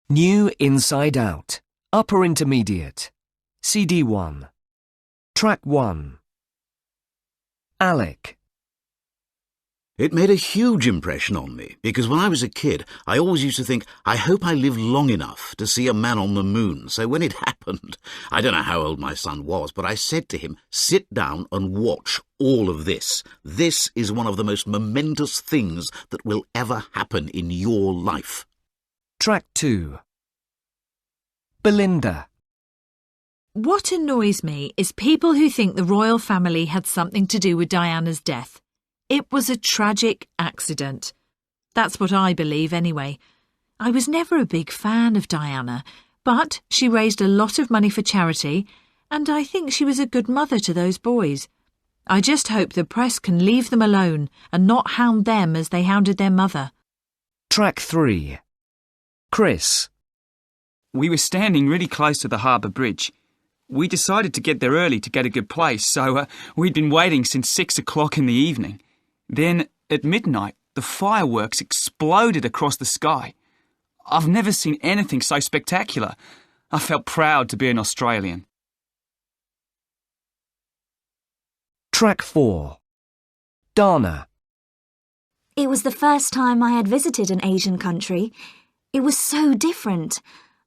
New Inside Out, Upper Intermediate, CD 1. Track 1. Alec. It made a huge impression on me, because when I was a kid, I always used to think, I hope I live long enough to see a man on the moon. So when it happened, I don't know how old my son was, but I said to him, sit down and watch all of this. This is one of the most momentous things that will ever happen in your life. Track 2. Belinda. What annoys me is people who think the royal family had something to do with Diana's death. It was a tragic accident. That's what I believe anyway. I was never a big fan of Diana, but she raised a lot of money for charity, and I think she was a good mother to those boys. I just hope the press can leave them alone and not hound them as they hounded their mother. Track 3. Chris. We were standing really close to the harbour bridge. We decided to get there early to get a good place, so we'd been waiting since 6 o'clock in the evening. Then, at midnight, the fireworks exploded across the sky. I've never seen anything so spectacular. I felt proud to be an Australian. Track 4. Dana. It was the first time I had visited an Asian country. It was so different.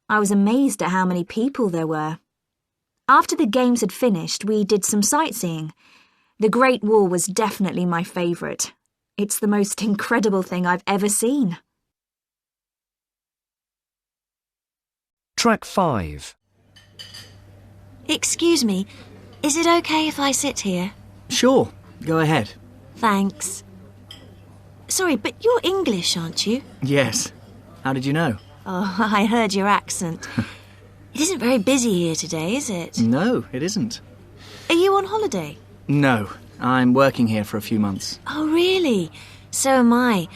I was amazed at how many people there were. After the games had finished, we did some sightseeing. The Great Wall was definitely my favourite. It's the most incredible thing I've ever seen. Track 5. Excuse me, is it okay if I sit here? Sure, go ahead. Thanks. Sorry, but you're English, aren't you? Yes. How did you know? Oh, I heard your accent. It isn't very busy here today, is it? No, it isn't. Are you on holiday? No, I'm working here for a few months. Oh, really? So am I.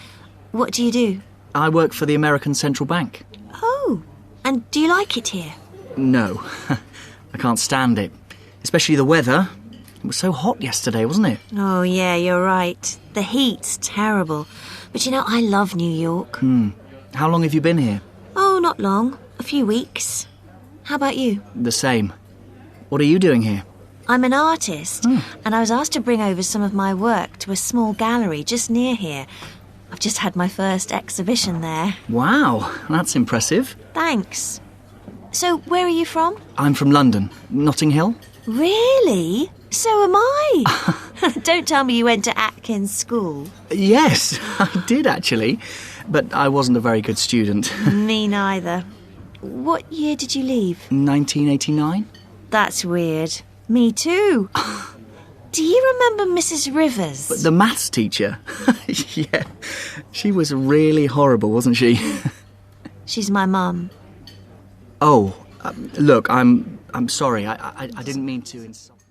What do you do? I work for the American Central Bank. Oh, and do you like it here? No, I can't stand it. Especially the weather. It was so hot yesterday, wasn't it? Oh, yeah, you're right. The heat's terrible. But you know, I love New York. How long have you been here? Oh, not long. A few weeks. How about you? The same. What are you doing here? I'm an artist, and I was asked to bring over some of my work to a small gallery just near here. I've just had my first exhibition there. Wow, that's impressive. Thanks. So, where are you from? I'm from London. Notting Hill? Really? So am I. Don't tell me you went to Atkins School. Yes, I did actually. But I wasn't a very good student. Me neither. What year did you leave? 1989? That's weird. Me too. Do you remember Mrs. Rivers? But the maths teacher? Yeah. She was really horrible, wasn't she? She's my mum. Oh, look, I'm sorry. I didn't mean to insult.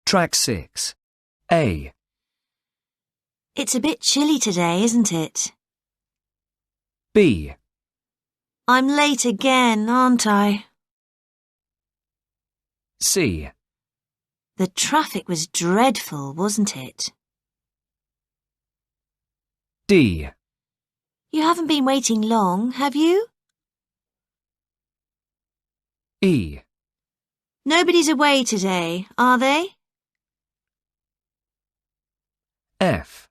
Track 6. A. It's a bit chilly today, isn't it? B. I'm late again, aren't I? C. The traffic was dreadful, wasn't it? D. You haven't been waiting long, have you? E. Nobody's away today, are they? F.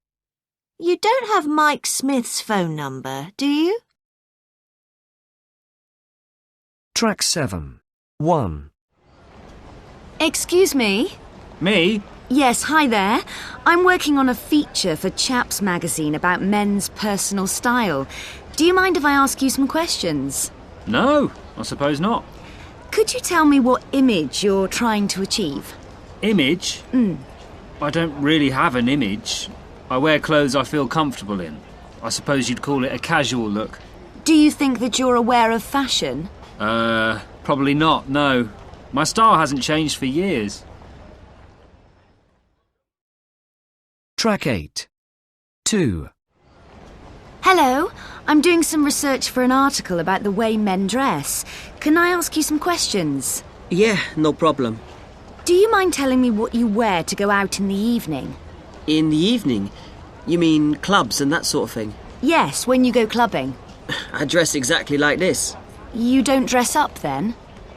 You don't have Mike Smith's phone number, do you? Track 7. 1. Excuse me? Me? Yes, hi there. I'm working on a feature for Chaps magazine about men's personal style. Do you mind if I ask you some questions? No, I suppose not. Could you tell me what image you're trying to achieve? Image? I don't really have an image. I wear clothes I feel comfortable in. I suppose you'd call it a casual look. Do you think that you're aware of fashion? Probably not, no. My style hasn't changed for years. Track 8. 2. Hello, I'm doing some research for an article about the way men dress. Can I ask you some questions? Yeah, no problem. Do you mind telling me what you wear to go out in the evening? In the evening? You mean clubs and that sort of thing? Yes, when you go clubbing. I dress exactly like this. You don't dress up then?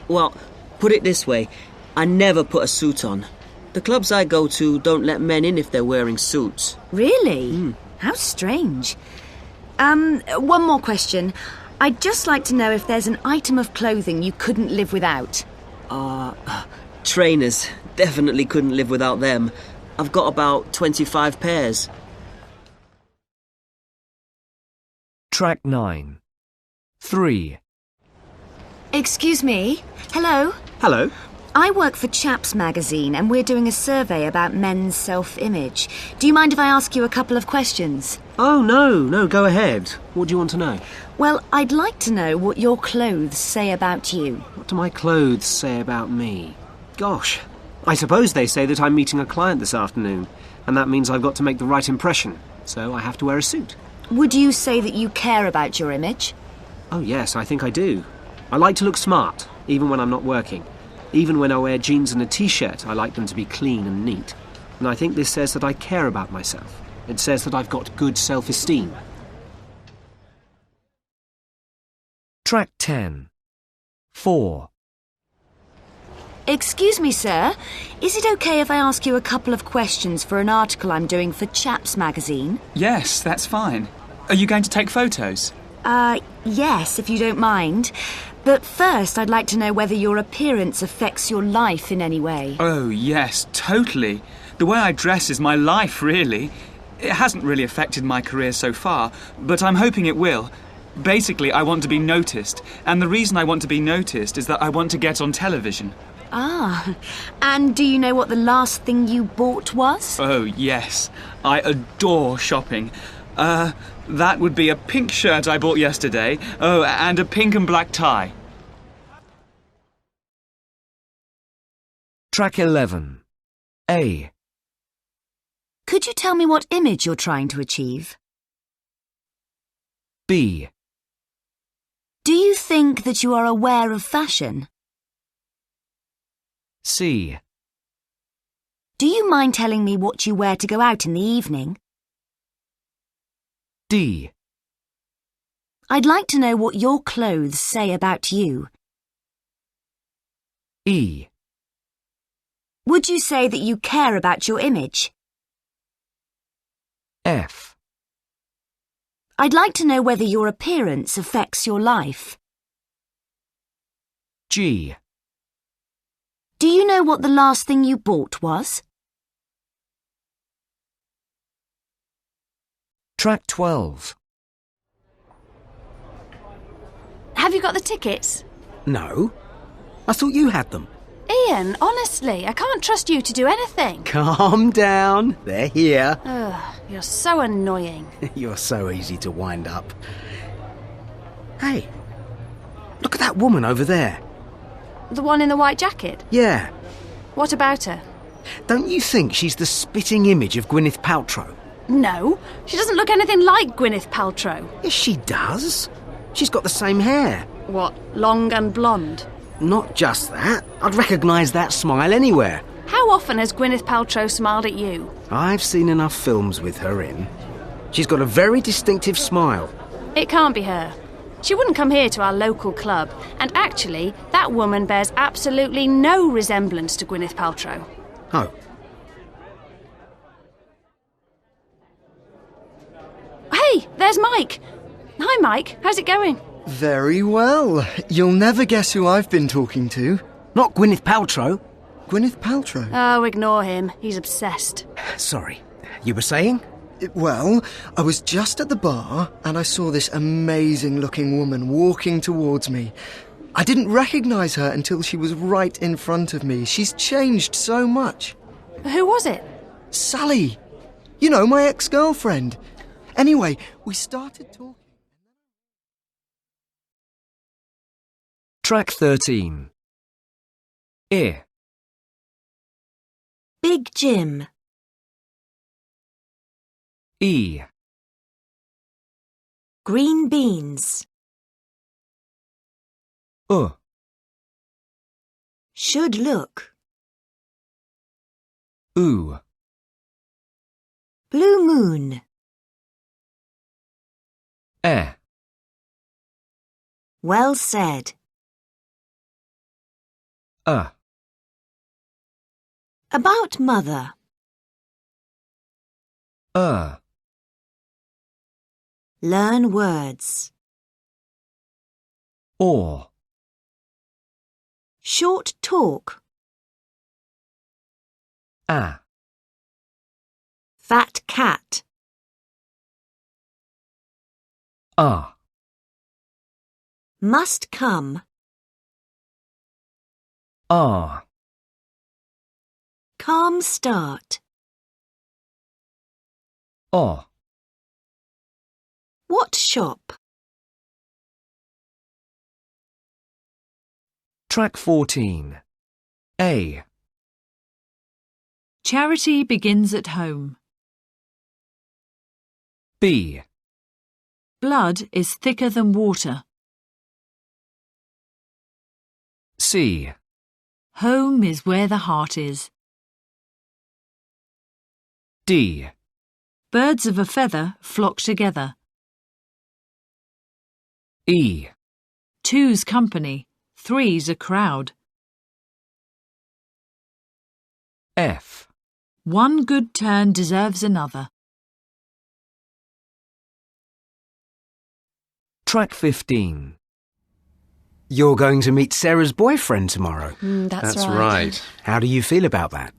Well, put it this way, I never put a suit on. The clubs I go to don't let men in if they're wearing suits. Really? How strange. One more question. I'd just like to know if there's an item of clothing you couldn't live without. Trainers. Definitely couldn't live without them. I've got about 25 pairs. Track 9. 3. Excuse me? Hello? Hello. I work for Chaps magazine and we're doing a survey about men's self-image. Do you mind if I ask you a couple of questions? Oh, no, go ahead. What do you want to know? Well, I'd like to know what your clothes say about you. What do my clothes say about me? Gosh, I suppose they say that I'm meeting a client this afternoon, and that means I've got to make the right impression, so I have to wear a suit. Would you say that you care about your image? Oh, yes, I think I do. I like to look smart, even when I'm not working. Even when I wear jeans and a t-shirt, I like them to be clean and neat. And I think this says that I care about myself. It says that I've got good self-esteem. Track 10. 4. Excuse me, sir. Is it okay if I ask you a couple of questions for an article I'm doing for Chaps magazine? Yes, that's fine. Are you going to take photos? Yes, if you don't mind. But first, I'd like to know whether your appearance affects your life in any way. Oh, yes, totally. The way I dress is my life, really. It hasn't really affected my career so far, but I'm hoping it will. Basically, I want to be noticed, and the reason I want to be noticed is that I want to get on television. Ah, and do you know what the last thing you bought was? Oh, yes. I adore shopping. That would be a pink shirt I bought yesterday. Oh, and a pink and black tie. Track 11. A. Could you tell me what image you're trying to achieve? B. Do you think that you are aware of fashion? C. Do you mind telling me what you wear to go out in the evening? D. I'd like to know what your clothes say about you. E. Would you say that you care about your image? F. I'd like to know whether your appearance affects your life. G. Do you know what the last thing you bought was? Track 12. Have you got the tickets? No. I thought you had them. Ian, honestly, I can't trust you to do anything. Calm down. They're here. Ugh, you're so annoying. You're so easy to wind up. Hey, look at that woman over there. The one in the white jacket? Yeah. What about her? Don't you think she's the spitting image of Gwyneth Paltrow? No, she doesn't look anything like Gwyneth Paltrow. Yes, she does. She's got the same hair. What, long and blonde? Not just that. I'd recognise that smile anywhere. How often has Gwyneth Paltrow smiled at you? I've seen enough films with her in. She's got a very distinctive smile. It can't be her. She wouldn't come here to our local club, and actually, that woman bears absolutely no resemblance to Gwyneth Paltrow. Oh. Hey, there's Mike. Hi, Mike. How's it going? Very well. You'll never guess who I've been talking to. Not Gwyneth Paltrow. Gwyneth Paltrow. Oh, ignore him. He's obsessed. Sorry. You were saying? Well, I was just at the bar and I saw this amazing-looking woman walking towards me. I didn't recognise her until she was right in front of me. She's changed so much. Who was it? Sally. You know, my ex-girlfriend. Anyway, we started talking. Track 13. I. Big Jim. E. Green beans. Should look. Oo. Blue moon. Well said. About mother. Learn words. Or. Short talk. Fat cat. Must come. Calm start. What shop? Track 14. A. Charity begins at home. B. Blood is thicker than water. C. Home is where the heart is. D. Birds of a feather flock together. E. Two's company, three's a crowd. F. One good turn deserves another. Track 15. You're going to meet Sarah's boyfriend tomorrow. That's right. How do you feel about that?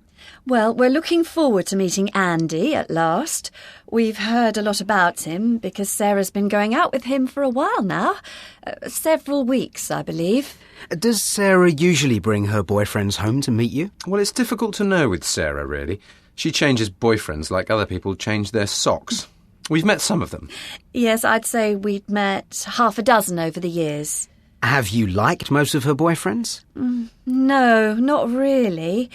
Well, we're looking forward to meeting Andy at last. We've heard a lot about him because Sarah's been going out with him for a while now. Several weeks, I believe. Does Sarah usually bring her boyfriends home to meet you? Well, it's difficult to know with Sarah, really. She changes boyfriends like other people change their socks. We've met some of them. Yes, I'd say we'd met half a dozen over the years. Have you liked most of her boyfriends? No, not really.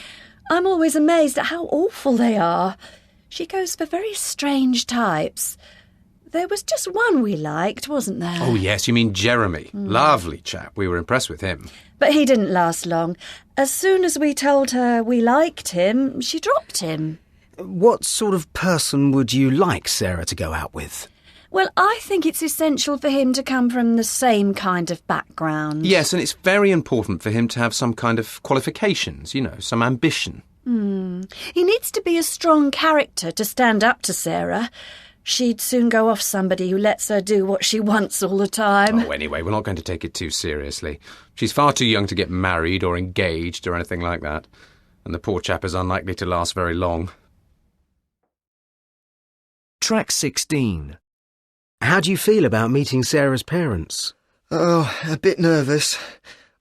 I'm always amazed at how awful they are. She goes for very strange types. There was just one we liked, wasn't there? Oh, yes, you mean Jeremy. Lovely chap. We were impressed with him. But he didn't last long. As soon as we told her we liked him, she dropped him. What sort of person would you like Sarah to go out with? Well, I think it's essential for him to come from the same kind of background. Yes, and it's very important for him to have some kind of qualifications, some ambition. He needs to be a strong character to stand up to Sarah. She'd soon go off somebody who lets her do what she wants all the time. Oh, anyway, we're not going to take it too seriously. She's far too young to get married or engaged or anything like that. And the poor chap is unlikely to last very long. Track 16. How do you feel about meeting Sarah's parents? Oh, a bit nervous.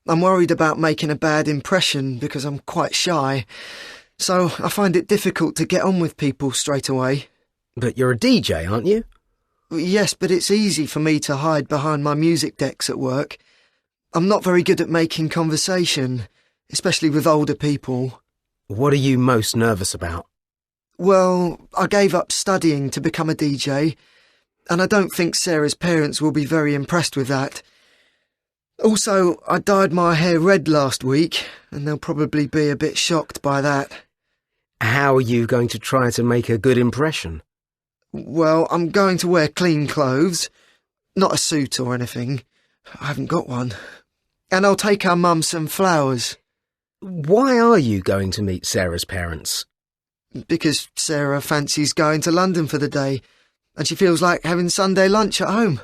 I'm worried about making a bad impression because I'm quite shy. So I find it difficult to get on with people straight away. But you're a DJ, aren't you? Yes, but it's easy for me to hide behind my music decks at work. I'm not very good at making conversation, especially with older people. What are you most nervous about? Well, I gave up studying to become a DJ, and I don't think Sarah's parents will be very impressed with that. Also, I dyed my hair red last week, and they'll probably be a bit shocked by that. How are you going to try to make a good impression? Well, I'm going to wear clean clothes. Not a suit or anything. I haven't got one. And I'll take our mum some flowers. Why are you going to meet Sarah's parents? Because Sarah fancies going to London for the day, and she feels like having Sunday lunch at home.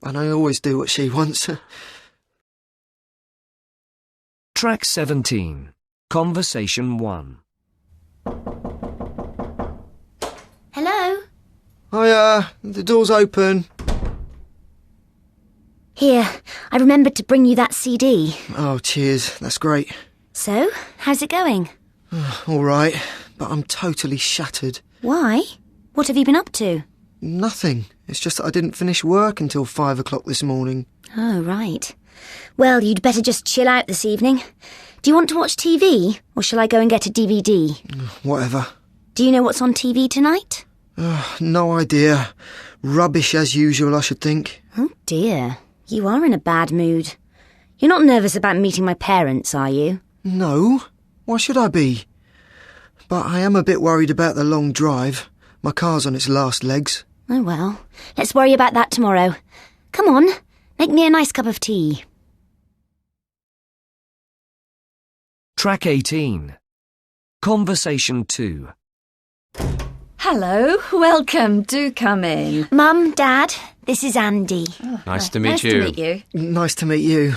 And I always do what she wants. Track 17. Conversation 1. Hello? Hiya, the door's open. Here, I remembered to bring you that CD. Oh, cheers, that's great. So, how's it going? All right, but I'm totally shattered. Why? What have you been up to? Nothing. It's just that I didn't finish work until 5 o'clock this morning. Oh, right. Well, you'd better just chill out this evening. Do you want to watch TV, or shall I go and get a DVD? Whatever. Do you know what's on TV tonight? No idea. Rubbish as usual, I should think. Oh, dear. You are in a bad mood. You're not nervous about meeting my parents, are you? No. Why should I be? But I am a bit worried about the long drive. My car's on its last legs. Oh well, let's worry about that tomorrow. Come on, make me a nice cup of tea. Track 18. Conversation 2. Hello, welcome. Do come in. Mum, Dad, this is Andy. Nice to meet nice you. to meet you. Nice to meet you.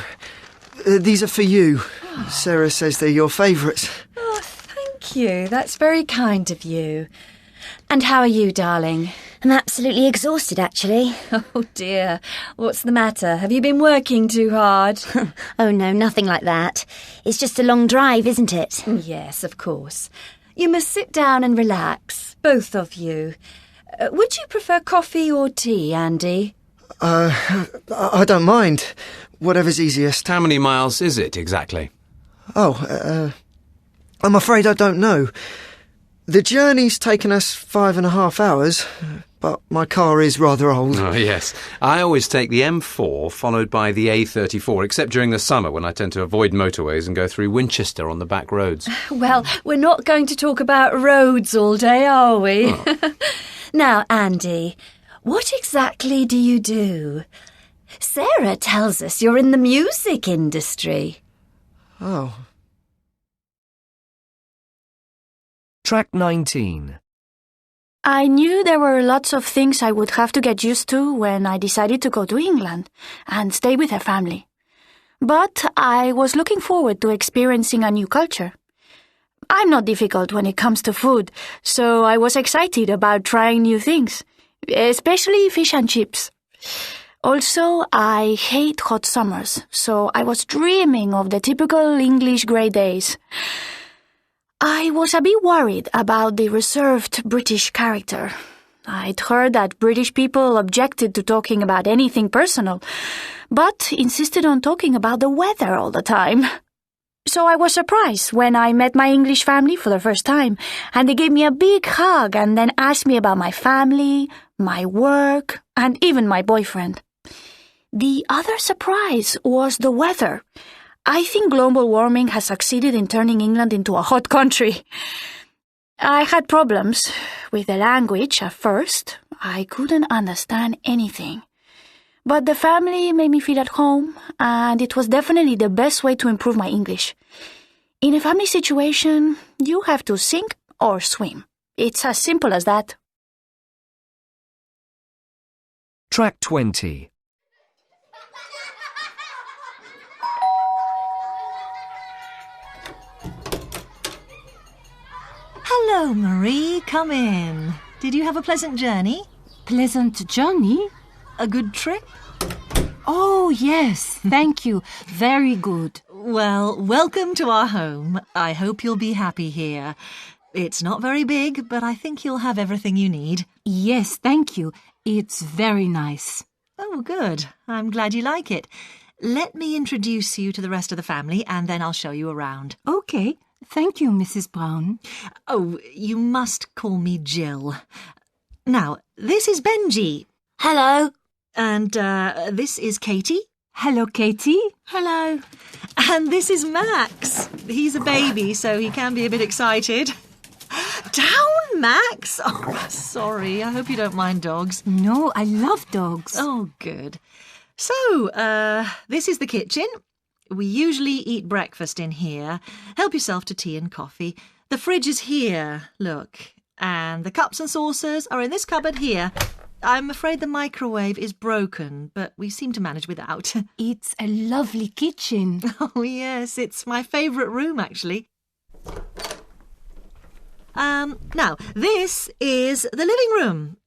These are for you. Sarah says they're your favourites. Oh, thank you. That's very kind of you. And how are you, darling? I'm absolutely exhausted, actually. Oh, dear. What's the matter? Have you been working too hard? Oh, no, nothing like that. It's just a long drive, isn't it? Yes, of course. You must sit down and relax, both of you. Would you prefer coffee or tea, Andy? I don't mind. Whatever's easiest. How many miles is it exactly? I'm afraid I don't know. The journey's taken us 5.5 hours, but my car is rather old. Oh, yes. I always take the M4 followed by the A34, except during the summer when I tend to avoid motorways and go through Winchester on the back roads. Well, we're not going to talk about roads all day, are we? Oh. Now, Andy, what exactly do you do? Sarah tells us you're in the music industry. Oh. Track 19. I knew there were lots of things I would have to get used to when I decided to go to England and stay with her family. But I was looking forward to experiencing a new culture. I'm not difficult when it comes to food, so I was excited about trying new things, especially fish and chips. Also, I hate hot summers, so I was dreaming of the typical English grey days. I was a bit worried about the reserved British character. I'd heard that British people objected to talking about anything personal, but insisted on talking about the weather all the time. So I was surprised when I met my English family for the first time, and they gave me a big hug and then asked me about my family, my work, and even my boyfriend. The other surprise was the weather. I think global warming has succeeded in turning England into a hot country. I had problems with the language at first. I couldn't understand anything. But the family made me feel at home, and it was definitely the best way to improve my English. In a family situation, you have to sink or swim. It's as simple as that. Track 20. Hello, Marie. Come in. Did you have a pleasant journey? Pleasant journey? A good trip? Oh, yes. Thank you. Very good. Well, welcome to our home. I hope you'll be happy here. It's not very big, but I think you'll have everything you need. Yes, thank you. It's very nice. Oh, good. I'm glad you like it. Let me introduce you to the rest of the family, and then I'll show you around. Okay. Thank you, Mrs. Brown. Oh, you must call me Jill. Now, this is Benji. Hello. And this is Katie. Hello, Katie. Hello. And this is Max. He's a baby, so he can be a bit excited. Down, Max! Oh, sorry. I hope you don't mind dogs. No, I love dogs. Oh, good. So, this is the kitchen. We usually eat breakfast in here. Help yourself to tea and coffee. The fridge is here, look. And the cups and saucers are in this cupboard here. I'm afraid the microwave is broken, but we seem to manage without. It's a lovely kitchen. Oh, yes, it's my favourite room, actually. Now, this is the living room.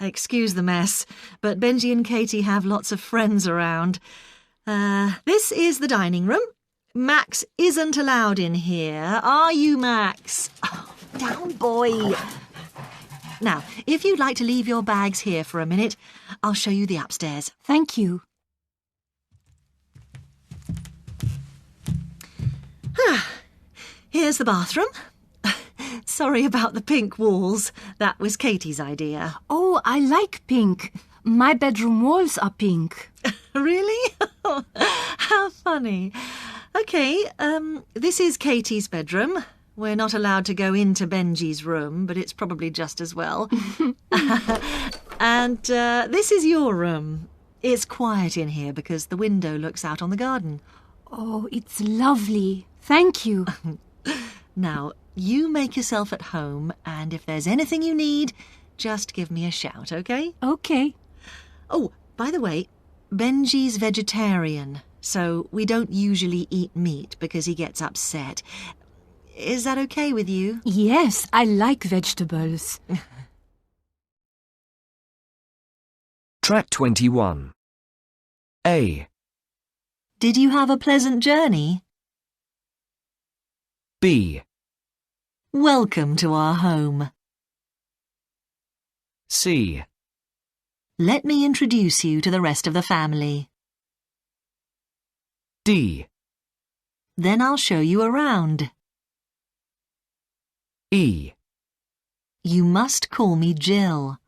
Excuse the mess, but Benji and Katie have lots of friends around. This is the dining room. Max isn't allowed in here. Are you, Max? Oh, down, boy. Now, if you'd like to leave your bags here for a minute, I'll show you the upstairs. Thank you. Here's the bathroom. Sorry about the pink walls. That was Katie's idea. Oh, I like pink. My bedroom walls are pink. Really? How funny. OK, this is Katie's bedroom. We're not allowed to go into Benji's room, but it's probably just as well. And this is your room. It's quiet in here because the window looks out on the garden. Oh, it's lovely. Thank you. Now, you make yourself at home, and if there's anything you need, just give me a shout, OK? OK. Oh, by the way, Benji's vegetarian, so we don't usually eat meat because he gets upset. Is that OK with you? Yes, I like vegetables. Track 21. A. Did you have a pleasant journey? B. Welcome to our home. C. Let me introduce you to the rest of the family. D. Then I'll show you around. E. You must call me Jill.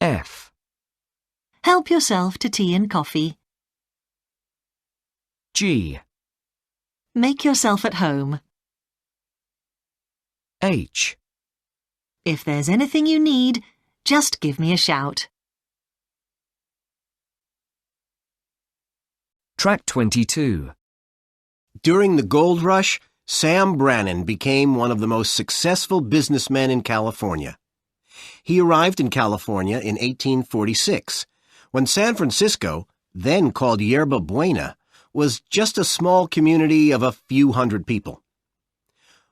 F. Help yourself to tea and coffee. G. Make yourself at home. H. If there's anything you need, just give me a shout. Track 22. During the gold rush, Sam Brannan became one of the most successful businessmen in California. He arrived in California in 1846, when San Francisco, then called Yerba Buena, was just a small community of a few hundred people.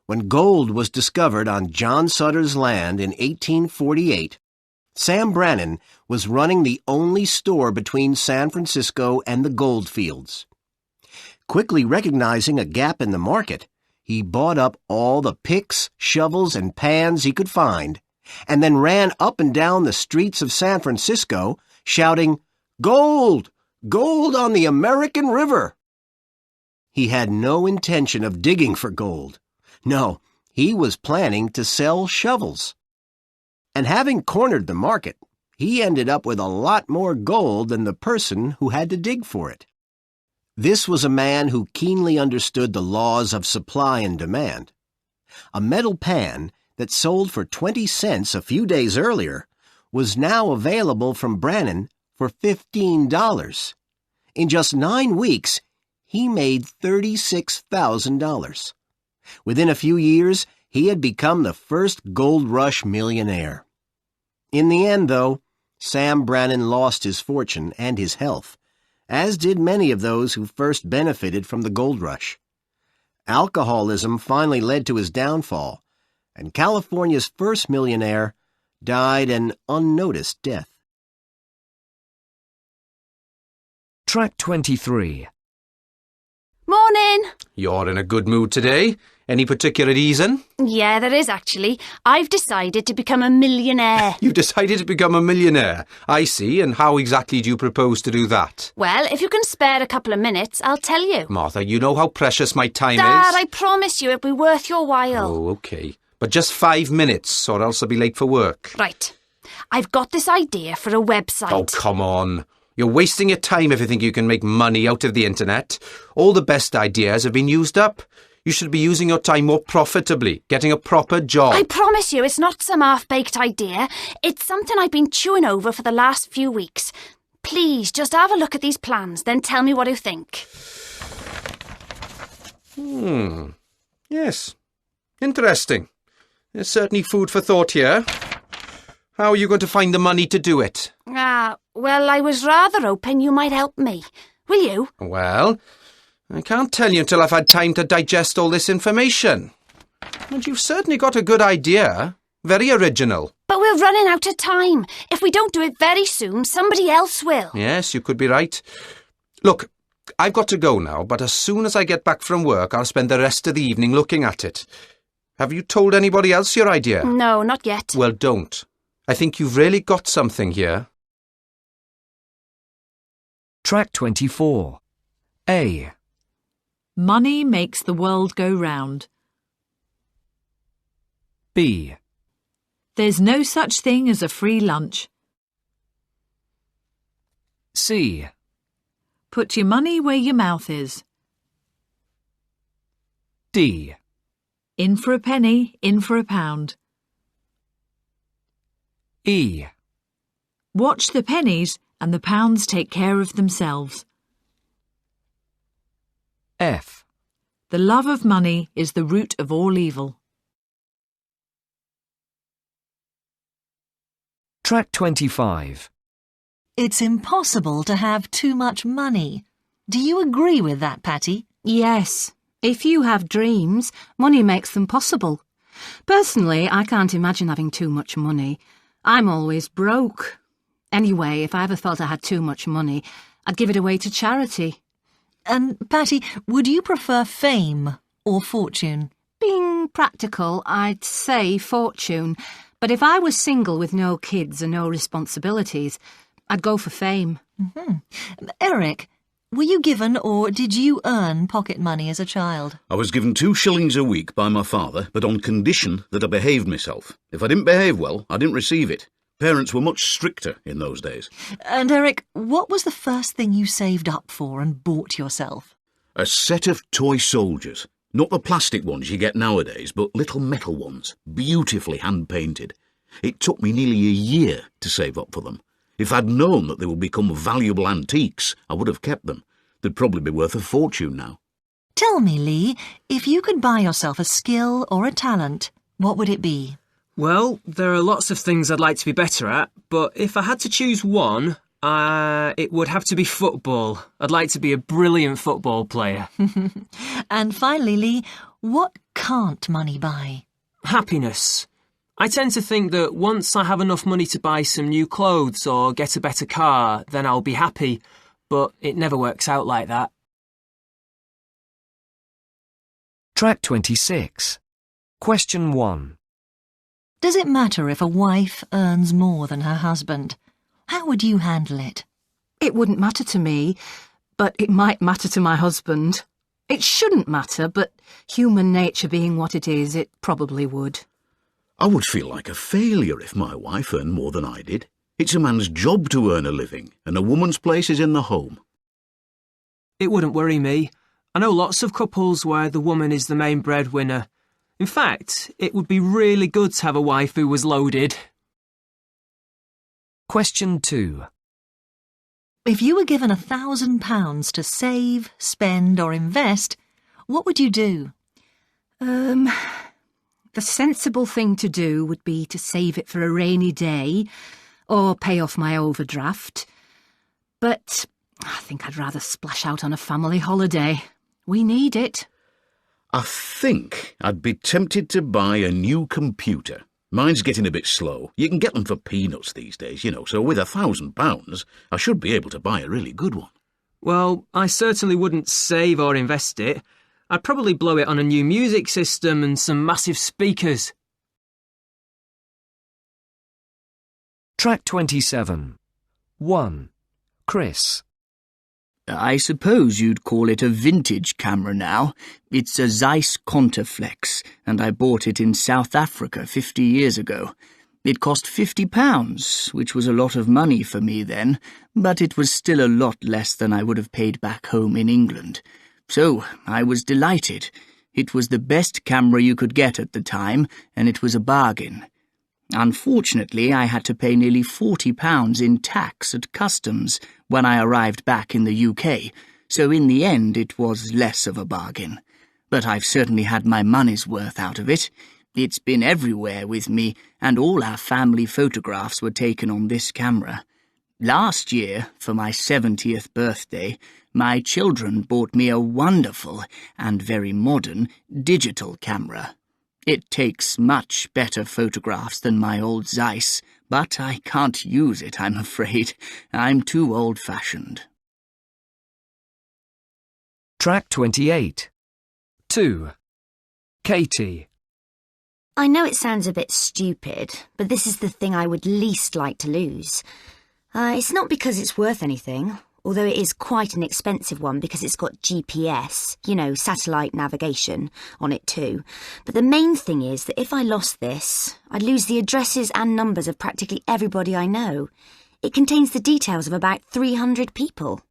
When gold was discovered on John Sutter's land in 1848, Sam Brannan was running the only store between San Francisco and the gold fields. Quickly recognizing a gap in the market, he bought up all the picks, shovels, and pans he could find, and then ran up and down the streets of San Francisco, shouting, "Gold! Gold on the American River!" He had no intention of digging for gold. No, he was planning to sell shovels. And having cornered the market, he ended up with a lot more gold than the person who had to dig for it. This was a man who keenly understood the laws of supply and demand. A metal pan that sold for 20 cents a few days earlier was now available from Brannan for $15. In just 9 weeks, he made $36,000. Within a few years, he had become the first gold rush millionaire. In the end, though, Sam Brannan lost his fortune and his health, as did many of those who first benefited from the gold rush. Alcoholism finally led to his downfall, and California's first millionaire died an unnoticed death. Track 23. Morning. You're in a good mood today. Any particular reason? Yeah, there is actually. I've decided to become a millionaire. You've decided to become a millionaire. I see. And how exactly do you propose to do that? Well, if you can spare a couple of minutes, I'll tell you. Martha, you know how precious my time Dad, is. I promise you it'll be worth your while. Oh, OK. But just 5 minutes, or else I'll be late for work. Right. I've got this idea for a website. Oh, come on. You're wasting your time if you think you can make money out of the internet. All the best ideas have been used up. You should be using your time more profitably, getting a proper job. I promise you it's not some half-baked idea. It's something I've been chewing over for the last few weeks. Please, just have a look at these plans, then tell me what you think. Yes. Interesting. There's certainly food for thought here. How are you going to find the money to do it? Well, I was rather hoping you might help me. Will you? Well, I can't tell you until I've had time to digest all this information. And you've certainly got a good idea. Very original. But we're running out of time. If we don't do it very soon, somebody else will. Yes, you could be right. Look, I've got to go now, but as soon as I get back from work, I'll spend the rest of the evening looking at it. Have you told anybody else your idea? No, not yet. Well, don't. I think you've really got something here. Track 24. A. Money makes the world go round. B. There's no such thing as a free lunch. C. Put your money where your mouth is. D. In for a penny, in for a pound. E. Watch the pennies and the pounds take care of themselves. F. The love of money is the root of all evil. Track 25. It's impossible to have too much money. Do you agree with that, Patty? Yes. If you have dreams, money makes them possible. Personally, I can't imagine having too much money. I'm always broke. Anyway, if I ever felt I had too much money, I'd give it away to charity. And, Patty, would you prefer fame or fortune? Being practical, I'd say fortune. But if I was single with no kids and no responsibilities, I'd go for fame. Eric, were you given or did you earn pocket money as a child? I was given 2 shillings a week by my father, but on condition that I behaved myself. If I didn't behave well, I didn't receive it. Parents were much stricter in those days. And, Eric, what was the first thing you saved up for and bought yourself? A set of toy soldiers. Not the plastic ones you get nowadays, but little metal ones, beautifully hand-painted. It took me nearly a year to save up for them. If I'd known that they would become valuable antiques, I would have kept them. They'd probably be worth a fortune now. Tell me, Lee, if you could buy yourself a skill or a talent, what would it be? Well, there are lots of things I'd like to be better at, but if I had to choose one, it would have to be football. I'd like to be a brilliant football player. And finally, Lee, what can't money buy? Happiness. I tend to think that once I have enough money to buy some new clothes or get a better car, then I'll be happy, but it never works out like that. Track 26. Question 1. Does it matter if a wife earns more than her husband? How would you handle it? It wouldn't matter to me, but it might matter to my husband. It shouldn't matter, but human nature being what it is, it probably would. I would feel like a failure if my wife earned more than I did. It's a man's job to earn a living, and a woman's place is in the home. It wouldn't worry me. I know lots of couples where the woman is the main breadwinner. In fact, it would be really good to have a wife who was loaded. Question 2. If you were given £1,000 to save, spend or invest, what would you do? The sensible thing to do would be to save it for a rainy day or pay off my overdraft. But I think I'd rather splash out on a family holiday. We need it. I think I'd be tempted to buy a new computer. Mine's getting a bit slow. You can get them for peanuts these days, so with £1,000, I should be able to buy a really good one. Well, I certainly wouldn't save or invest it. I'd probably blow it on a new music system and some massive speakers. Track 27. 1. Chris. I suppose you'd call it a vintage camera now. It's a Zeiss Contaflex, and I bought it in South Africa 50 years ago. It cost £50, which was a lot of money for me then, but it was still a lot less than I would have paid back home in England. So I was delighted. It was the best camera you could get at the time, and it was a bargain. Unfortunately, I had to pay nearly £40 in tax at customs when I arrived back in the UK, so in the end it was less of a bargain. But I've certainly had my money's worth out of it. It's been everywhere with me, and all our family photographs were taken on this camera. Last year, for my 70th birthday, my children bought me a wonderful and very modern digital camera. It takes much better photographs than my old Zeiss, but I can't use it, I'm afraid. I'm too old-fashioned. Track 28. 2. Katie. I know it sounds a bit stupid, but this is the thing I would least like to lose. It's not because it's worth anything, although it is quite an expensive one because it's got GPS, satellite navigation, on it too. But the main thing is that if I lost this, I'd lose the addresses and numbers of practically everybody I know. It contains the details of about 300 people.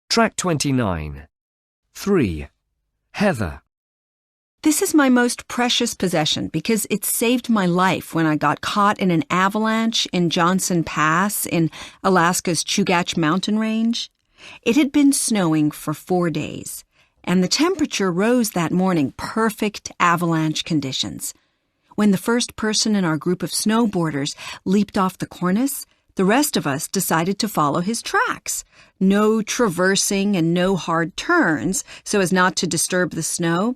Track 29. 3. Heather. This is my most precious possession because it saved my life when I got caught in an avalanche in Johnson Pass in Alaska's Chugach mountain range. It had been snowing for 4 days, and the temperature rose that morning, perfect avalanche conditions. When the first person in our group of snowboarders leaped off the cornice, the rest of us decided to follow his tracks. No traversing and no hard turns so as not to disturb the snow.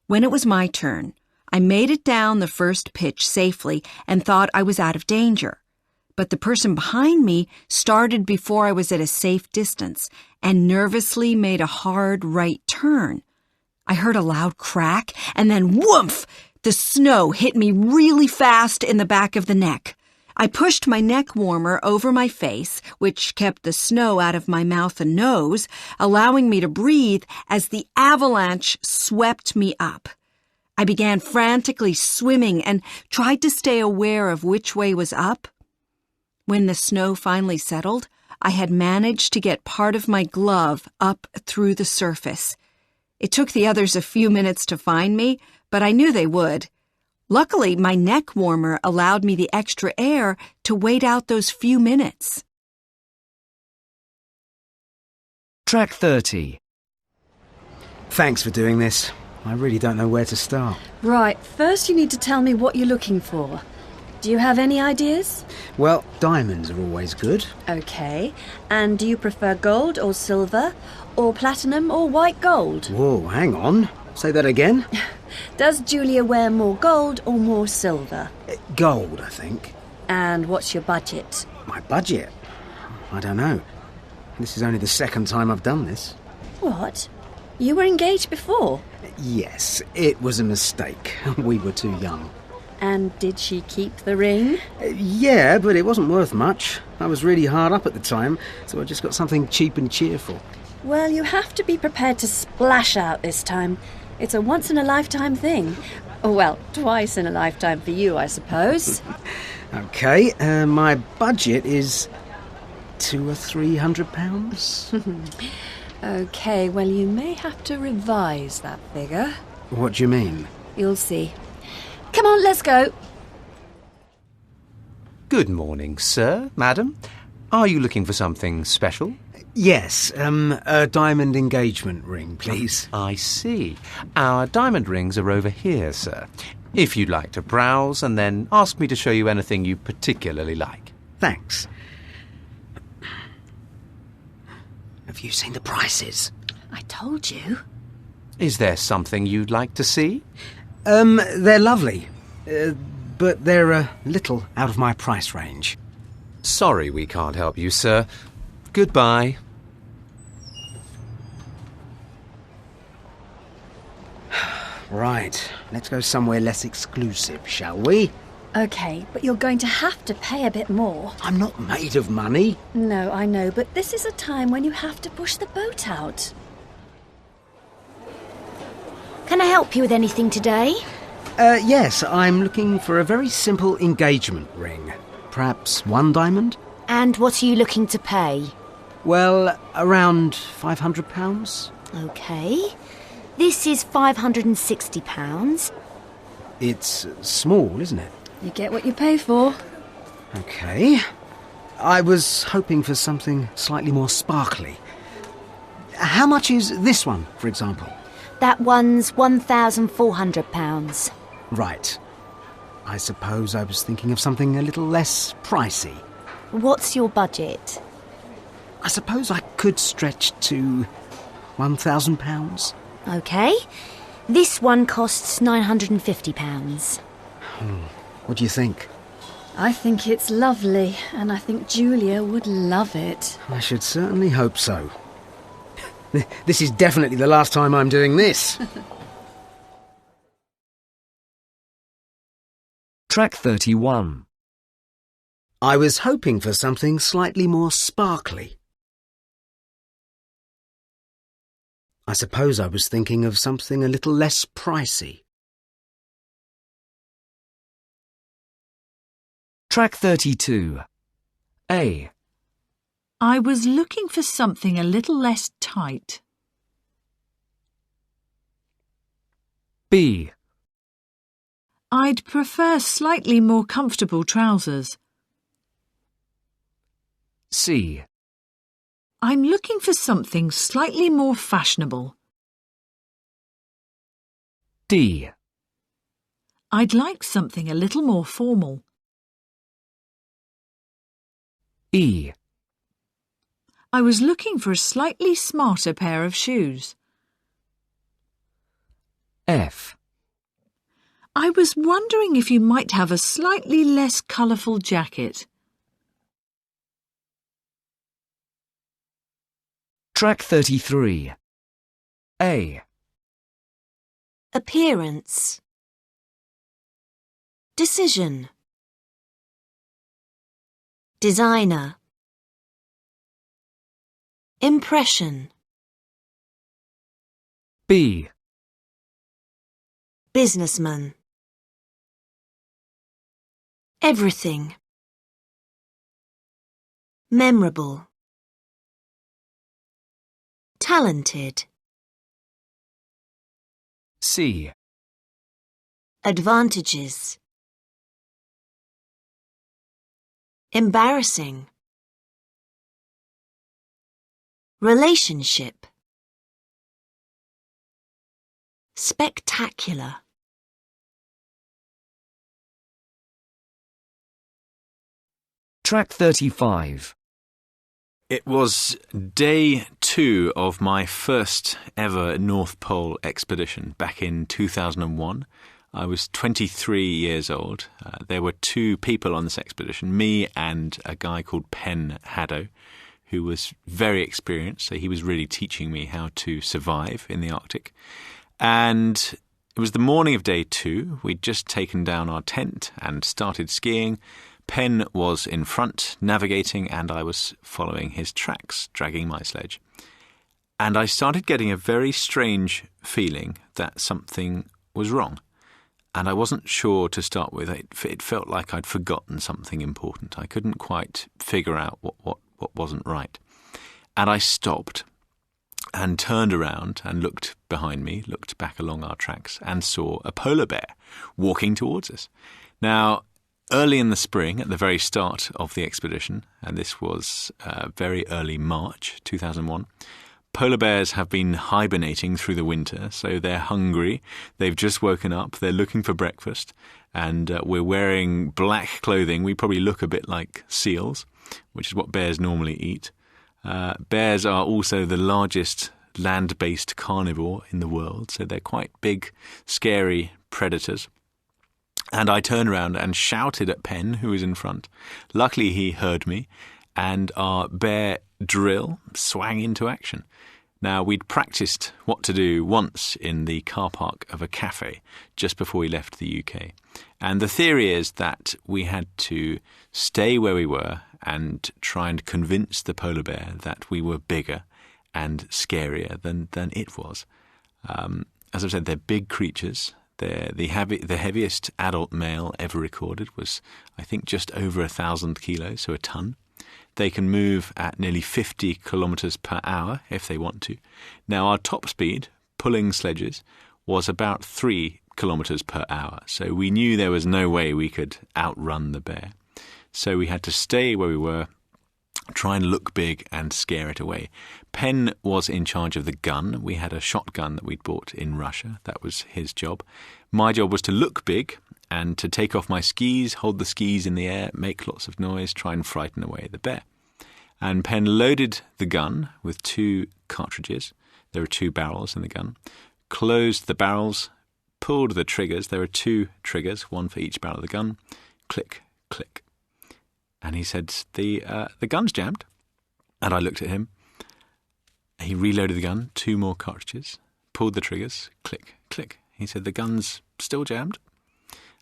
When it was my turn, I made it down the first pitch safely and thought I was out of danger. But the person behind me started before I was at a safe distance and nervously made a hard right turn. I heard a loud crack and then whoomph! The snow hit me really fast in the back of the neck. I pushed my neck warmer over my face, which kept the snow out of my mouth and nose, allowing me to breathe as the avalanche swept me up. I began frantically swimming and tried to stay aware of which way was up. When the snow finally settled, I had managed to get part of my glove up through the surface. It took the others a few minutes to find me, but I knew they would. Luckily, my neck warmer allowed me the extra air to wait out those few minutes. Track 30. Thanks for doing this. I really don't know where to start. Right, first you need to tell me what you're looking for. Do you have any ideas? Well, diamonds are always good. Okay, and do you prefer gold or silver, or platinum or white gold? Whoa, hang on. Say that again. Does Julia wear more gold or more silver? Gold, I think. And what's your budget? My budget? I don't know. This is only the second time I've done this. What? You were engaged before? Yes, it was a mistake. We were too young. And did she keep the ring? Yeah, but it wasn't worth much. I was really hard up at the time, so I just got something cheap and cheerful. Well, you have to be prepared to splash out this time. It's a once-in-a-lifetime thing. Well, twice in a lifetime for you, I suppose. Okay, my budget is £200 or £300. Okay, well, you may have to revise that figure. What do you mean? You'll see. Come on, let's go. Good morning, sir, madam. Are you looking for something special? Yes, a diamond engagement ring, please. I see. Our diamond rings are over here, sir. If you'd like to browse and then ask me to show you anything you particularly like. Thanks. Have you seen the prices? I told you. Is there something you'd like to see? They're lovely, but they're a little out of my price range. Sorry we can't help you, sir. Goodbye. Right, let's go somewhere less exclusive, shall we? Okay, but you're going to have to pay a bit more. I'm not made of money. No, I know, but this is a time when you have to push the boat out. Can I help you with anything today? Yes, I'm looking for a very simple engagement ring. Perhaps one diamond? And what are you looking to pay? Well, around £500. Okay. This is £560. It's small, isn't it? You get what you pay for. Okay. I was hoping for something slightly more sparkly. How much is this one, for example? That one's £1,400. Right. I suppose I was thinking of something a little less pricey. What's your budget? I suppose I could stretch to £1,000. Okay. This one costs £950. What do you think? I think it's lovely, and I think Julia would love it. I should certainly hope so. This is definitely the last time I'm doing this. Track 31. I was hoping for something slightly more sparkly. I suppose I was thinking of something a little less pricey. Track 32. A. I was looking for something a little less tight. B. I'd prefer slightly more comfortable trousers. C. I'm looking for something slightly more fashionable. D. I'd like something a little more formal. E. I was looking for a slightly smarter pair of shoes. F. I was wondering if you might have a slightly less colourful jacket. Track 33. A. Appearance. Decision. Designer. Impression. B. Businessman. Everything. Memorable. Talented. C. Advantages. Embarrassing. Relationship. Spectacular. Track 35. It was day 2 of my first ever North Pole expedition back in 2001. I was 23 years old. There were 2 people on this expedition, me and a guy called Penn Haddow, who was very experienced. So he was really teaching me how to survive in the Arctic. And it was the morning of day 2. We'd just taken down our tent and started skiing. Penn was in front, navigating, and I was following his tracks, dragging my sledge. And I started getting a very strange feeling that something was wrong. And I wasn't sure to start with. It felt like I'd forgotten something important. I couldn't quite figure out what wasn't right. And I stopped and turned around and looked behind me, looked back along our tracks, and saw a polar bear walking towards us. Now, early in the spring, at the very start of the expedition, and this was very early March 2001, polar bears have been hibernating through the winter, so they're hungry. They've just woken up. They're looking for breakfast, and we're wearing black clothing. We probably look a bit like seals, which is what bears normally eat. Bears are also the largest land-based carnivore in the world, so they're quite big, scary predators. And I turned around and shouted at Penn, who was in front. Luckily, he heard me, and our bear drill swang into action. Now, we'd practiced what to do once in the car park of a cafe just before we left the UK. And the theory is that we had to stay where we were and try and convince the polar bear that we were bigger and scarier than it was. As I've said, they're big creatures. The heaviest adult male ever recorded was, I think, just over 1,000 kilos, so a ton. They can move at nearly 50 kilometres per hour if they want to. Now, our top speed, pulling sledges, was about 3 kilometres per hour, so we knew there was no way we could outrun the bear. So we had to stay where we were, try and look big and scare it away. Penn was in charge of the gun. We had a shotgun that we'd bought in Russia. That was his job. My job was to look big and to take off my skis, hold the skis in the air, make lots of noise, try and frighten away the bear. And Penn loaded the gun with 2 cartridges. There were 2 barrels in the gun. Closed the barrels, pulled the triggers. There were 2 triggers, one for each barrel of the gun. Click, click. And he said, the gun's jammed. And I looked at him. He reloaded the gun, 2 more cartridges, pulled the triggers, click, click. He said, the gun's still jammed.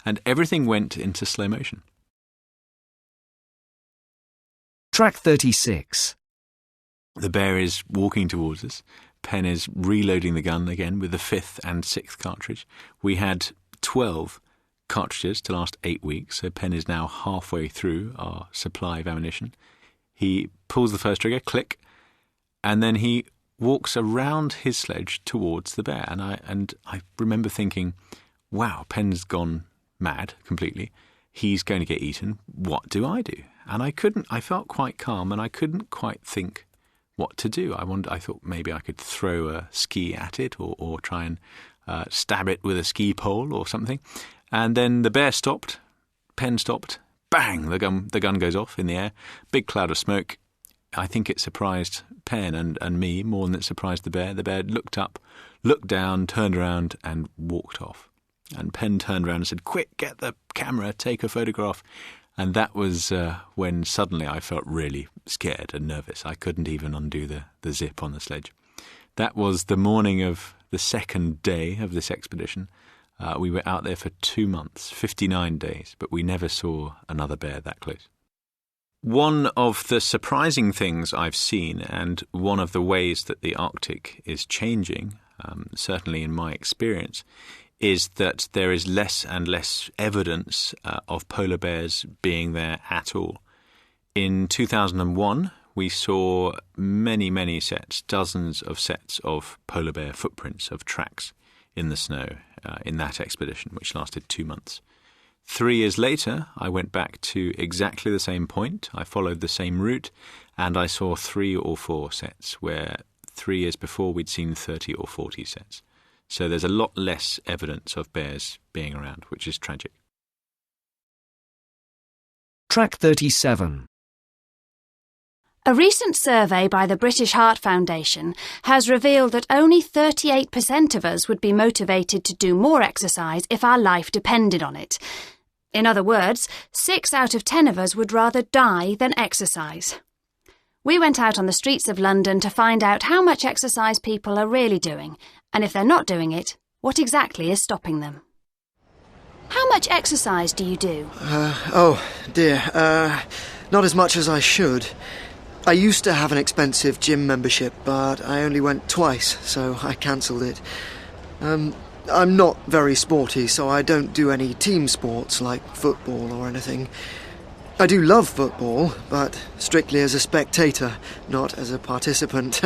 And everything went into slow motion. Track 36. The bear is walking towards us. Penn is reloading the gun again with the 5th and 6th cartridge. We had 12 cartridges to last 8 weeks, so Penn is now halfway through our supply of ammunition. He pulls the first trigger, click, and then he walks around his sledge towards the bear. And I remember thinking, wow, Penn's gone mad completely. He's going to get eaten. What do I do? And I felt quite calm and I couldn't quite think what to do. I thought maybe I could throw a ski at it or try and stab it with a ski pole or something. And then the bear stopped, Penn stopped, bang, the gun goes off in the air, big cloud of smoke. I think it surprised Penn and me more than it surprised the bear. The bear looked up, looked down, turned around and walked off. And Penn turned around and said, "Quick, get the camera, take a photograph." And that was when suddenly I felt really scared and nervous. I couldn't even undo the zip on the sledge. That was the morning of the second day of this expedition. We were out there for 2 months, 59 days, but we never saw another bear that close. One of the surprising things I've seen, and one of the ways that the Arctic is changing, certainly in my experience, is that there is less and less evidence of polar bears being there at all. In 2001, we saw many sets, dozens of sets of polar bear footprints, of tracks in the snow in that expedition, which lasted 2 months. 3 years later, I went back to exactly the same point. I followed the same route, and I saw 3 or 4 sets, where 3 years before we'd seen 30 or 40 sets. So there's a lot less evidence of bears being around, which is tragic. Track 37. A recent survey by the British Heart Foundation has revealed that only 38% of us would be motivated to do more exercise if our life depended on it. In other words, 6 out of 10 of us would rather die than exercise. We went out on the streets of London to find out how much exercise people are really doing, and if they're not doing it, what exactly is stopping them. How much exercise do you do? Oh, dear. Not as much as I should. I used to have an expensive gym membership, but I only went twice, so I cancelled it. I'm not very sporty, so I don't do any team sports like football or anything. I do love football, but strictly as a spectator, not as a participant.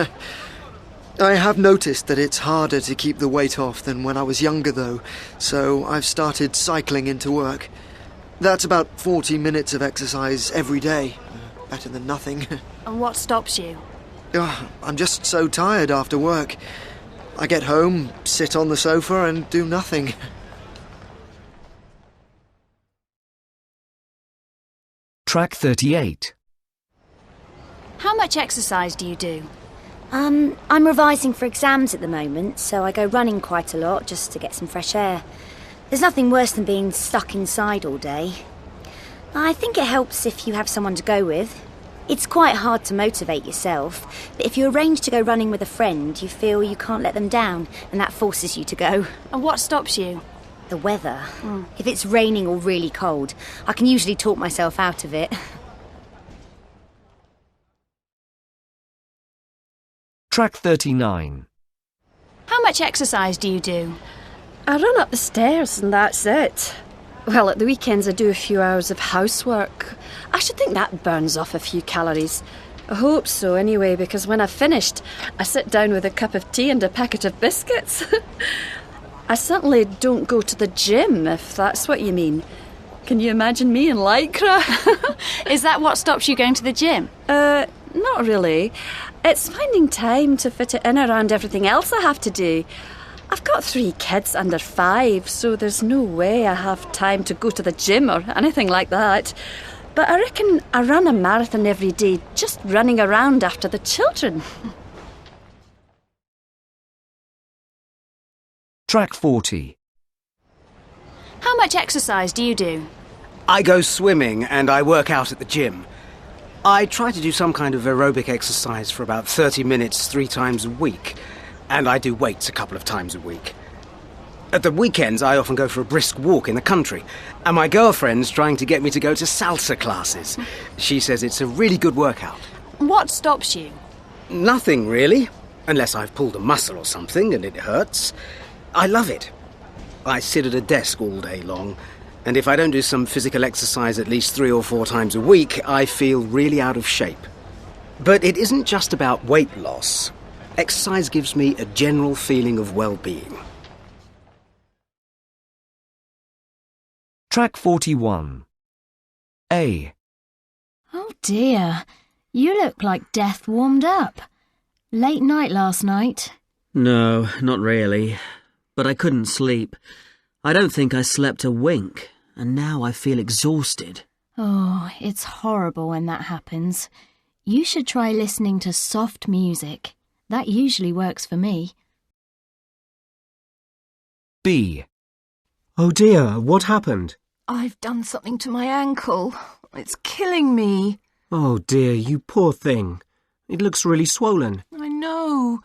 I have noticed that it's harder to keep the weight off than when I was younger, though, so I've started cycling into work. That's about 40 minutes of exercise every day. Better than nothing. And what stops you? I'm just so tired after work. I get home, sit on the sofa and do nothing. Track 38. How much exercise do you do? I'm revising for exams at the moment, so I go running quite a lot just to get some fresh air. There's nothing worse than being stuck inside all day. I think it helps if you have someone to go with. It's quite hard to motivate yourself, but if you arrange to go running with a friend, you feel you can't let them down, and that forces you to go. And what stops you? The weather. If it's raining or really cold, I can usually talk myself out of it. Track 39. How much exercise do you do? I run up the stairs and that's it. Well, at the weekends I do a few hours of housework. I should think that burns off a few calories. I hope so anyway, because when I've finished, I sit down with a cup of tea and a packet of biscuits. I certainly don't go to the gym, if that's what you mean. Can you imagine me in Lycra? Is that what stops you going to the gym? Not really. It's finding time to fit it in around everything else I have to do. I've got 3 kids under 5, so there's no way I have time to go to the gym or anything like that. But I reckon I run a marathon every day, just running around after the children. Track 40. How much exercise do you do? I go swimming and I work out at the gym. I try to do some kind of aerobic exercise for about 30 minutes 3 times a week, and I do weights a couple of times a week. At the weekends, I often go for a brisk walk in the country, and my girlfriend's trying to get me to go to salsa classes. She says it's a really good workout. What stops you? Nothing, really, unless I've pulled a muscle or something and it hurts. I love it. I sit at a desk all day long, and if I don't do some physical exercise at least 3 or 4 times a week, I feel really out of shape. But it isn't just about weight loss. Exercise gives me a general feeling of well-being. Track 41. A. Oh dear, you look like death warmed up. Late night last night. No, not really. But I couldn't sleep. I don't think I slept a wink, and now I feel exhausted. Oh, it's horrible when that happens. You should try listening to soft music. That usually works for me. B. Oh dear, what happened? I've done something to my ankle. It's killing me. Oh dear, you poor thing. It looks really swollen. I know.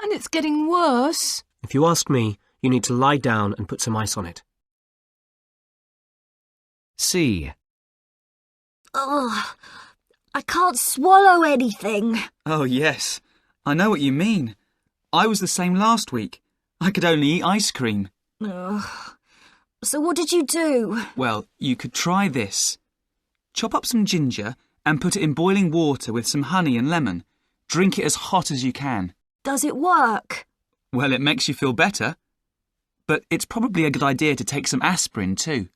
And it's getting worse. If you ask me, you need to lie down and put some ice on it. C. Ugh, I can't swallow anything. Oh, yes. I know what you mean. I was the same last week. I could only eat ice cream. Ugh. So what did you do? Well, you could try this. Chop up some ginger and put it in boiling water with some honey and lemon. Drink it as hot as you can. Does it work? Well, it makes you feel better. But it's probably a good idea to take some aspirin too.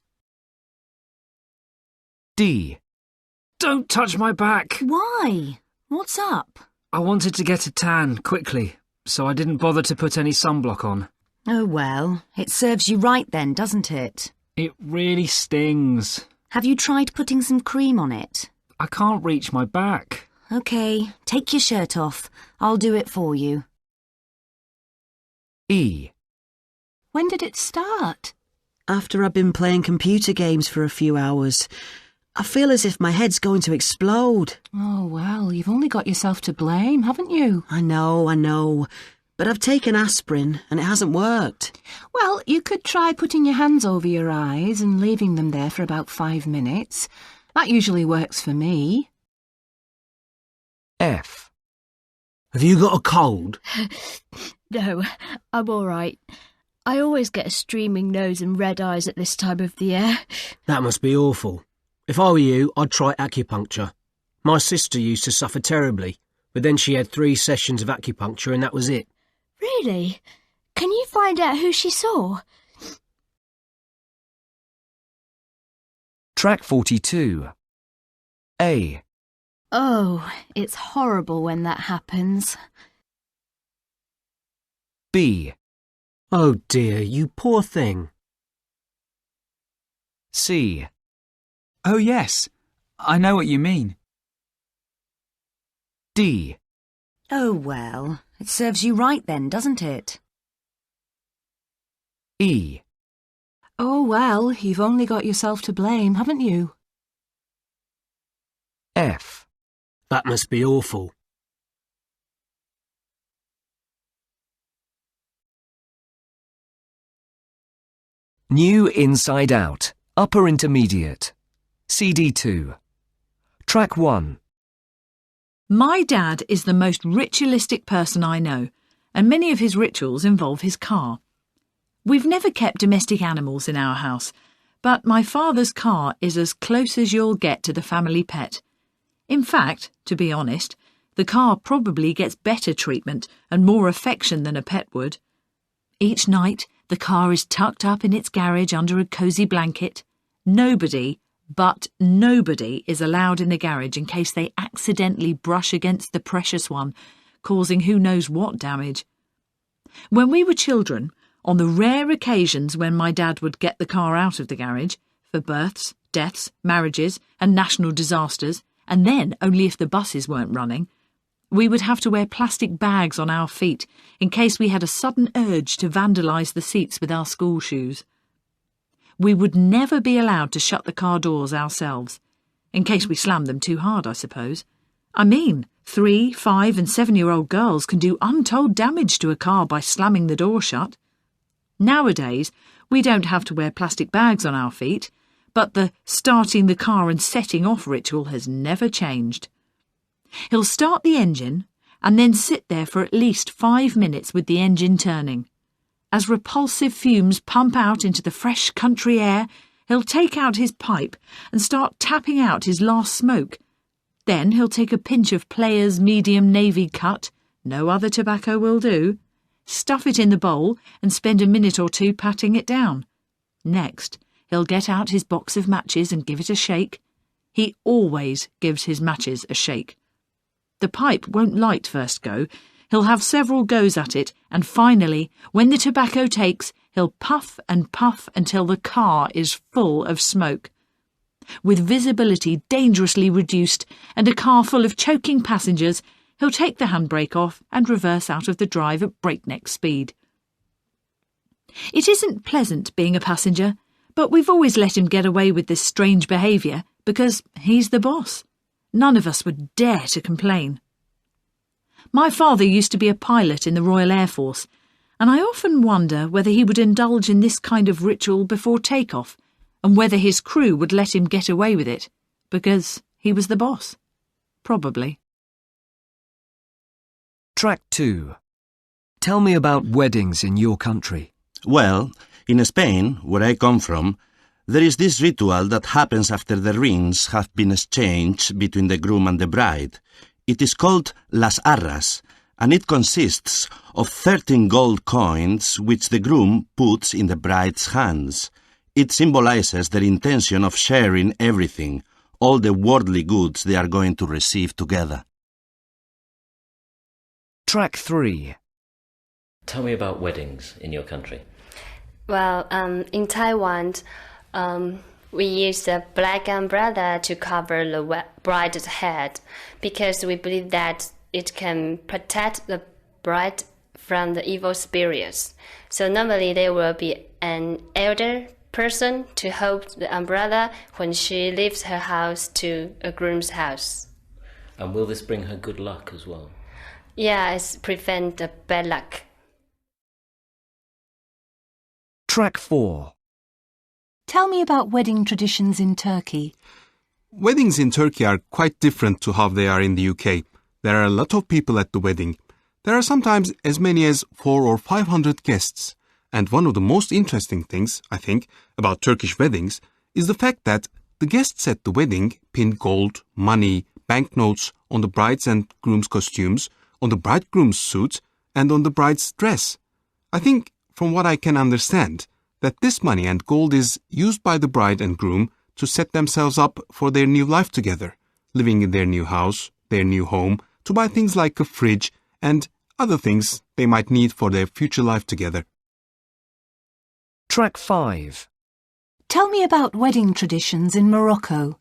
D. Don't touch my back. Why? What's up? I wanted to get a tan quickly, so I didn't bother to put any sunblock on. Oh well, it serves you right then, doesn't it? It really stings. Have you tried putting some cream on it? I can't reach my back. OK, take your shirt off. I'll do it for you. E. When did it start? After I've been playing computer games for a few hours, I feel as if my head's going to explode. Oh, well, you've only got yourself to blame, haven't you? I know. But I've taken aspirin and it hasn't worked. Well, you could try putting your hands over your eyes and leaving them there for about 5 minutes. That usually works for me. F. Have you got a cold? No, I'm all right. I always get a streaming nose and red eyes at this time of the year. That must be awful. If I were you, I'd try acupuncture. My sister used to suffer terribly, but then she had 3 sessions of acupuncture and that was it. Really? Can you find out who she saw? Track 42. A. Oh, it's horrible when that happens. B. Oh dear, you poor thing. C. Oh, yes. I know what you mean. D. Oh well, it serves you right then, doesn't it? E. Oh, well, you've only got yourself to blame, haven't you? F. That must be awful. New Inside Out, Upper Intermediate. CD2. Track 1. My dad is the most ritualistic person I know, and many of his rituals involve his car. We've never kept domestic animals in our house, but my father's car is as close as you'll get to the family pet. In fact, to be honest, the car probably gets better treatment and more affection than a pet would. Each night, the car is tucked up in its garage under a cosy blanket. Nobody is allowed in the garage in case they accidentally brush against the precious one, causing who knows what damage. When we were children, on the rare occasions when my dad would get the car out of the garage, for births, deaths, marriages and national disasters, and then only if the buses weren't running, we would have to wear plastic bags on our feet in case we had a sudden urge to vandalise the seats with our school shoes. We would never be allowed to shut the car doors ourselves, in case we slammed them too hard, I suppose. I mean, 3, 5 and 7-year-old girls can do untold damage to a car by slamming the door shut. Nowadays, we don't have to wear plastic bags on our feet, but the starting the car and setting off ritual has never changed. He'll start the engine and then sit there for at least 5 minutes with the engine turning. As repulsive fumes pump out into the fresh country air, he'll take out his pipe and start tapping out his last smoke. Then he'll take a pinch of Player's medium navy cut, No other tobacco will do. Stuff it in the bowl and spend a minute or two patting it down. Next, he'll get out his box of matches and give it a shake. He always gives his matches a shake. The pipe won't light first go. He'll have several goes at it, and finally, when the tobacco takes, he'll puff and puff until the car is full of smoke. With visibility dangerously reduced and a car full of choking passengers, he'll take the handbrake off and reverse out of the drive at breakneck speed. It isn't pleasant being a passenger, but we've always let him get away with this strange behaviour because he's the boss. None of us would dare to complain. My father used to be a pilot in the Royal Air Force, and I often wonder whether he would indulge in this kind of ritual before takeoff, and whether his crew would let him get away with it, because he was the boss. Probably. Track 2. Tell me about weddings in your country. Well, in Spain, where I come from, there is this ritual that happens after the rings have been exchanged between the groom and the bride. It is called las arras, and it consists of 13 gold coins which the groom puts in the bride's hands. It symbolizes their intention of sharing everything, all the worldly goods they are going to receive together. Track 3. Tell me about weddings in your country. Well, in Taiwan, we use a black umbrella to cover the bride's head because we believe that it can protect the bride from the evil spirits. So normally there will be an elder person to hold the umbrella when she leaves her house to a groom's house. And will this bring her good luck as well? Yeah, it's prevent the bad luck. Track 4. Tell me about wedding traditions in Turkey. Weddings in Turkey are quite different to how they are in the UK. There are a lot of people at the wedding. There are sometimes as many as 400 or 500 guests. And one of the most interesting things, I think, about Turkish weddings is the fact that the guests at the wedding pin gold, money, banknotes on the bride's and groom's costumes, on the bridegroom's suit, and on the bride's dress. I think, from what I can understand, that this money and gold is used by the bride and groom to set themselves up for their new life together, living in their new house, their new home, to buy things like a fridge and other things they might need for their future life together. Track 5. Tell me about wedding traditions in Morocco.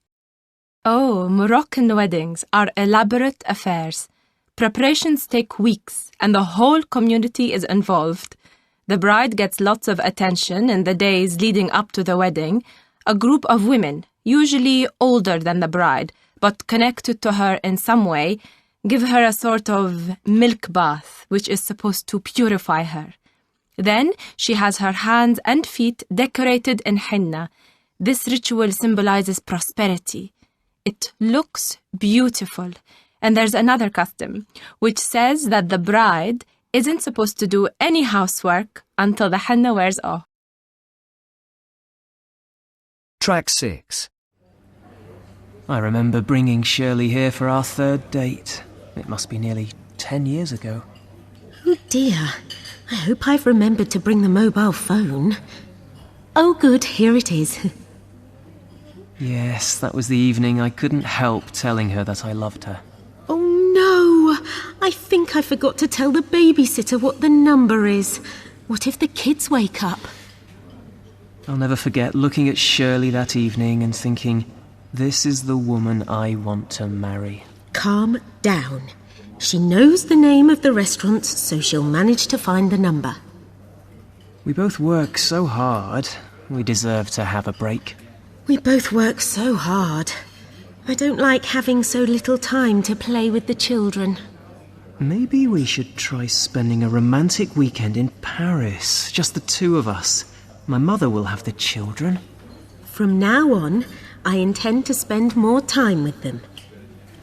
Oh, Moroccan weddings are elaborate affairs. Preparations take weeks, and the whole community is involved. The bride gets lots of attention in the days leading up to the wedding. A group of women, usually older than the bride, but connected to her in some way, give her a sort of milk bath, which is supposed to purify her. Then she has her hands and feet decorated in henna. This ritual symbolizes prosperity. It looks beautiful. And there's another custom, which says that the bride isn't supposed to do any housework until the henna wears off. Track 6. I remember bringing Shirley here for our third date. It must be nearly 10 years ago. Oh dear. I hope I've remembered to bring the mobile phone. Oh good, here it is. Yes, that was the evening I couldn't help telling her that I loved her. Oh no! I think I forgot to tell the babysitter what the number is. What if the kids wake up? I'll never forget looking at Shirley that evening and thinking, this is the woman I want to marry. Calm down. She knows the name of the restaurant, so she'll manage to find the number. We both work so hard, we deserve to have a break. We both work so hard. I don't like having so little time to play with the children. Maybe we should try spending a romantic weekend in Paris, just the two of us. My mother will have the children. From now on, I intend to spend more time with them.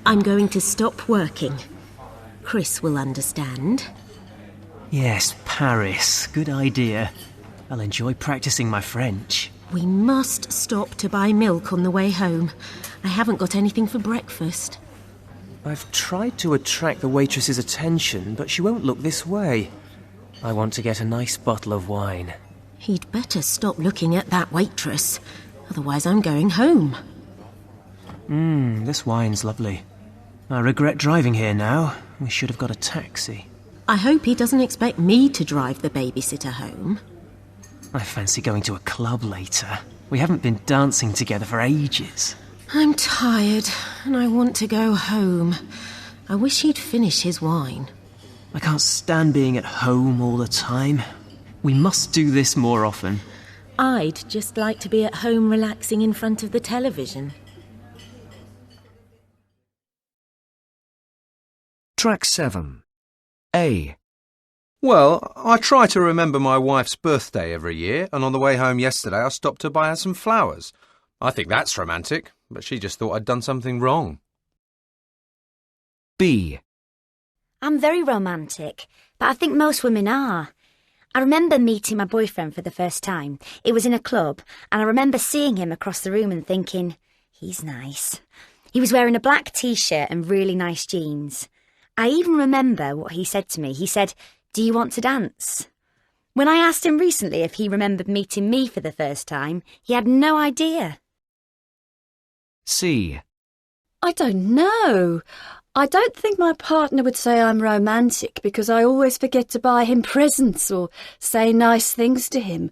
I'm going to stop working. Chris will understand. Yes, Paris. Good idea. I'll enjoy practicing my French. We must stop to buy milk on the way home. I haven't got anything for breakfast. I've tried to attract the waitress's attention, but she won't look this way. I want to get a nice bottle of wine. He'd better stop looking at that waitress. Otherwise I'm going home. This wine's lovely. I regret driving here now. We should have got a taxi. I hope he doesn't expect me to drive the babysitter home. I fancy going to a club later. We haven't been dancing together for ages. I'm tired and I want to go home. I wish he'd finish his wine. I can't stand being at home all the time. We must do this more often. I'd just like to be at home relaxing in front of the television. Track 7. A. Well, I try to remember my wife's birthday every year, and on the way home yesterday I stopped to buy her some flowers. I think that's romantic, but she just thought I'd done something wrong. B. I'm very romantic, but I think most women are. I remember meeting my boyfriend for the first time. It was in a club, and I remember seeing him across the room and thinking, he's nice. He was wearing a black t-shirt and really nice jeans. I even remember what he said to me. He said, "Do you want to dance?" When I asked him recently if he remembered meeting me for the first time, he had no idea. C. I don't know. I don't think my partner would say I'm romantic because I always forget to buy him presents or say nice things to him.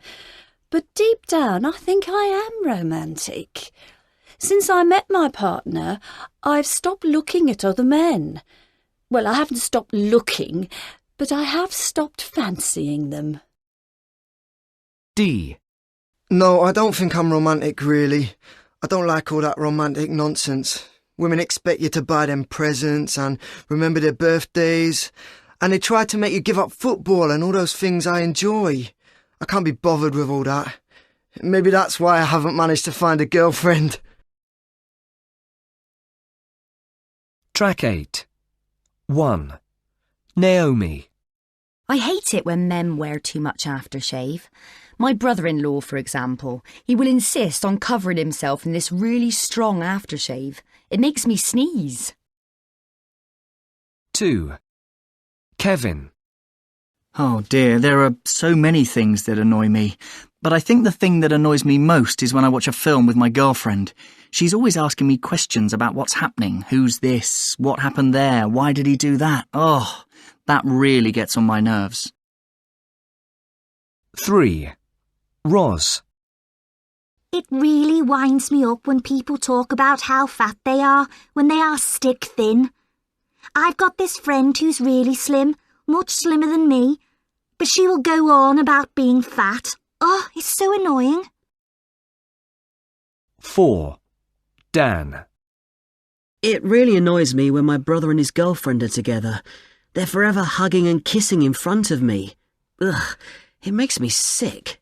But deep down, I think I am romantic. Since I met my partner, I've stopped looking at other men. Well, I haven't stopped looking, but I have stopped fancying them. D. No, I don't think I'm romantic, really. I don't like all that romantic nonsense. Women expect you to buy them presents and remember their birthdays, and they try to make you give up football and all those things I enjoy. I can't be bothered with all that. Maybe that's why I haven't managed to find a girlfriend. Track 8. 1. Naomi. I hate it when men wear too much aftershave. My brother-in-law, for example, he will insist on covering himself in this really strong aftershave. It makes me sneeze. 2. Kevin. Oh dear, there are so many things that annoy me. But I think the thing that annoys me most is when I watch a film with my girlfriend. She's always asking me questions about what's happening. Who's this? What happened there? Why did he do that? Oh, that really gets on my nerves. 3. Roz. It really winds me up when people talk about how fat they are when they are stick thin. I've got this friend who's really slim, much slimmer than me, but she will go on about being fat. Oh, it's so annoying. 4. Dan. It really annoys me when my brother and his girlfriend are together. They're forever hugging and kissing in front of me. Ugh, it makes me sick.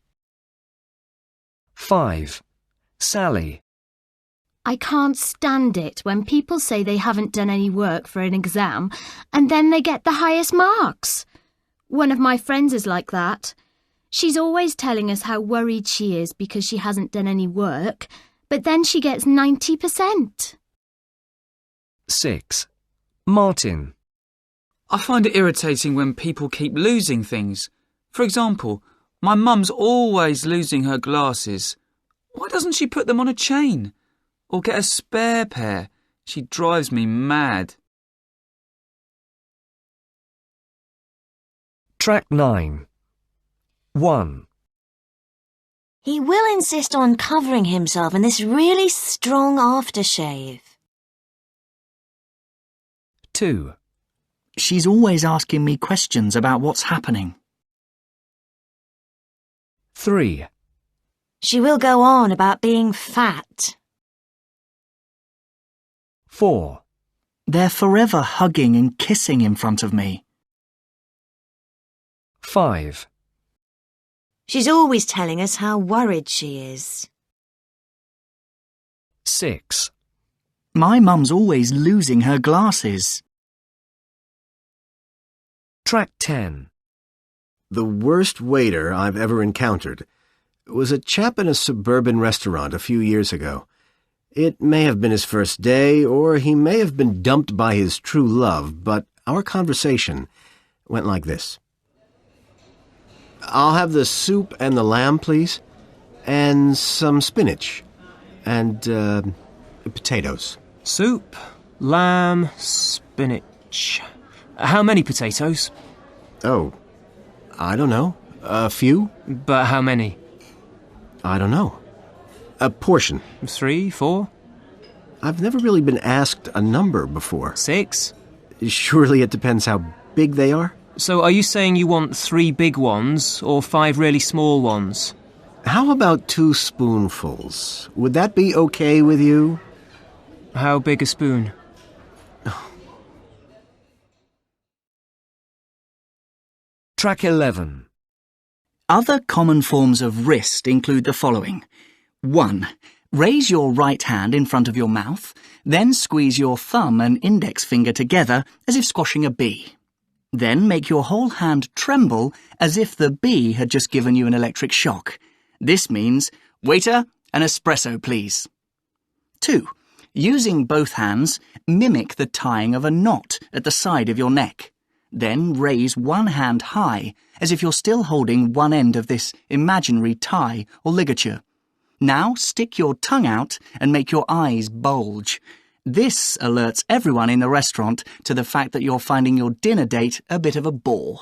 5. Sally. I can't stand it when people say they haven't done any work for an exam and then they get the highest marks. One of my friends is like that. She's always telling us how worried she is because she hasn't done any work, but then she gets 90%. 6. Martin. I find it irritating when people keep losing things. For example, my mum's always losing her glasses. Why doesn't she put them on a chain? Or get a spare pair? She drives me mad. Track 9. 1. He will insist on covering himself in this really strong aftershave. 2. She's always asking me questions about what's happening. 3. She will go on about being fat. 4. They're forever hugging and kissing in front of me. 5. She's always telling us how worried she is. 6. My mum's always losing her glasses. Track 10. The worst waiter I've ever encountered was a chap in a suburban restaurant a few years ago. It may have been his first day, or he may have been dumped by his true love, but our conversation went like this. I'll have the soup and the lamb, please, and some spinach, and potatoes. Soup, lamb, spinach. How many potatoes? Oh, I don't know. A few? But how many? I don't know. A portion. 3, 4? I've never really been asked a number before. 6? Surely it depends how big they are. So are you saying you want 3 big ones or 5 really small ones? How about 2 spoonfuls? Would that be okay with you? How big a spoon? Track 11. Other common forms of wrist include the following. 1. Raise your right hand in front of your mouth, then squeeze your thumb and index finger together as if squashing a bee. Then make your whole hand tremble as if the bee had just given you an electric shock. This means, waiter, an espresso, please. 2. Using both hands, mimic the tying of a knot at the side of your neck. Then raise one hand high, as if you're still holding one end of this imaginary tie or ligature. Now stick your tongue out and make your eyes bulge. This alerts everyone in the restaurant to the fact that you're finding your dinner date a bit of a bore.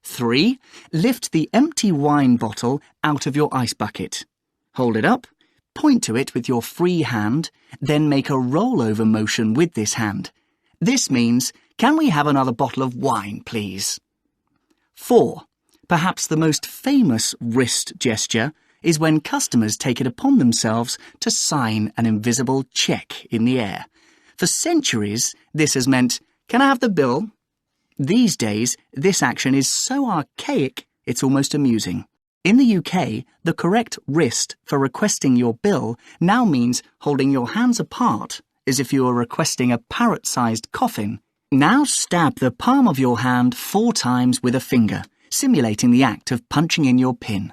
3. Lift the empty wine bottle out of your ice bucket. Hold it up, point to it with your free hand, then make a rollover motion with this hand. This means, can we have another bottle of wine, please? 4. Perhaps the most famous wrist gesture is when customers take it upon themselves to sign an invisible cheque in the air. For centuries, this has meant, can I have the bill? These days, this action is so archaic, it's almost amusing. In the UK, the correct wrist for requesting your bill now means holding your hands apart as if you were requesting a parrot-sized coffin. Now stab the palm of your hand 4 times with a finger, simulating the act of punching in your pin.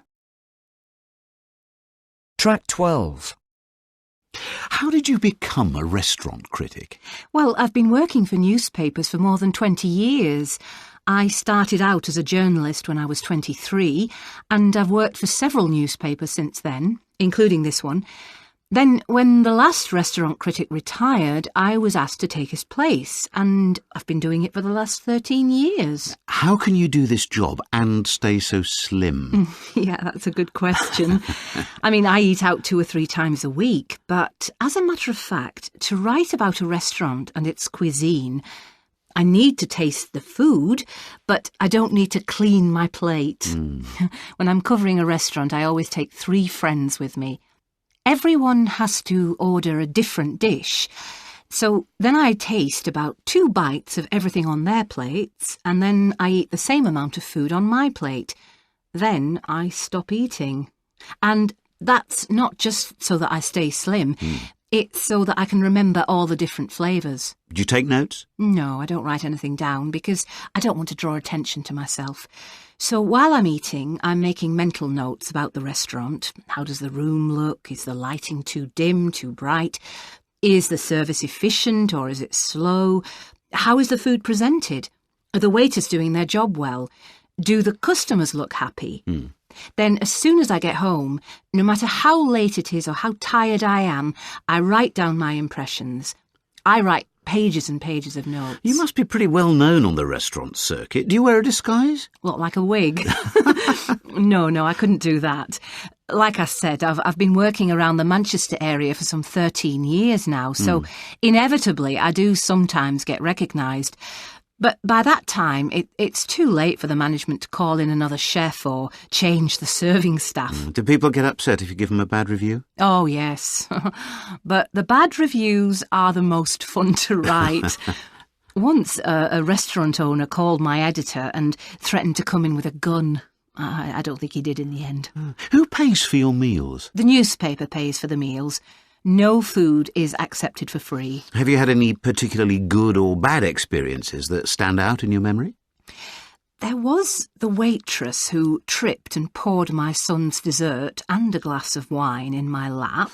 Track 12. How did you become a restaurant critic? Well, I've been working for newspapers for more than 20 years. I started out as a journalist when I was 23, and I've worked for several newspapers since then, including this one. Then, when the last restaurant critic retired, I was asked to take his place, and I've been doing it for the last 13 years. How can you do this job and stay so slim? Yeah, that's a good question. I mean, I eat out 2 or 3 times a week, but as a matter of fact, to write about a restaurant and its cuisine, I need to taste the food, but I don't need to clean my plate. When I'm covering a restaurant, I always take 3 friends with me. Everyone has to order a different dish, so then I taste about 2 bites of everything on their plates, and then I eat the same amount of food on my plate. Then I stop eating. And that's not just so that I stay slim, it's so that I can remember all the different flavours. Do you take notes? No, I don't write anything down because I don't want to draw attention to myself. So while I'm eating, I'm making mental notes about the restaurant. How does the room look? Is the lighting too dim, too bright? Is the service efficient or is it slow? How is the food presented? Are the waiters doing their job well? Do the customers look happy? Then as soon as I get home, no matter how late it is or how tired I am, I write down my impressions. I write pages and pages of notes. You must be pretty well known on the restaurant circuit. Do you wear a disguise? What, like a wig? No, I couldn't do that. Like I said, I've been working around the Manchester area for some 13 years now, so inevitably I do sometimes get recognised. But by that time, it's too late for the management to call in another chef or change the serving staff. Do people get upset if you give them a bad review? Oh, yes. But the bad reviews are the most fun to write. Once a restaurant owner called my editor and threatened to come in with a gun. I don't think he did in the end. Who pays for your meals? The newspaper pays for the meals. No food is accepted for free. Have you had any particularly good or bad experiences that stand out in your memory? There was the waitress who tripped and poured my son's dessert and a glass of wine in my lap.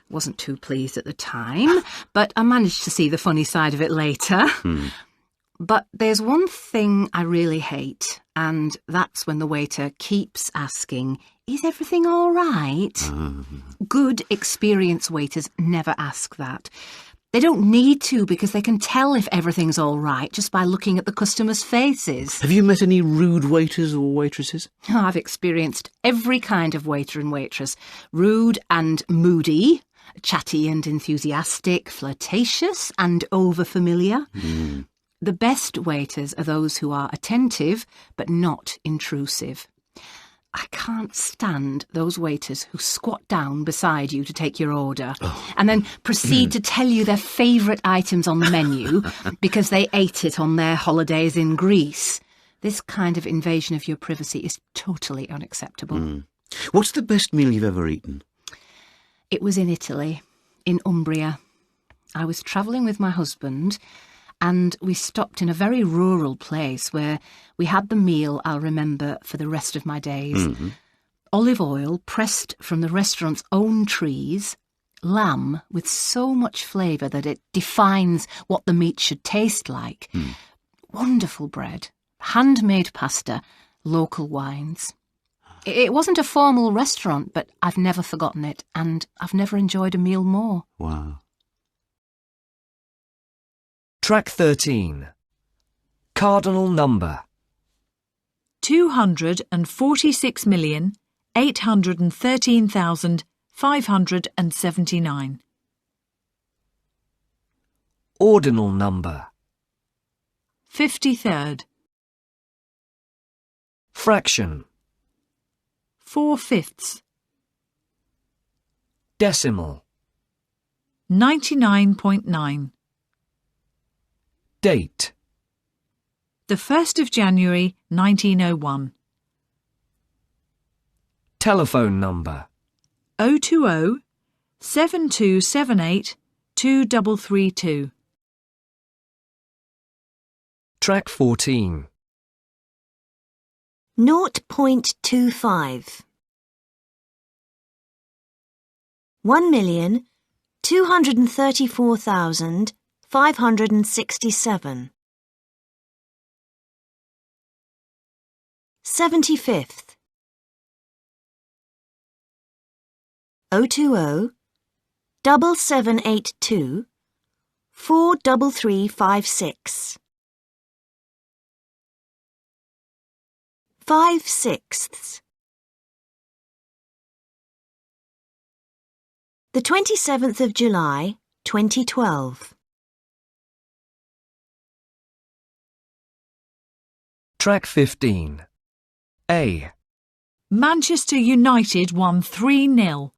Wasn't too pleased at the time, but I managed to see the funny side of it later. But there's one thing I really hate, and that's when the waiter keeps asking, "Is everything all right?" Good, experienced waiters never ask that. They don't need to, because they can tell if everything's all right just by looking at the customers' faces. Have you met any rude waiters or waitresses? Oh, I've experienced every kind of waiter and waitress. Rude and moody, chatty and enthusiastic, flirtatious and over-familiar. The best waiters are those who are attentive but not intrusive. I can't stand those waiters who squat down beside you to take your order and then proceed to tell you their favourite items on the menu because they ate it on their holidays in Greece. This kind of invasion of your privacy is totally unacceptable. What's the best meal you've ever eaten? It was in Italy, in Umbria. I was travelling with my husband, and we stopped in a very rural place where we had the meal I'll remember for the rest of my days. Olive oil pressed from the restaurant's own trees, lamb with so much flavour that it defines what the meat should taste like, wonderful bread, handmade pasta, local wines. It wasn't a formal restaurant, but I've never forgotten it, and I've never enjoyed a meal more. Wow. Track 13. Cardinal number. 246,813,579. Ordinal number. 53rd. Fraction. 4/5. Decimal. 99.9. Date. The 1st of January, 1901. Telephone number. 020 7278 2332. Track 14. 0.25. 1,234,567. 75th. 020 7782 43356. 5/6. The 27th of July, 2012. Track 15. A. Manchester United won 3-0.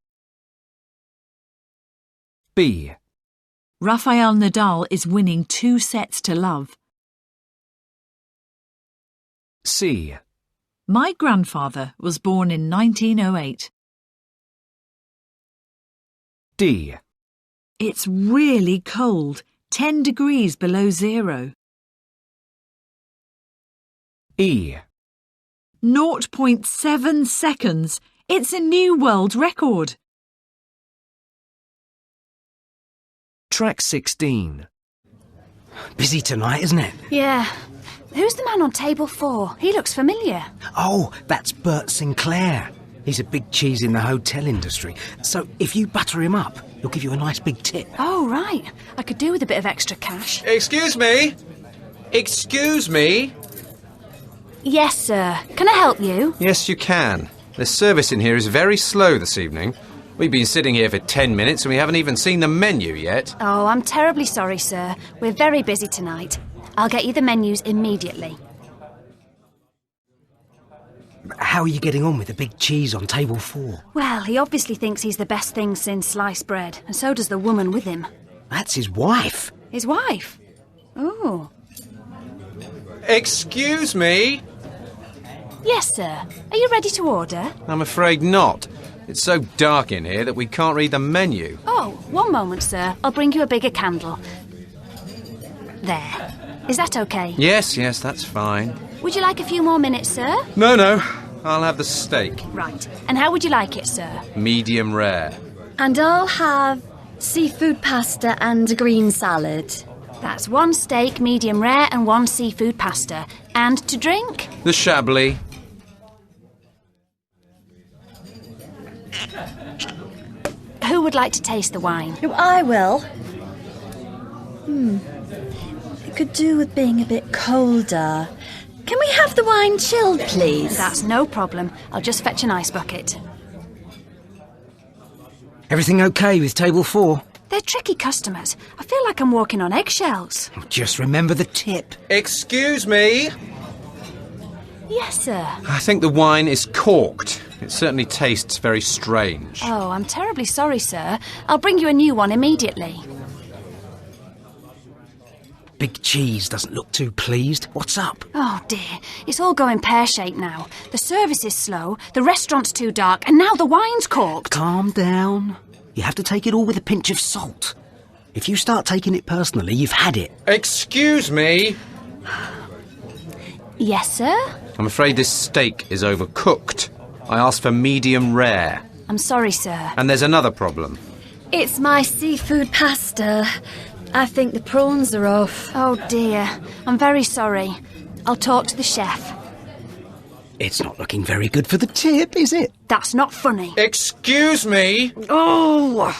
B. Rafael Nadal is winning 2-0. C. My grandfather was born in 1908. D. It's really cold, 10 degrees below zero. E. 0.7 seconds. It's a new world record. Track 16. Busy tonight, isn't it? Yeah. Who's the man on table 4? He looks familiar. Oh, that's Bert Sinclair. He's a big cheese in the hotel industry. So if you butter him up, he'll give you a nice big tip. Oh, right. I could do with a bit of extra cash. Excuse me? Excuse me? Yes, sir. Can I help you? Yes, you can. The service in here is very slow this evening. We've been sitting here for 10 minutes and we haven't even seen the menu yet. Oh, I'm terribly sorry, sir. We're very busy tonight. I'll get you the menus immediately. How are you getting on with the big cheese on table 4? Well, he obviously thinks he's the best thing since sliced bread, and so does the woman with him. That's his wife. His wife? Oh. Excuse me? Yes, sir. Are you ready to order? I'm afraid not. It's so dark in here that we can't read the menu. Oh, one moment, sir. I'll bring you a bigger candle. There. Is that okay? Yes, that's fine. Would you like a few more minutes, sir? No. I'll have the steak. Right. And how would you like it, sir? Medium rare. And I'll have seafood pasta and a green salad. That's 1 steak, medium rare, and 1 seafood pasta. And to drink? The Chablis. Who would like to taste the wine? Oh, I will. It could do with being a bit colder. Can we have the wine chilled, please? That's no problem. I'll just fetch an ice bucket. Everything okay with table 4? They're tricky customers. I feel like I'm walking on eggshells. Just remember the tip. Excuse me? Yes, sir. I think the wine is corked. It certainly tastes very strange. Oh, I'm terribly sorry, sir. I'll bring you a new one immediately. Big Cheese doesn't look too pleased. What's up? Oh, dear. It's all going pear-shaped now. The service is slow, the restaurant's too dark, and now the wine's corked. Calm down. You have to take it all with a pinch of salt. If you start taking it personally, you've had it. Excuse me? Yes, sir? I'm afraid this steak is overcooked. I asked for medium rare. I'm sorry, sir. And there's another problem. It's my seafood pasta. I think the prawns are off. Oh, dear. I'm very sorry. I'll talk to the chef. It's not looking very good for the tip, is it? That's not funny. Excuse me? Oh!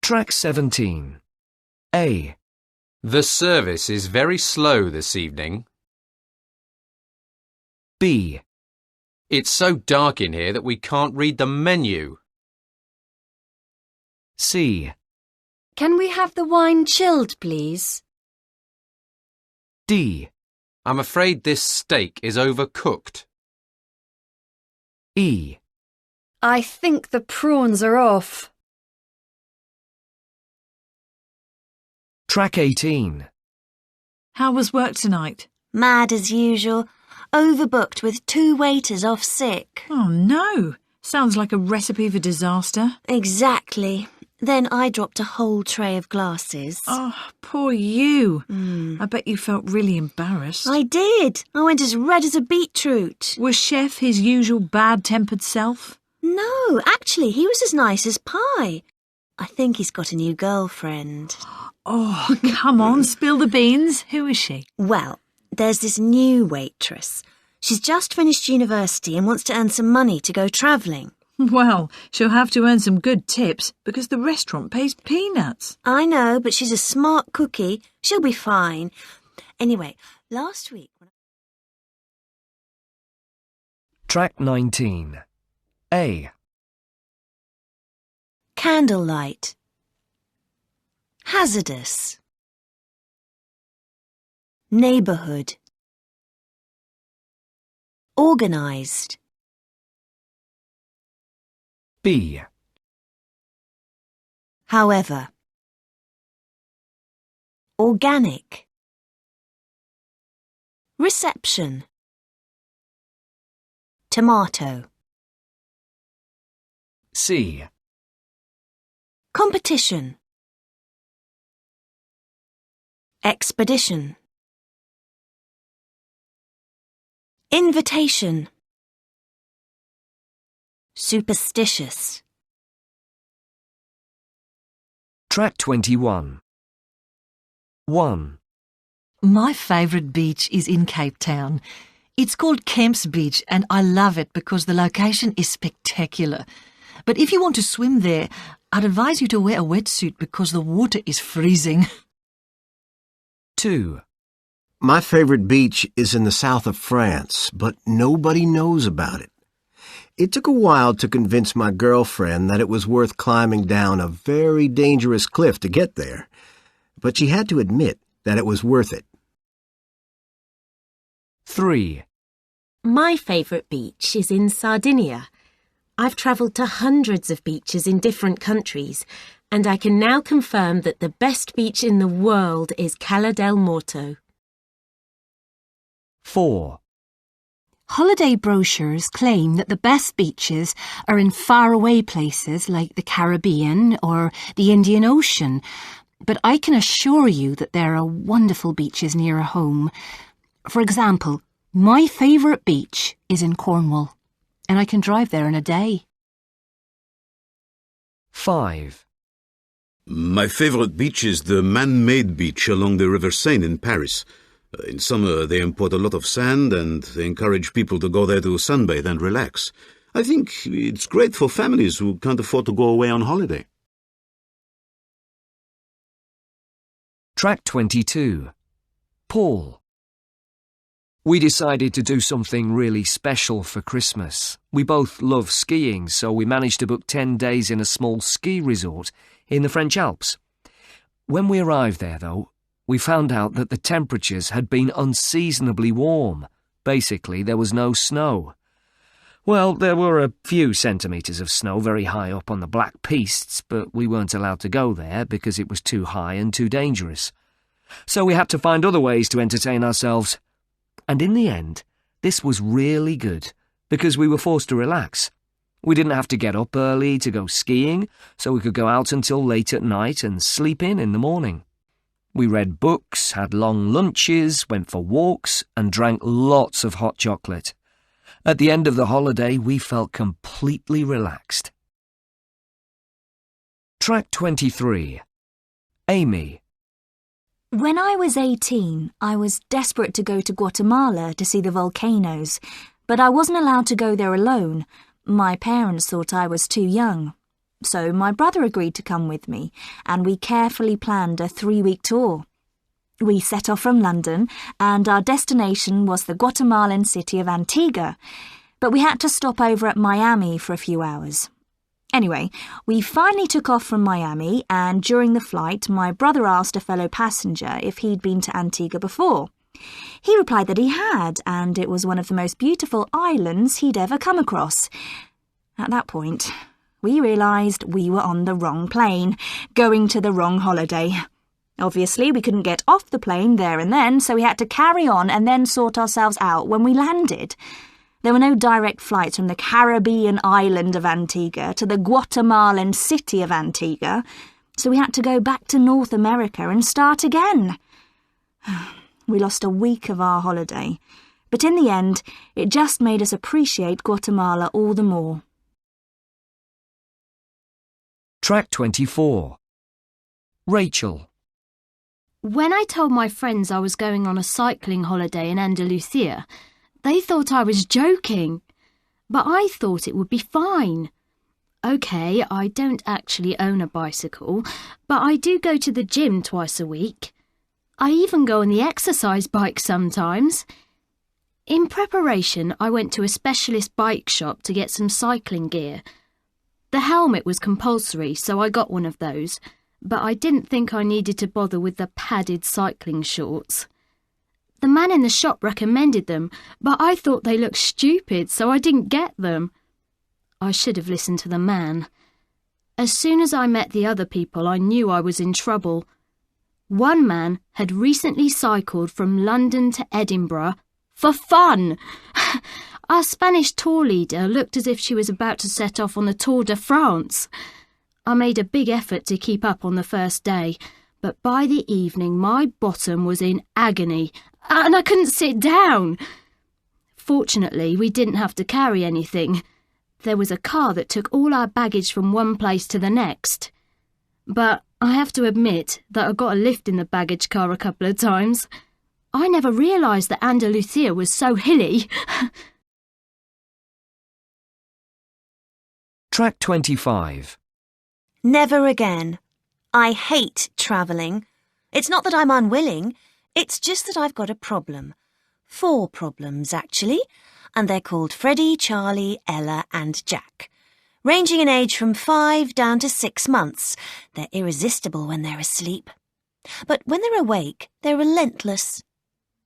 Track 17. A. The service is very slow this evening. B. It's so dark in here that we can't read the menu. C. Can we have the wine chilled, please? D. I'm afraid this steak is overcooked. E. I think the prawns are off. Track 18. How was work tonight? Mad as usual. Overbooked with 2 waiters off sick. Oh, no. Sounds like a recipe for disaster. Exactly. Then I dropped a whole tray of glasses. Oh, poor you. I bet you felt really embarrassed. I did. I went as red as a beetroot. Was Chef his usual bad-tempered self? No, actually, he was as nice as pie. I think he's got a new girlfriend. Oh, come on, spill the beans. Who is she? Well, there's this new waitress. She's just finished university and wants to earn some money to go travelling. Well, she'll have to earn some good tips because the restaurant pays peanuts. I know, but she's a smart cookie. She'll be fine. Anyway, last week... Track 19. A. Candlelight. Hazardous. Neighbourhood. Organised. B. However. Organic. Reception. Tomato. C. Competition. Expedition. Invitation. Superstitious. Track 21. 1. My favourite beach is in Cape Town. It's called Kemp's Beach and I love it because the location is spectacular. But if you want to swim there, I'd advise you to wear a wetsuit because the water is freezing. 2. My favourite beach is in the south of France, but nobody knows about it. It took a while to convince my girlfriend that it was worth climbing down a very dangerous cliff to get there, but she had to admit that it was worth it. 3. My favourite beach is in Sardinia. I've travelled to hundreds of beaches in different countries, and I can now confirm that the best beach in the world is Cala del Morto. 4. Holiday brochures claim that the best beaches are in faraway places like the Caribbean or the Indian Ocean, but I can assure you that there are wonderful beaches near home. For example, my favourite beach is in Cornwall. And I can drive there in a day. 5. My favorite beach is the man-made beach along the River Seine in Paris. In summer, they import a lot of sand and they encourage people to go there to sunbathe and relax. I think it's great for families who can't afford to go away on holiday. Track 22. Paul. We decided to do something really special for Christmas. We both love skiing, so we managed to book 10 days in a small ski resort in the French Alps. When we arrived there, though, we found out that the temperatures had been unseasonably warm. Basically, there was no snow. Well, there were a few centimetres of snow very high up on the Black Pistes, but we weren't allowed to go there because it was too high and too dangerous. So we had to find other ways to entertain ourselves. And in the end, this was really good, because we were forced to relax. We didn't have to get up early to go skiing, so we could go out until late at night and sleep in the morning. We read books, had long lunches, went for walks, and drank lots of hot chocolate. At the end of the holiday, we felt completely relaxed. Track 23. Amy. When I was 18, I was desperate to go to Guatemala to see the volcanoes, but I wasn't allowed to go there alone. My parents thought I was too young. So my brother agreed to come with me, and we carefully planned a 3-week tour. We set off from London, and our destination was the Guatemalan city of Antigua, but we had to stop over at Miami for a few hours. Anyway, we finally took off from Miami, and during the flight, my brother asked a fellow passenger if he'd been to Antigua before. He replied that he had, and it was one of the most beautiful islands he'd ever come across. At that point, we realised we were on the wrong plane, going to the wrong holiday. Obviously, we couldn't get off the plane there and then, so we had to carry on and then sort ourselves out when we landed. There were no direct flights from the Caribbean island of Antigua to the Guatemalan city of Antigua, so we had to go back to North America and start again. We lost a week of our holiday, but in the end, it just made us appreciate Guatemala all the more. Track 24. Rachel. When I told my friends I was going on a cycling holiday in Andalusia, they thought I was joking, but I thought it would be fine. OK, I don't actually own a bicycle, but I do go to the gym twice a week. I even go on the exercise bike sometimes. In preparation, I went to a specialist bike shop to get some cycling gear. The helmet was compulsory, so I got one of those, but I didn't think I needed to bother with the padded cycling shorts. The man in the shop recommended them, but I thought they looked stupid, so I didn't get them. I should have listened to the man. As soon as I met the other people, I knew I was in trouble. One man had recently cycled from London to Edinburgh for fun. Our Spanish tour leader looked as if she was about to set off on the Tour de France. I made a big effort to keep up on the first day, but by the evening my bottom was in agony, and I couldn't sit down. Fortunately, we didn't have to carry anything. There was a car that took all our baggage from one place to the next. But I have to admit that I got a lift in the baggage car a couple of times. I never realised that Andalusia was so hilly. Track 25. Never again. I hate travelling. It's not that I'm unwilling, it's just that I've got a problem. 4 problems, actually, and they're called Freddie, Charlie, Ella and Jack. Ranging in age from 5 down to 6 months. They're irresistible when they're asleep. But when they're awake, they're relentless.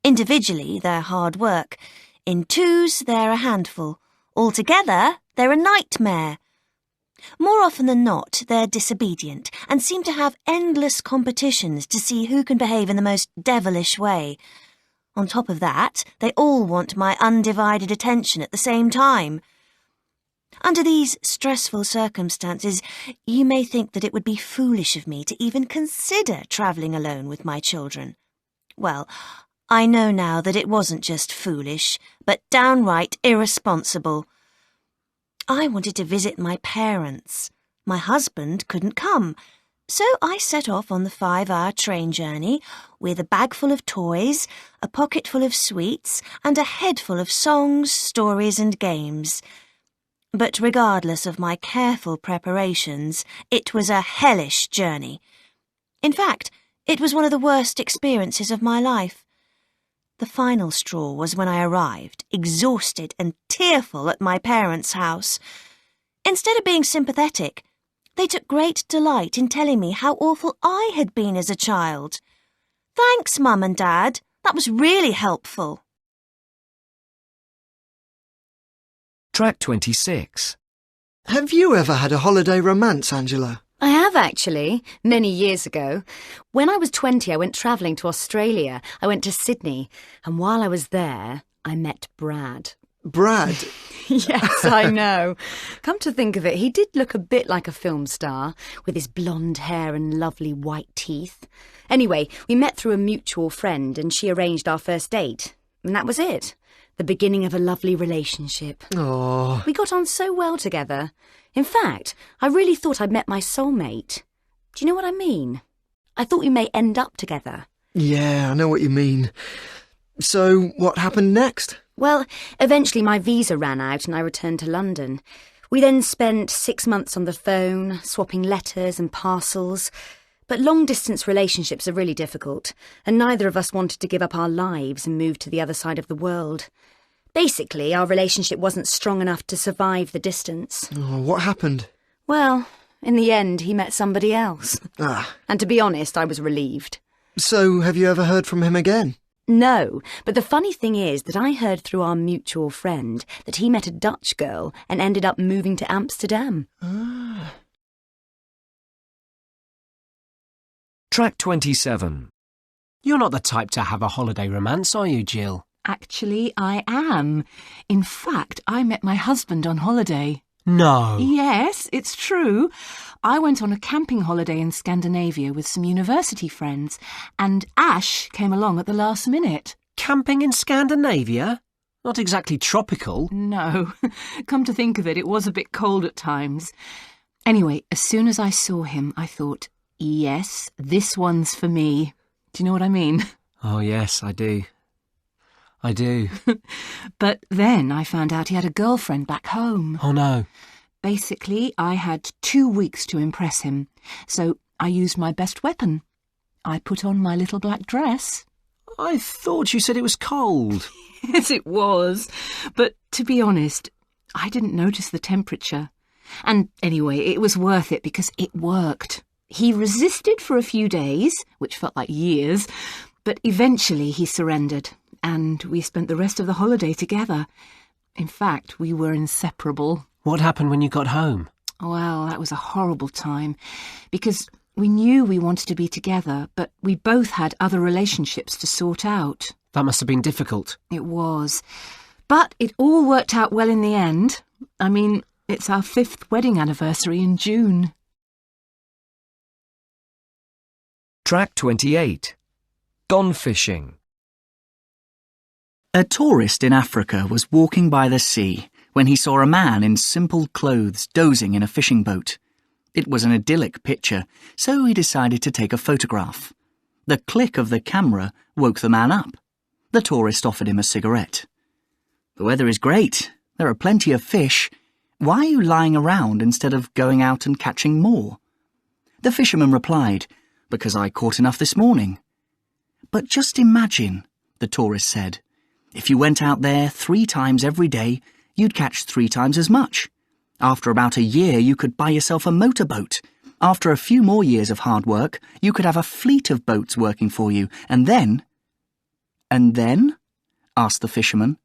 Individually, they're hard work. In twos, they're a handful. Altogether, they're a nightmare. More often than not, they're disobedient and seem to have endless competitions to see who can behave in the most devilish way. On top of that, they all want my undivided attention at the same time. Under these stressful circumstances, you may think that it would be foolish of me to even consider travelling alone with my children. Well, I know now that it wasn't just foolish, but downright irresponsible. I wanted to visit my parents. My husband couldn't come, so I set off on the 5-hour train journey with a bag full of toys, a pocket full of sweets, and a head full of songs, stories and games. But regardless of my careful preparations, it was a hellish journey. In fact, it was one of the worst experiences of my life. The final straw was when I arrived, exhausted and tearful, at my parents' house. Instead of being sympathetic, they took great delight in telling me how awful I had been as a child. Thanks, Mum and Dad. That was really helpful. Track 26. Have you ever had a holiday romance, Angela? I have, actually, many years ago. When I was 20, I went travelling to Australia. I went to Sydney, and while I was there, I met Brad. Brad? Yes, I know. Come to think of it, he did look a bit like a film star, with his blonde hair and lovely white teeth. Anyway, we met through a mutual friend, and she arranged our first date. And that was it. The beginning of a lovely relationship. Oh. We got on so well together. In fact, I really thought I'd met my soulmate. Do you know what I mean? I thought we may end up together. Yeah, I know what you mean. So, what happened next? Well, eventually my visa ran out and I returned to London. We then spent 6 months on the phone, swapping letters and parcels. But long-distance relationships are really difficult, and neither of us wanted to give up our lives and move to the other side of the world. Basically, our relationship wasn't strong enough to survive the distance. Oh, what happened? Well, in the end, he met somebody else. And to be honest, I was relieved. So, have you ever heard from him again? No, but the funny thing is that I heard through our mutual friend that he met a Dutch girl and ended up moving to Amsterdam. Track 27. You're not the type to have a holiday romance, are you, Jill? Actually, I am. In fact, I met my husband on holiday. No. Yes, it's true. I went on a camping holiday in Scandinavia with some university friends, and Ash came along at the last minute. Camping in Scandinavia? Not exactly tropical. No. Come to think of it, it was a bit cold at times. Anyway, as soon as I saw him, I thought, yes, this one's for me. Do you know what I mean? Oh, yes, I do. I do. But then I found out he had a girlfriend back home. Oh, no. Basically, I had 2 weeks to impress him, so I used my best weapon. I put on my little black dress. I thought you said it was cold. Yes, it was. But to be honest, I didn't notice the temperature. And anyway, it was worth it because it worked. He resisted for a few days, which felt like years, but eventually he surrendered, and we spent the rest of the holiday together. In fact, we were inseparable. What happened when you got home? Well, that was a horrible time, because we knew we wanted to be together, but we both had other relationships to sort out. That must have been difficult. It was. But it all worked out well in the end. I mean, it's our 5th wedding anniversary in June. Track 28. Gone fishing. A tourist in Africa was walking by the sea when he saw a man in simple clothes dozing in a fishing boat. It was an idyllic picture, so he decided to take a photograph. The click of the camera woke the man up. The tourist offered him a cigarette. "The weather is great. There are plenty of fish. Why are you lying around instead of going out and catching more?" The fisherman replied, "Because I caught enough this morning." "But just imagine," the tourist said, "if you went out there 3 times every day, you'd catch 3 times as much. After about a year, you could buy yourself a motorboat. After a few more years of hard work, you could have a fleet of boats working for you, and then—" "And then?" asked the fisherman.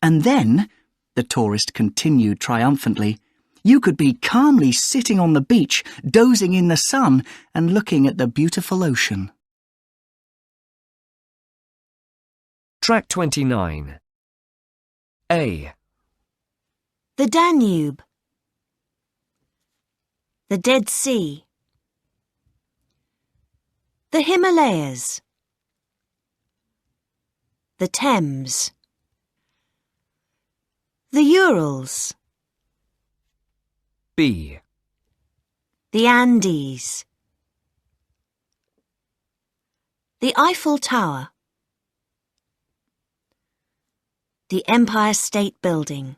"And then," the tourist continued triumphantly, "you could be calmly sitting on the beach, dozing in the sun, and looking at the beautiful ocean." Track 29. A. The Danube. The Dead Sea. The Himalayas. The Thames. The Urals. B. The Andes. The Eiffel Tower. The Empire State Building.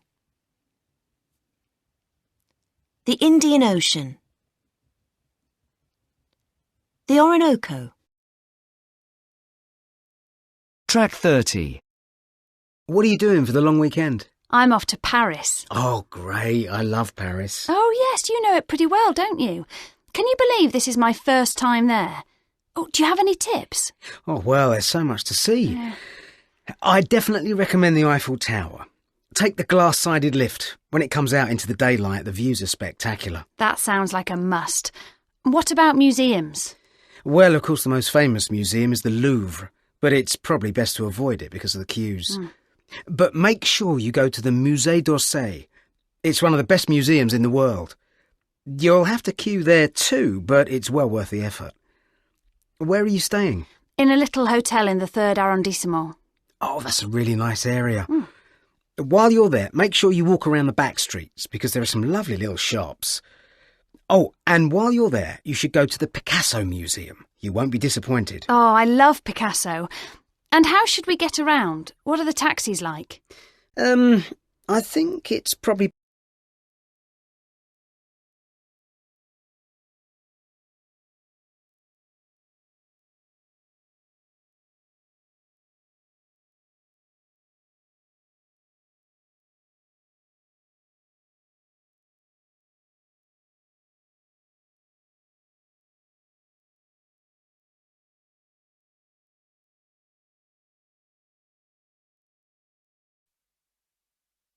The Indian Ocean. The Orinoco. Track 30. What are you doing for the long weekend? I'm off to Paris. Oh, great. I love Paris. Oh, yes, you know it pretty well, don't you? Can you believe this is my first time there? Oh, do you have any tips? Oh, well, there's so much to see. I definitely recommend the Eiffel Tower. Take the glass-sided lift. When it comes out into the daylight, the views are spectacular. That sounds like a must. What about museums? Well, of course, the most famous museum is the Louvre, but it's probably best to avoid it because of the queues. But make sure you go to the Musée d'Orsay. It's one of the best museums in the world. You'll have to queue there too, but it's well worth the effort. Where are you staying? In a little hotel in the 3rd arrondissement. Oh, that's a really nice area. While you're there, make sure you walk around the back streets because there are some lovely little shops. Oh, and while you're there, you should go to the Picasso Museum. You won't be disappointed. Oh, I love Picasso. And how should we get around? What are the taxis like? I think it's probably...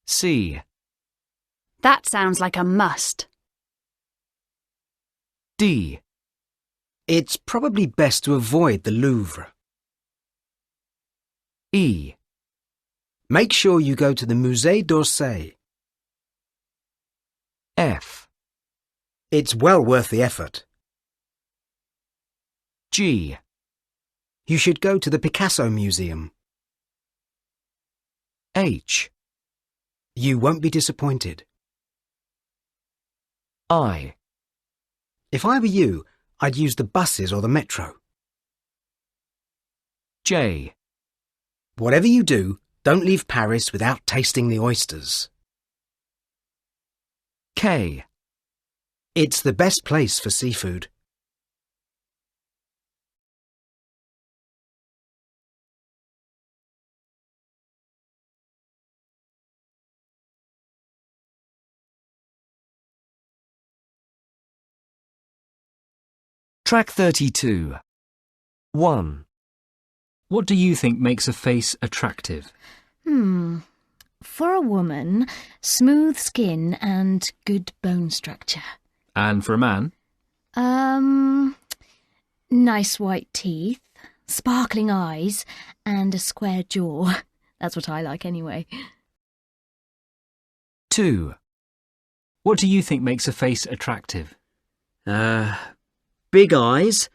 C. That sounds like a must. D. It's probably best to avoid the Louvre. E. Make sure you go to the Musée d'Orsay. F. It's well worth the effort. G. You should go to the Picasso Museum. H. You won't be disappointed. I. If I were you, I'd use the buses or the metro. J. Whatever you do, don't leave Paris without tasting the oysters. K. It's the best place for seafood. Track 32. 1. What do you think makes a face attractive? For a woman, smooth skin and good bone structure. And for a man? Nice white teeth, sparkling eyes, and a square jaw. That's what I like anyway. 2. What do you think makes a face attractive? Big eyes,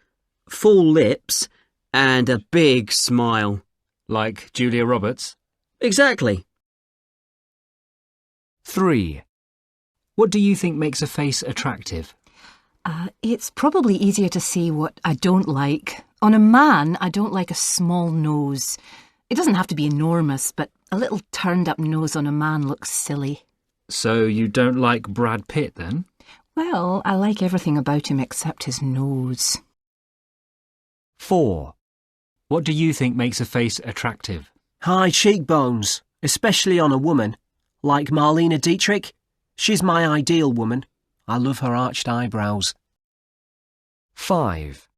full lips, and a big smile. Like Julia Roberts? Exactly. 3. What do you think makes a face attractive? It's probably easier to see what I don't like. On a man, I don't like a small nose. It doesn't have to be enormous, but a little turned-up nose on a man looks silly. So you don't like Brad Pitt, then? Well, I like everything about him except his nose. 4. What do you think makes a face attractive? High cheekbones, especially on a woman. Like Marlene Dietrich. She's my ideal woman. I love her arched eyebrows. 5.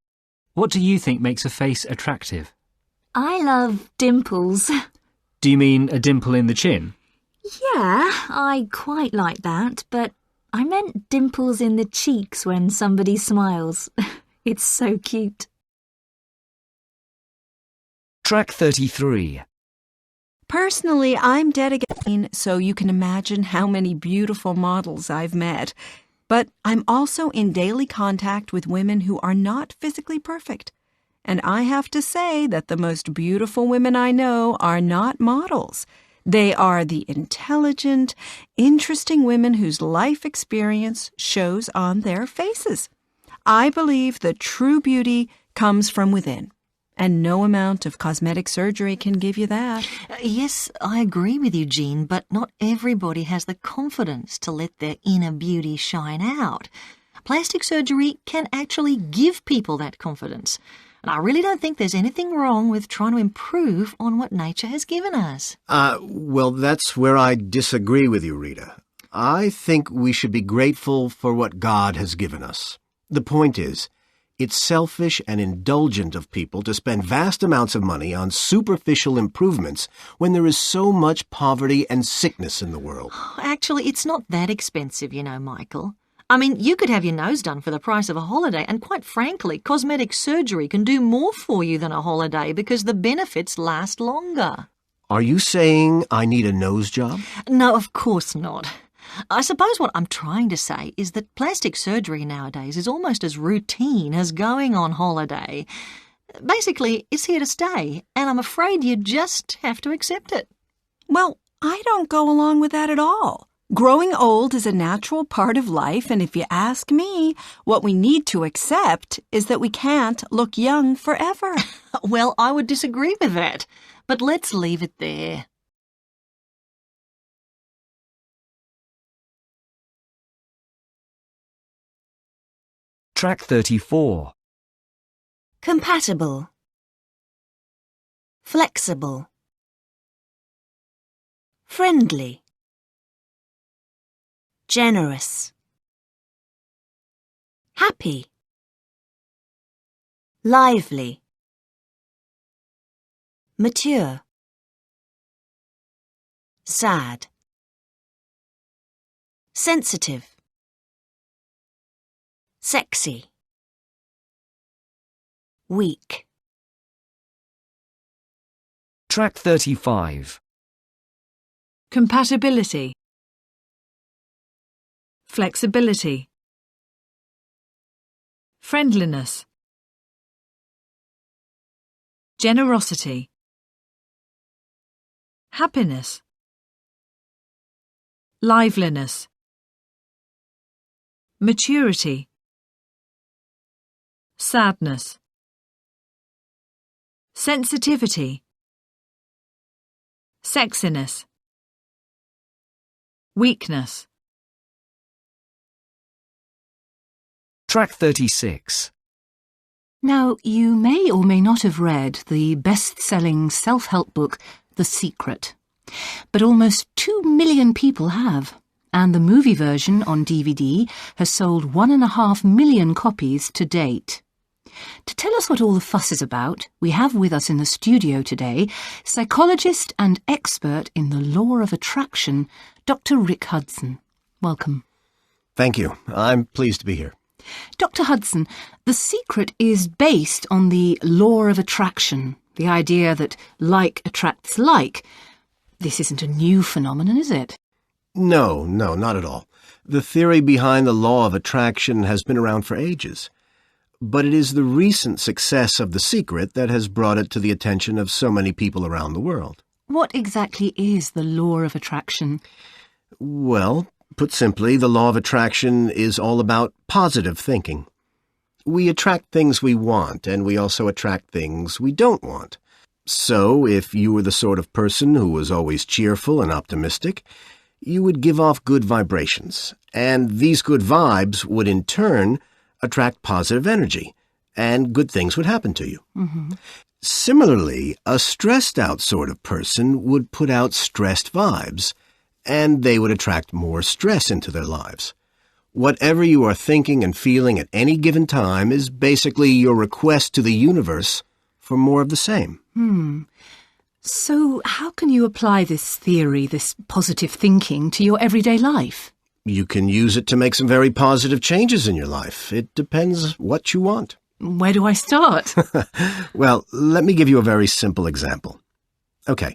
What do you think makes a face attractive? I love dimples. Do you mean a dimple in the chin? Yeah, I quite like that, but I meant dimples in the cheeks when somebody smiles. It's so cute. Track 33. Personally, I'm dead again, so you can imagine how many beautiful models I've met. But I'm also in daily contact with women who are not physically perfect. And I have to say that the most beautiful women I know are not models. They are the intelligent, interesting women whose life experience shows on their faces. I believe the true beauty comes from within, and no amount of cosmetic surgery can give you that. Yes, I agree with you, Jean, but not everybody has the confidence to let their inner beauty shine out. Plastic surgery can actually give people that confidence. And I really don't think there's anything wrong with trying to improve on what nature has given us. Well, that's where I disagree with you, Rita. I think we should be grateful for what God has given us. The point is, it's selfish and indulgent of people to spend vast amounts of money on superficial improvements when there is so much poverty and sickness in the world. Actually, it's not that expensive, you know, Michael. I mean, you could have your nose done for the price of a holiday, and quite frankly, cosmetic surgery can do more for you than a holiday because the benefits last longer. Are you saying I need a nose job? No, of course not. I suppose what I'm trying to say is that plastic surgery nowadays is almost as routine as going on holiday. Basically, it's here to stay, and I'm afraid you just have to accept it. Well, I don't go along with that at all. Growing old is a natural part of life, and if you ask me, what we need to accept is that we can't look young forever. Well, I would disagree with that, but let's leave it there. Track 34. Compatible. Flexible. Friendly. Generous. Happy. Lively. Mature. Sad. Sensitive. Sexy. Weak. Track 35. Compatibility. Flexibility. Friendliness. Generosity. Happiness. Liveliness. Maturity. Sadness. Sensitivity. Sexiness. Weakness. Track 36. Now, you may or may not have read the best-selling self-help book, The Secret. But almost 2 million people have, and the movie version on DVD has sold 1.5 million copies to date. To tell us what all the fuss is about, we have with us in the studio today psychologist and expert in the law of attraction, Dr. Rick Hudson. Welcome. Thank you. I'm pleased to be here. Dr. Hudson, The Secret is based on the law of attraction, the idea that like attracts like. This isn't a new phenomenon, is it? No, not at all. The theory behind the law of attraction has been around for ages. But it is the recent success of The Secret that has brought it to the attention of so many people around the world. What exactly is the law of attraction? Well, put simply, the law of attraction is all about positive thinking. We attract things we want, and we also attract things we don't want. So, if you were the sort of person who was always cheerful and optimistic, you would give off good vibrations, and these good vibes would in turn attract positive energy, and good things would happen to you. Mm-hmm. Similarly, a stressed-out sort of person would put out stressed vibes, and they would attract more stress into their lives. Whatever you are thinking and feeling at any given time is basically your request to the universe for more of the same. So how can you apply this theory, this positive thinking, to your everyday life? You can use it to make some very positive changes in your life. It depends what you want. Where do I start? Well, let me give you a very simple example. Okay,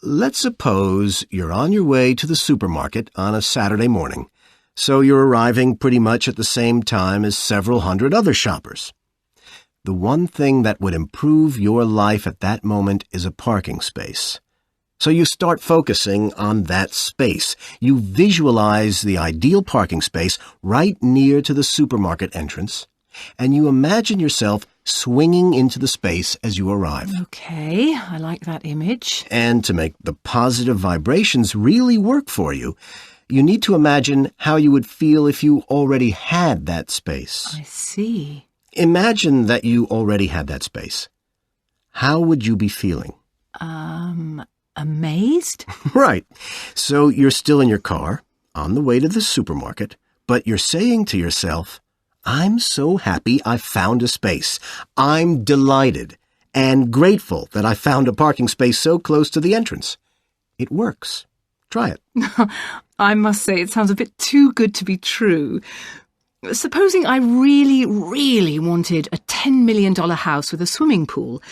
let's suppose you're on your way to the supermarket on a Saturday morning, so you're arriving pretty much at the same time as several hundred other shoppers. The one thing that would improve your life at that moment is a parking space. So you start focusing on that space. You visualize the ideal parking space right near to the supermarket entrance, and you imagine yourself swinging into the space as you arrive. Okay, I like that image. And to make the positive vibrations really work for you, you need to imagine how you would feel if you already had that space. I see. Imagine that you already had that space. How would you be feeling? Amazed? Right. So you're still in your car, on the way to the supermarket, but you're saying to yourself, I'm so happy I found a space. I'm delighted and grateful that I found a parking space so close to the entrance. It works. Try it. I must say, it sounds a bit too good to be true. Supposing I really, really wanted a $10 million house with a swimming pool,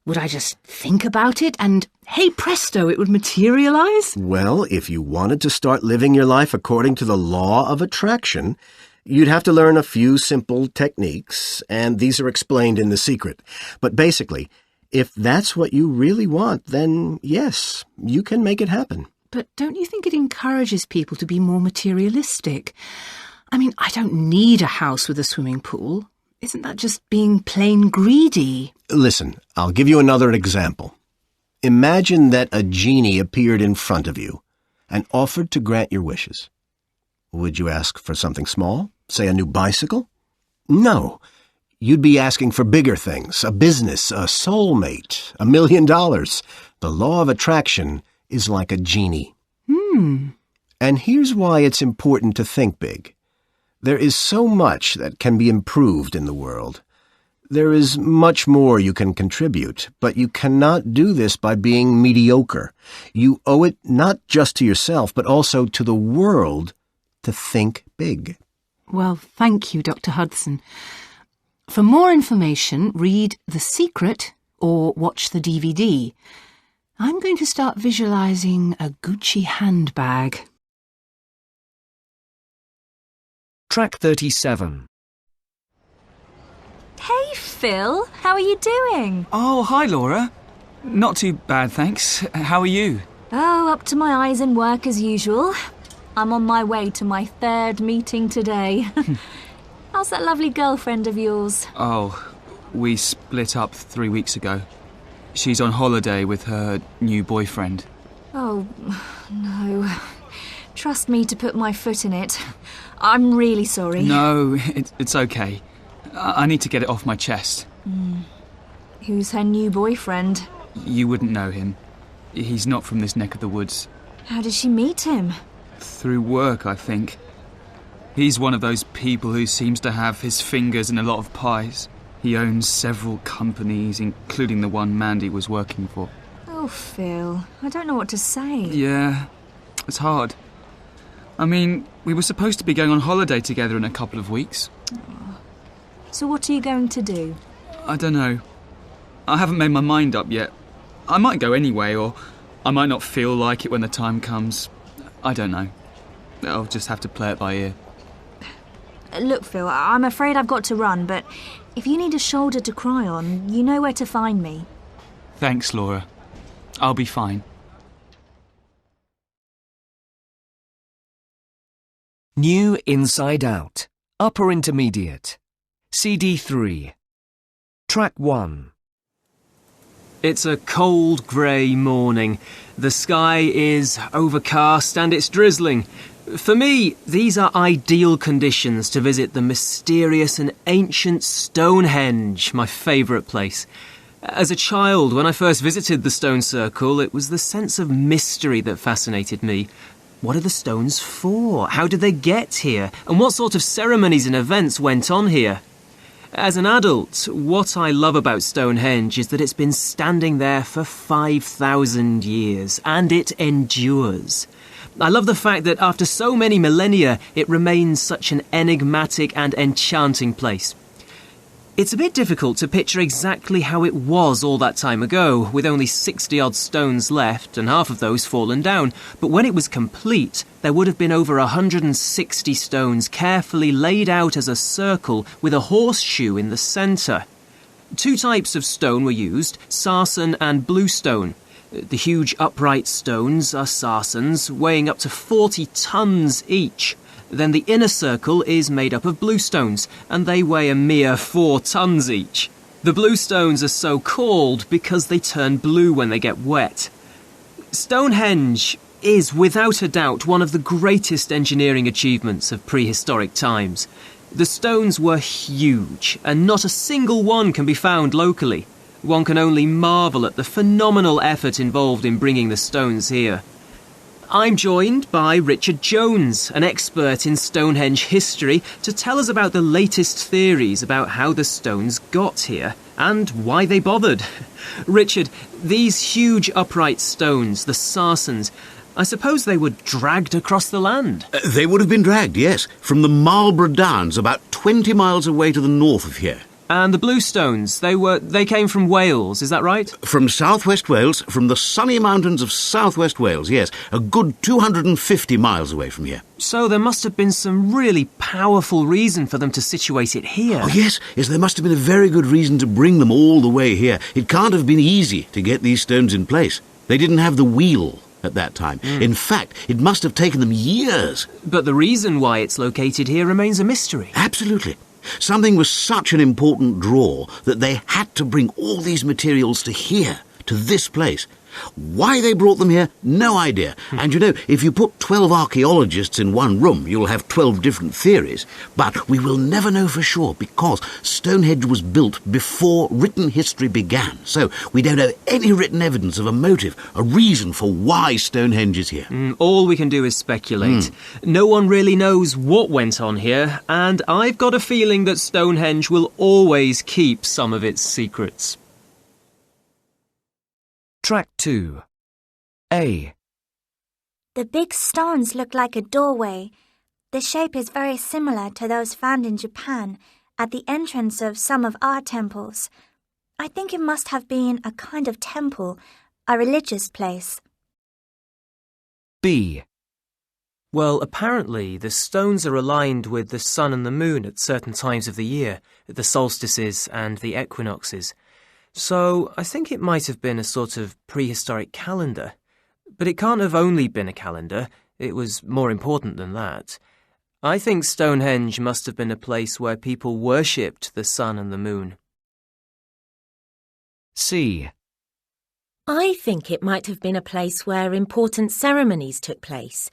would I just think about it and, hey presto, it would materialize? Well, if you wanted to start living your life according to the law of attraction, you'd have to learn a few simple techniques, and these are explained in The Secret. But basically, if that's what you really want, then yes, you can make it happen. But don't you think it encourages people to be more materialistic? I mean, I don't need a house with a swimming pool. Isn't that just being plain greedy? Listen, I'll give you another example. Imagine that a genie appeared in front of you and offered to grant your wishes. Would you ask for something small? Say a new bicycle? No. You'd be asking for bigger things, a business, a soulmate, $1 million. The law of attraction is like a genie. And here's why it's important to think big. There is so much that can be improved in the world. There is much more you can contribute, but you cannot do this by being mediocre. You owe it not just to yourself, but also to the world to think big. Well, thank you, Dr. Hudson. For more information, read The Secret or watch the DVD. I'm going to start visualizing a Gucci handbag. Track 37. Hey, Phil. How are you doing? Oh, hi, Laura. Not too bad, thanks. How are you? Oh, up to my eyes in work as usual. I'm on my way to my 3rd meeting today. How's that lovely girlfriend of yours? Oh, we split up 3 weeks ago. She's on holiday with her new boyfriend. Oh, no. Trust me to put my foot in it. I'm really sorry. No, it's okay. I need to get it off my chest. Who's her new boyfriend? You wouldn't know him. He's not from this neck of the woods. How did she meet him? Through work, I think. He's one of those people who seems to have his fingers in a lot of pies. He owns several companies, including the one Mandy was working for. Oh, Phil, I don't know what to say. Yeah, it's hard. I mean, we were supposed to be going on holiday together in a couple of weeks. So what are you going to do? I don't know. I haven't made my mind up yet. I might go anyway, or I might not feel like it when the time comes. I don't know. I'll just have to play it by ear. Look, Phil, I'm afraid I've got to run, but if you need a shoulder to cry on, you know where to find me. Thanks, Laura. I'll be fine. New Inside Out. Upper Intermediate. CD 3. Track 1. It's a cold, grey morning. The sky is overcast and it's drizzling. For me, these are ideal conditions to visit the mysterious and ancient Stonehenge, my favourite place. As a child, when I first visited the Stone Circle, it was the sense of mystery that fascinated me. What are the stones for? How did they get here? And what sort of ceremonies and events went on here? As an adult, what I love about Stonehenge is that it's been standing there for 5,000 years, and it endures. I love the fact that after so many millennia, it remains such an enigmatic and enchanting place. It's a bit difficult to picture exactly how it was all that time ago, with only 60-odd stones left and half of those fallen down. But when it was complete, there would have been over 160 stones carefully laid out as a circle with a horseshoe in the centre. 2 types of stone were used, sarsen and bluestone. The huge upright stones are sarsens, weighing up to 40 tons each. Then the inner circle is made up of blue stones, and they weigh a mere 4 tons each. The blue stones are so called because they turn blue when they get wet. Stonehenge is, without a doubt, one of the greatest engineering achievements of prehistoric times. The stones were huge, and not a single one can be found locally. One can only marvel at the phenomenal effort involved in bringing the stones here. I'm joined by Richard Jones, an expert in Stonehenge history, to tell us about the latest theories about how the stones got here and why they bothered. Richard, these huge upright stones, the sarsens, I suppose they were dragged across the land? They would have been dragged, yes, from the Marlborough Downs, about 20 miles away to the north of here. And the blue stones, they came from Wales, is that right? From southwest Wales, from the sunny mountains of southwest Wales, yes. A good 250 miles away from here. So there must have been some really powerful reason for them to situate it here. Oh, yes, there must have been a very good reason to bring them all the way here. It can't have been easy to get these stones in place. They didn't have the wheel at that time. In fact, it must have taken them years. But the reason why it's located here remains a mystery. Absolutely. Something was such an important draw that they had to bring all these materials to here, to this place. Why they brought them here, no idea. And you know, if you put 12 archaeologists in one room, you'll have 12 different theories. But we will never know for sure because Stonehenge was built before written history began. So we don't have any written evidence of a motive, a reason for why Stonehenge is here. All we can do is speculate. No one really knows what went on here, and I've got a feeling that Stonehenge will always keep some of its secrets. Track 2. A. The big stones look like a doorway. The shape is very similar to those found in Japan at the entrance of some of our temples. I think it must have been a kind of temple, a religious place. B. Well, apparently the stones are aligned with the sun and the moon at certain times of the year, the solstices and the equinoxes. So I think it might have been a sort of prehistoric calendar. But it can't have only been a calendar. It was more important than that. I think Stonehenge must have been a place where people worshipped the sun and the moon. C. I think it might have been a place where important ceremonies took place.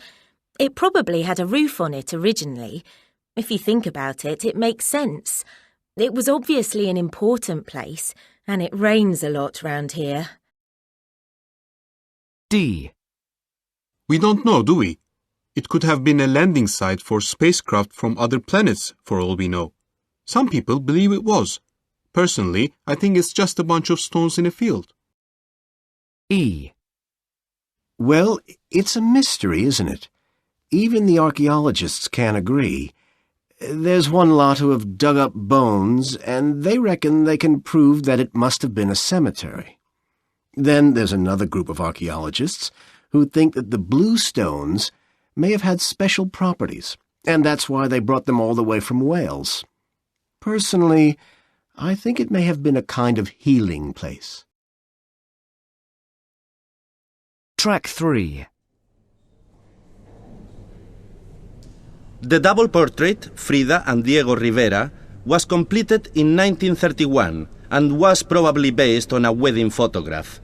It probably had a roof on it originally. If you think about it, it makes sense. It was obviously an important place, and it rains a lot round here. D. We don't know, do we? It could have been a landing site for spacecraft from other planets, for all we know. Some people believe it was. Personally, I think it's just a bunch of stones in a field. E. Well, it's a mystery, isn't it? Even the archaeologists can't agree. There's one lot who have dug up bones, and they reckon they can prove that it must have been a cemetery. Then there's another group of archaeologists who think that the blue stones may have had special properties, and that's why they brought them all the way from Wales. Personally, I think it may have been a kind of healing place. Track 3. The double portrait, Frida and Diego Rivera, was completed in 1931 and was probably based on a wedding photograph.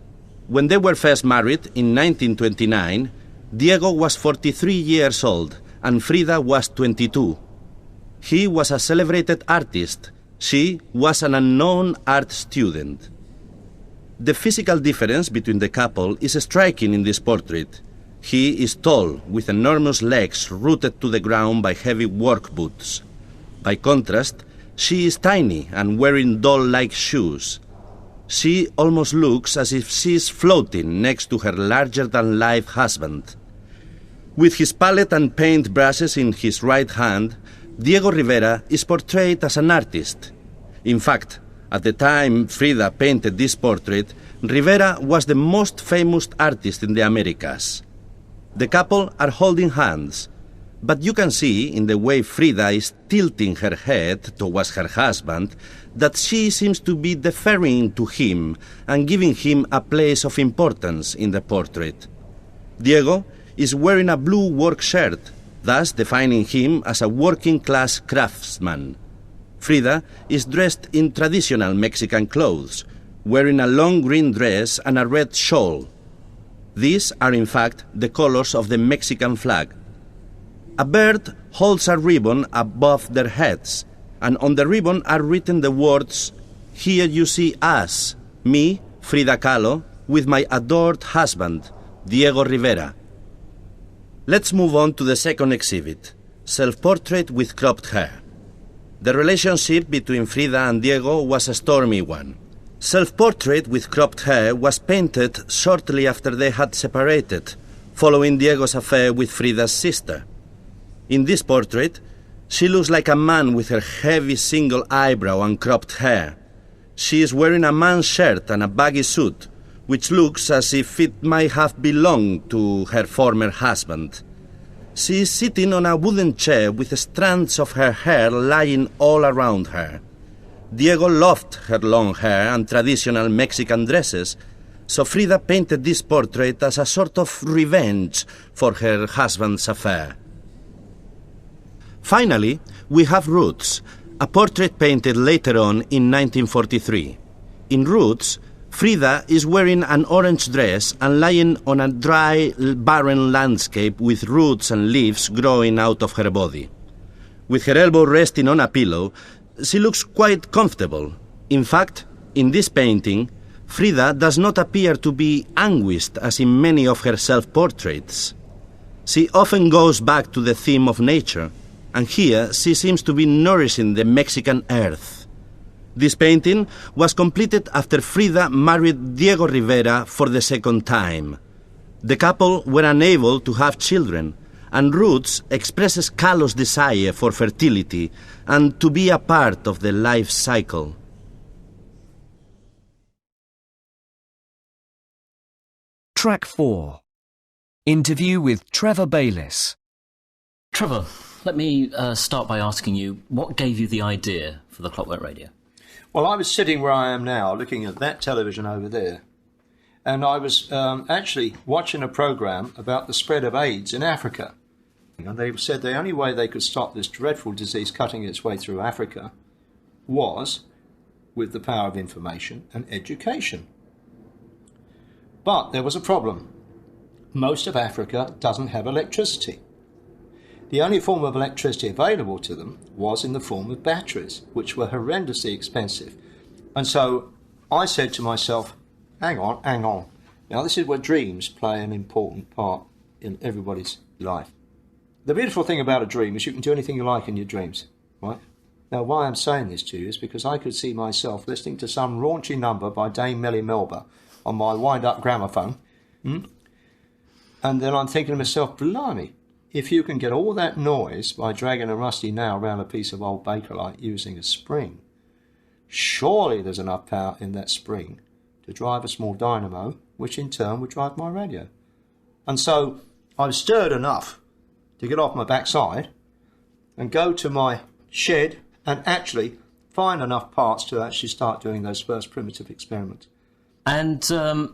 When they were first married in 1929, Diego was 43 years old and Frida was 22. He was a celebrated artist. She was an unknown art student. The physical difference between the couple is striking in this portrait. He is tall, with enormous legs rooted to the ground by heavy work boots. By contrast, she is tiny and wearing doll-like shoes. She almost looks as if she is floating next to her larger-than-life husband. With his palette and paint brushes in his right hand, Diego Rivera is portrayed as an artist. In fact, at the time Frida painted this portrait, Rivera was the most famous artist in the Americas. The couple are holding hands. But you can see, in the way Frida is tilting her head towards her husband, that she seems to be deferring to him and giving him a place of importance in the portrait. Diego is wearing a blue work shirt, thus defining him as a working-class craftsman. Frida is dressed in traditional Mexican clothes, wearing a long green dress and a red shawl. These are in fact the colors of the Mexican flag. A bird holds a ribbon above their heads, and on the ribbon are written the words, "Here you see us, me, Frida Kahlo, with my adored husband, Diego Rivera." Let's move on to the second exhibit, Self-Portrait with Cropped Hair. The relationship between Frida and Diego was a stormy one. Self-Portrait with Cropped Hair was painted shortly after they had separated, following Diego's affair with Frida's sister. In this portrait, she looks like a man with her heavy single eyebrow and cropped hair. She is wearing a man's shirt and a baggy suit, which looks as if it might have belonged to her former husband. She is sitting on a wooden chair with strands of her hair lying all around her. Diego loved her long hair and traditional Mexican dresses, so Frida painted this portrait as a sort of revenge for her husband's affair. Finally, we have Roots, a portrait painted later on in 1943. In Roots, Frida is wearing an orange dress and lying on a dry, barren landscape with roots and leaves growing out of her body. With her elbow resting on a pillow, she looks quite comfortable. In fact, in this painting, Frida does not appear to be anguished as in many of her self-portraits. She often goes back to the theme of nature, and here she seems to be nourishing the Mexican earth. This painting was completed after Frida married Diego Rivera for the second time. The couple were unable to have children, and Roots expresses Kahlo's desire for fertility and to be a part of the life cycle. Track 4. Interview with Trevor Bayliss. Trevor, let me start by asking you, what gave you the idea for the Clockwork Radio? Well, I was sitting where I am now, looking at that television over there, and I was actually watching a program about the spread of AIDS in Africa. And they said the only way they could stop this dreadful disease cutting its way through Africa was with the power of information and education. But there was a problem. Most of Africa doesn't have electricity. The only form of electricity available to them was in the form of batteries, which were horrendously expensive. And so I said to myself, hang on. Now this is where dreams play an important part in everybody's life. The beautiful thing about a dream is you can do anything you like in your dreams, right? Now why I'm saying this to you is because I could see myself listening to some raunchy number by Dame Millie Melba on my wind-up gramophone. And then I'm thinking to myself, blimey, if you can get all that noise by dragging a rusty nail around a piece of old Bakelite using a spring, surely there's enough power in that spring to drive a small dynamo, which in turn would drive my radio. And so I was stirred enough to get off my backside and go to my shed and actually find enough parts to actually start doing those first primitive experiments. And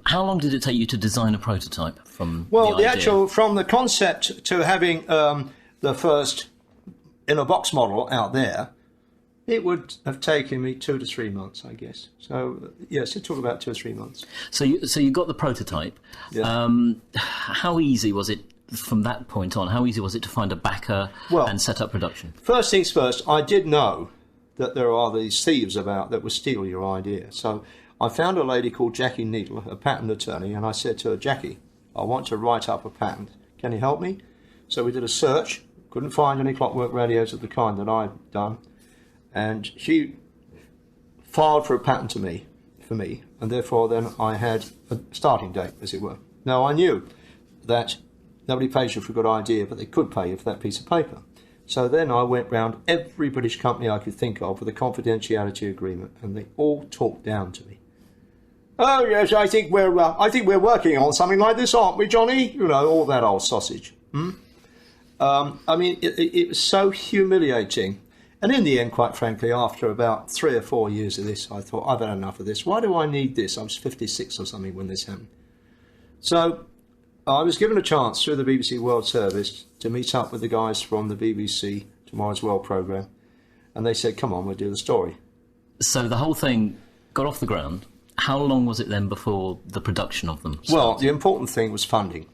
how long did it take you to design a prototype from Well, the idea? actual, from the concept to having the first in-a-box model out there, it would have taken me 2 to 3 months, I guess. So, yes, it took about 2 or 3 months. So you got the prototype. Yeah. How easy was it from that point on? How easy was it to find a backer and set up production? First things first, I did know that there are these thieves about that will steal your idea. So I found a lady called Jackie Needle, a patent attorney, and I said to her, Jackie, I want to write up a patent. Can you help me? So we did a search, couldn't find any clockwork radios of the kind that I'd done, and she filed for a patent for me, and therefore then I had a starting date, as it were. Now I knew that nobody pays you for a good idea, but they could pay you for that piece of paper. So then I went round every British company I could think of with a confidentiality agreement, and they all talked down to me. Oh yes, I think we're working on something like this, aren't we, Johnny? You know, all that old sausage. I mean, it was so humiliating. And in the end, quite frankly, after about 3 or 4 years of this, I thought, I've had enough of this. Why do I need this? I was 56 or something when this happened. So I was given a chance through the BBC World Service to meet up with the guys from the BBC Tomorrow's World programme. And they said, come on, we'll do the story. So the whole thing got off the ground. How long was it then before the production of them started? Well, the important thing was funding.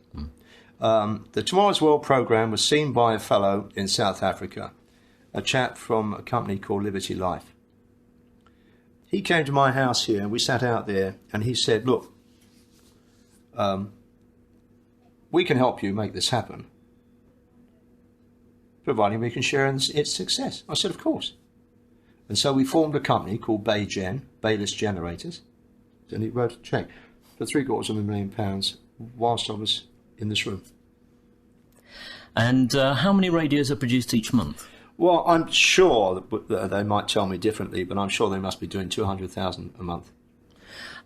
The Tomorrow's World programme was seen by a fellow in South Africa, a chap from a company called Liberty Life. He came to my house here and we sat out there and he said, look, we can help you make this happen, providing we can share in its success. I said, of course. And so we formed a company called Bayless Generators, and he wrote a cheque for £750,000 whilst I was in this room. And how many radios are produced each month? Well, I'm sure that they might tell me differently, but I'm sure they must be doing 200,000 a month.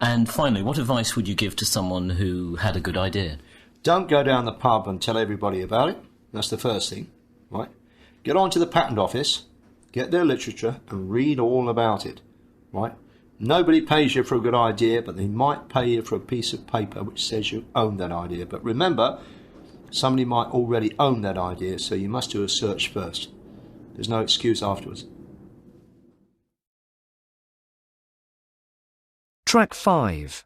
And finally, what advice would you give to someone who had a good idea? Don't go down the pub and tell everybody about it. That's the first thing, right? Get on to the patent office, get their literature and read all about it, right? Nobody pays you for a good idea, but they might pay you for a piece of paper which says you own that idea. But remember, somebody might already own that idea, so you must do a search first. There's no excuse afterwards. Track 5.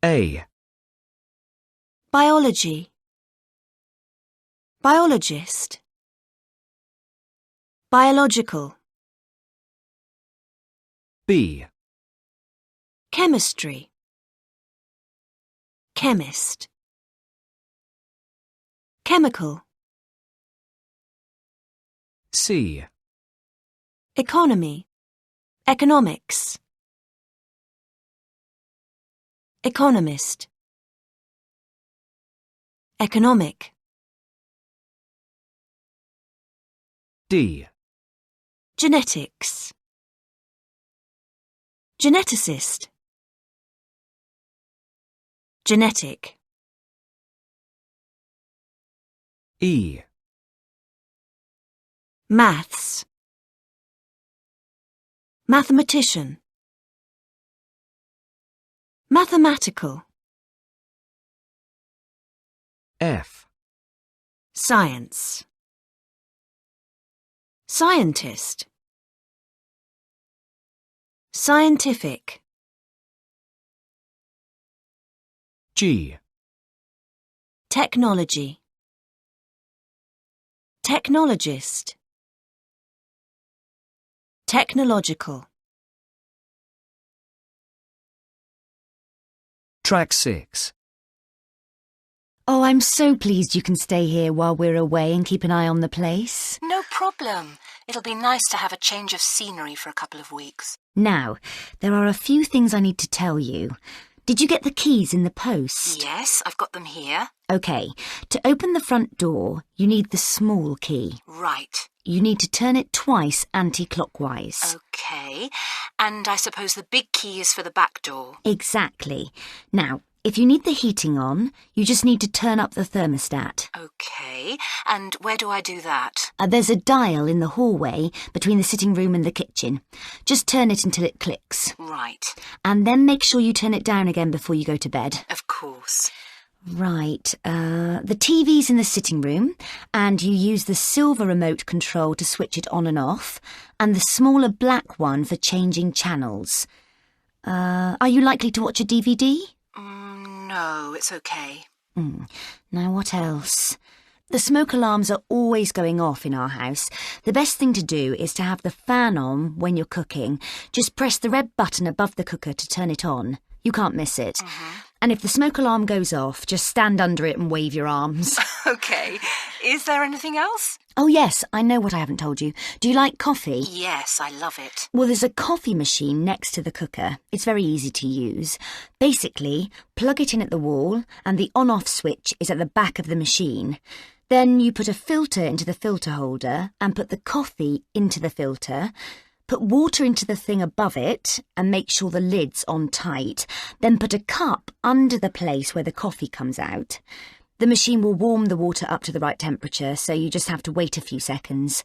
A. Biology. Biologist. Biological. B. Chemistry. Chemist. Chemical. C. Economy. Economics. Economist. Economic. D. Genetics. Geneticist. Genetic. E. Maths. Mathematician. Mathematical. F. Science. Scientist. Scientific. G. Technology. Technologist. Technological. Track 6. Oh, I'm so pleased you can stay here while we're away and keep an eye on the place. No problem. It'll be nice to have a change of scenery for a couple of weeks. Now, there are a few things I need to tell you. Did you get the keys in the post? Yes, I've got them here. OK. To open the front door, you need the small key. Right. You need to turn it twice anti-clockwise. OK. And I suppose the big key is for the back door. Exactly. Now, if you need the heating on, you just need to turn up the thermostat. OK. And where do I do that? There's a dial in the hallway between the sitting room and the kitchen. Just turn it until it clicks. Right. And then make sure you turn it down again before you go to bed. Of course. Right. The TV's in the sitting room, and you use the silver remote control to switch it on and off, and the smaller black one for changing channels. Are you likely to watch a DVD? No, it's OK. Now what else? The smoke alarms are always going off in our house. The best thing to do is to have the fan on when you're cooking. Just press the red button above the cooker to turn it on. You can't miss it. And if the smoke alarm goes off, just stand under it and wave your arms. OK. Is there anything else? Oh, yes, I know what I haven't told you. Do you like coffee? Yes, I love it. Well, there's a coffee machine next to the cooker. It's very easy to use. Basically, plug it in at the wall, and the on-off switch is at the back of the machine. Then you put a filter into the filter holder and put the coffee into the filter. Put water into the thing above it and make sure the lid's on tight. Then put a cup under the place where the coffee comes out. The machine will warm the water up to the right temperature, so you just have to wait a few seconds.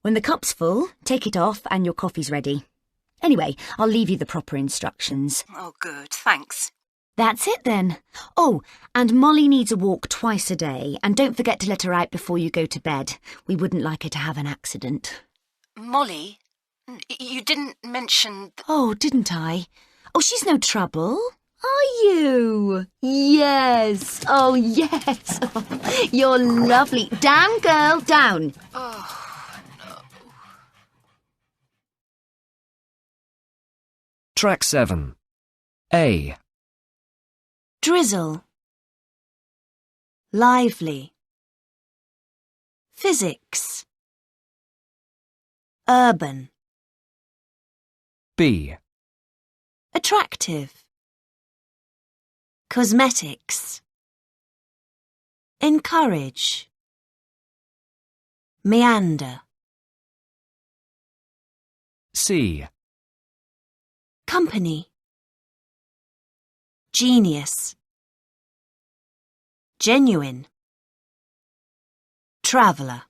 When the cup's full, take it off and your coffee's ready. Anyway, I'll leave you the proper instructions. Oh, good. Thanks. That's it then. Oh, and Molly needs a walk twice a day, and don't forget to let her out before you go to bed. We wouldn't like her to have an accident. Molly? You didn't mention... Oh, didn't I? Oh, she's no trouble. Are you? Yes. Oh, yes. Oh, you're lovely. Down, girl, down. Oh, no. Track 7. A. Drizzle. Lively. Physics. Urban. B. Attractive. Cosmetics. Encourage. Meander. C. Company. Genius. Genuine. Traveller.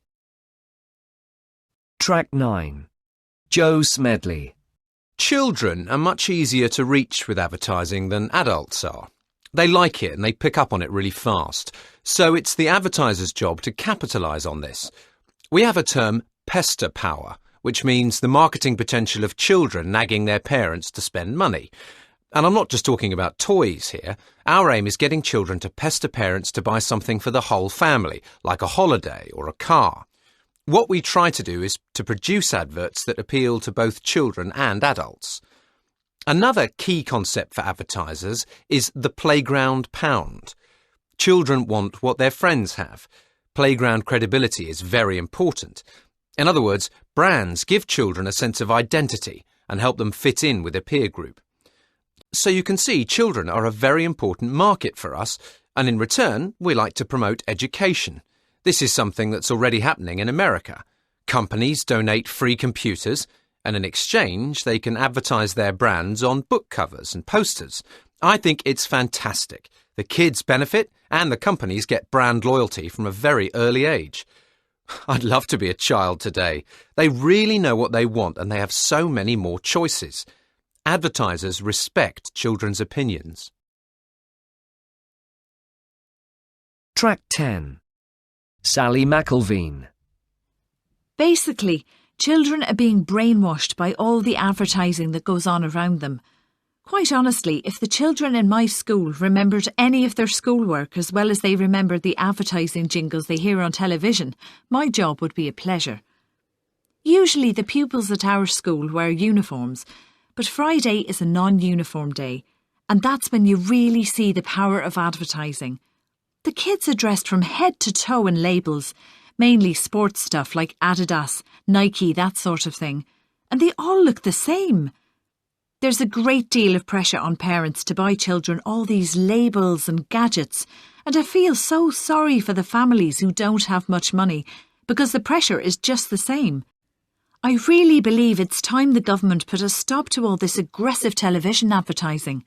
Track 9. Joe Smedley. Children are much easier to reach with advertising than adults are. They like it and they pick up on it really fast. So it's the advertiser's job to capitalise on this. We have a term, pester power, which means the marketing potential of children nagging their parents to spend money. And I'm not just talking about toys here. Our aim is getting children to pester parents to buy something for the whole family, like a holiday or a car. What we try to do is to produce adverts that appeal to both children and adults. Another key concept for advertisers is the playground pound. Children want what their friends have. Playground credibility is very important. In other words, brands give children a sense of identity and help them fit in with a peer group. So you can see children are a very important market for us, and in return, we like to promote education. This is something that's already happening in America. Companies donate free computers, and in exchange, they can advertise their brands on book covers and posters. I think it's fantastic. The kids benefit, and the companies get brand loyalty from a very early age. I'd love to be a child today. They really know what they want, and they have so many more choices. Advertisers respect children's opinions. Track 10. Sally McIlveen. Basically, children are being brainwashed by all the advertising that goes on around them. Quite honestly, if the children in my school remembered any of their schoolwork as well as they remembered the advertising jingles they hear on television, my job would be a pleasure. Usually the pupils at our school wear uniforms, but Friday is a non-uniform day, and that's when you really see the power of advertising. The kids are dressed from head to toe in labels, mainly sports stuff like Adidas, Nike, that sort of thing, and they all look the same. There's a great deal of pressure on parents to buy children all these labels and gadgets, and I feel so sorry for the families who don't have much money, because the pressure is just the same. I really believe it's time the government put a stop to all this aggressive television advertising.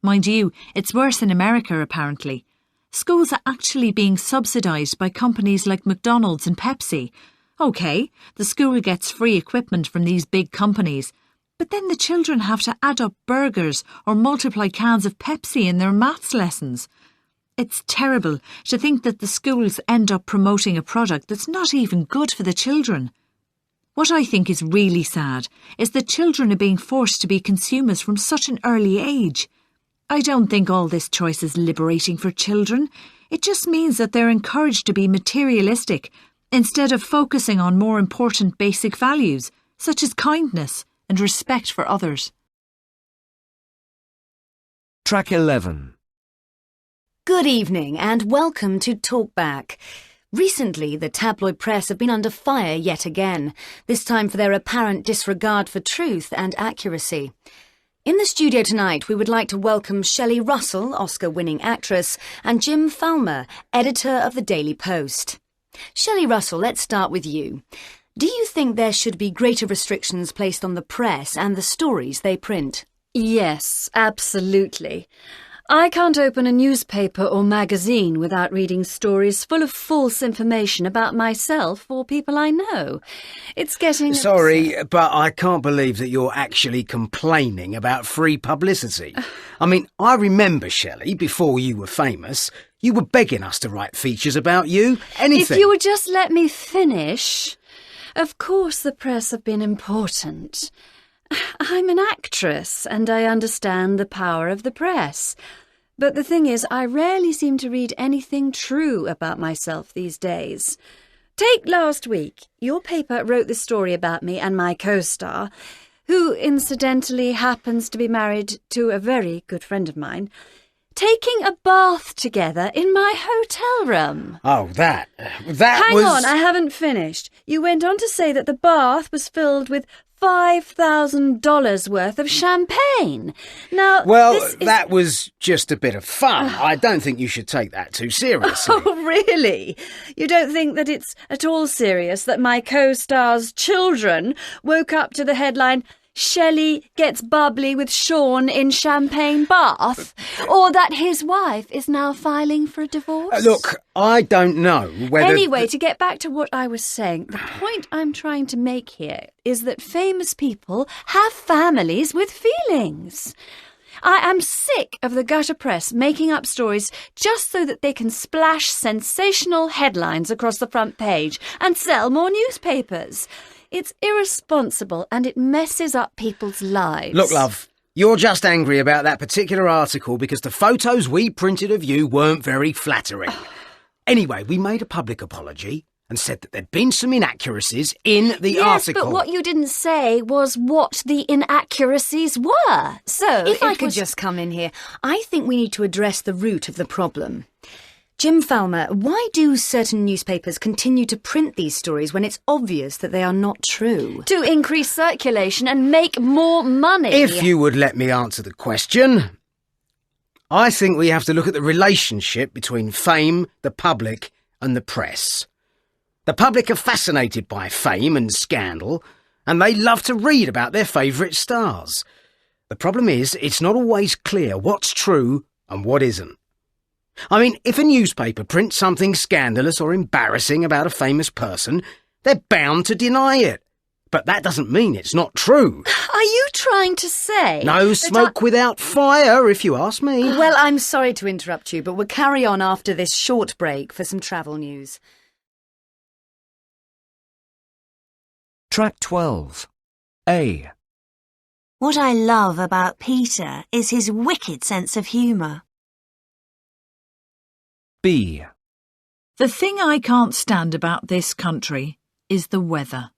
Mind you, it's worse in America apparently. Schools are actually being subsidised by companies like McDonald's and Pepsi. OK, the school gets free equipment from these big companies, but then the children have to add up burgers or multiply cans of Pepsi in their maths lessons. It's terrible to think that the schools end up promoting a product that's not even good for the children. What I think is really sad is that children are being forced to be consumers from such an early age. I don't think all this choice is liberating for children. It just means that they're encouraged to be materialistic instead of focusing on more important basic values, such as kindness and respect for others. Track 11. Good evening and welcome to Talkback. Recently, the tabloid press have been under fire yet again, this time for their apparent disregard for truth and accuracy. In the studio tonight, we would like to welcome Shelley Russell, Oscar-winning actress, and Jim Falmer, editor of the Daily Post. Shelley Russell, let's start with you. Do you think there should be greater restrictions placed on the press and the stories they print? Yes, absolutely. I can't open a newspaper or magazine without reading stories full of false information about myself or people I know. It's getting... Sorry, but I can't believe that you're actually complaining about free publicity. I mean, I remember, Shelley, before you were famous, you were begging us to write features about you. Anything. If you would just let me finish. Of course the press have been important. I'm an actress, and I understand the power of the press. But the thing is, I rarely seem to read anything true about myself these days. Take last week. Your paper wrote this story about me and my co-star, who incidentally happens to be married to a very good friend of mine, taking a bath together in my hotel room. Oh, that Hang on, I haven't finished. You went on to say that the bath was filled with $5,000 worth of champagne. Now, that was just a bit of fun. I don't think you should take that too seriously. Oh, really? You don't think that it's at all serious that my co-star's children woke up to the headline, Shelley gets bubbly with Sean in champagne bath, or that his wife is now filing for a divorce? Look, I don't know whether... Anyway, to get back to what I was saying, the point I'm trying to make here is that famous people have families with feelings. I am sick of the gutter press making up stories just so that they can splash sensational headlines across the front page and sell more newspapers. It's irresponsible and it messes up people's lives. Look, love, you're just angry about that particular article because the photos we printed of you weren't very flattering. Anyway, we made a public apology and said that there'd been some inaccuracies in the article. Yes, but what you didn't say was what the inaccuracies were. So, if I could just come in here, I think we need to address the root of the problem. Jim Falmer, why do certain newspapers continue to print these stories when it's obvious that they are not true? To increase circulation and make more money. If you would let me answer the question, I think we have to look at the relationship between fame, the public, and the press. The public are fascinated by fame and scandal, and they love to read about their favourite stars. The problem is, it's not always clear what's true and what isn't. I mean, if a newspaper prints something scandalous or embarrassing about a famous person, they're bound to deny it. But that doesn't mean it's not true. Are you trying to say... No smoke without fire, if you ask me. Well, I'm sorry to interrupt you, but we'll carry on after this short break for some travel news. Track 12. A. What I love about Peter is his wicked sense of humour. B. The thing I can't stand about this country is the weather.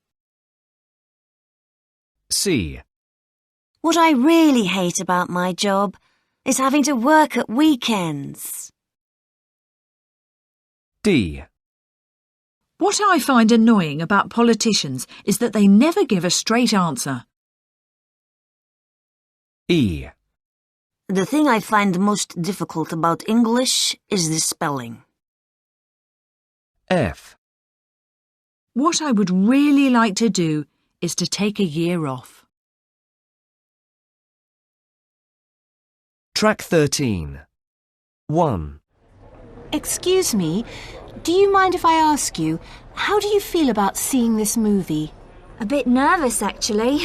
C. What I really hate about my job is having to work at weekends. D. What I find annoying about politicians is that they never give a straight answer. E. The thing I find most difficult about English is the spelling. F. What I would really like to do is to take a year off. Track 13. 1. Excuse me, do you mind if I ask you, how do you feel about seeing this movie? A bit nervous, actually.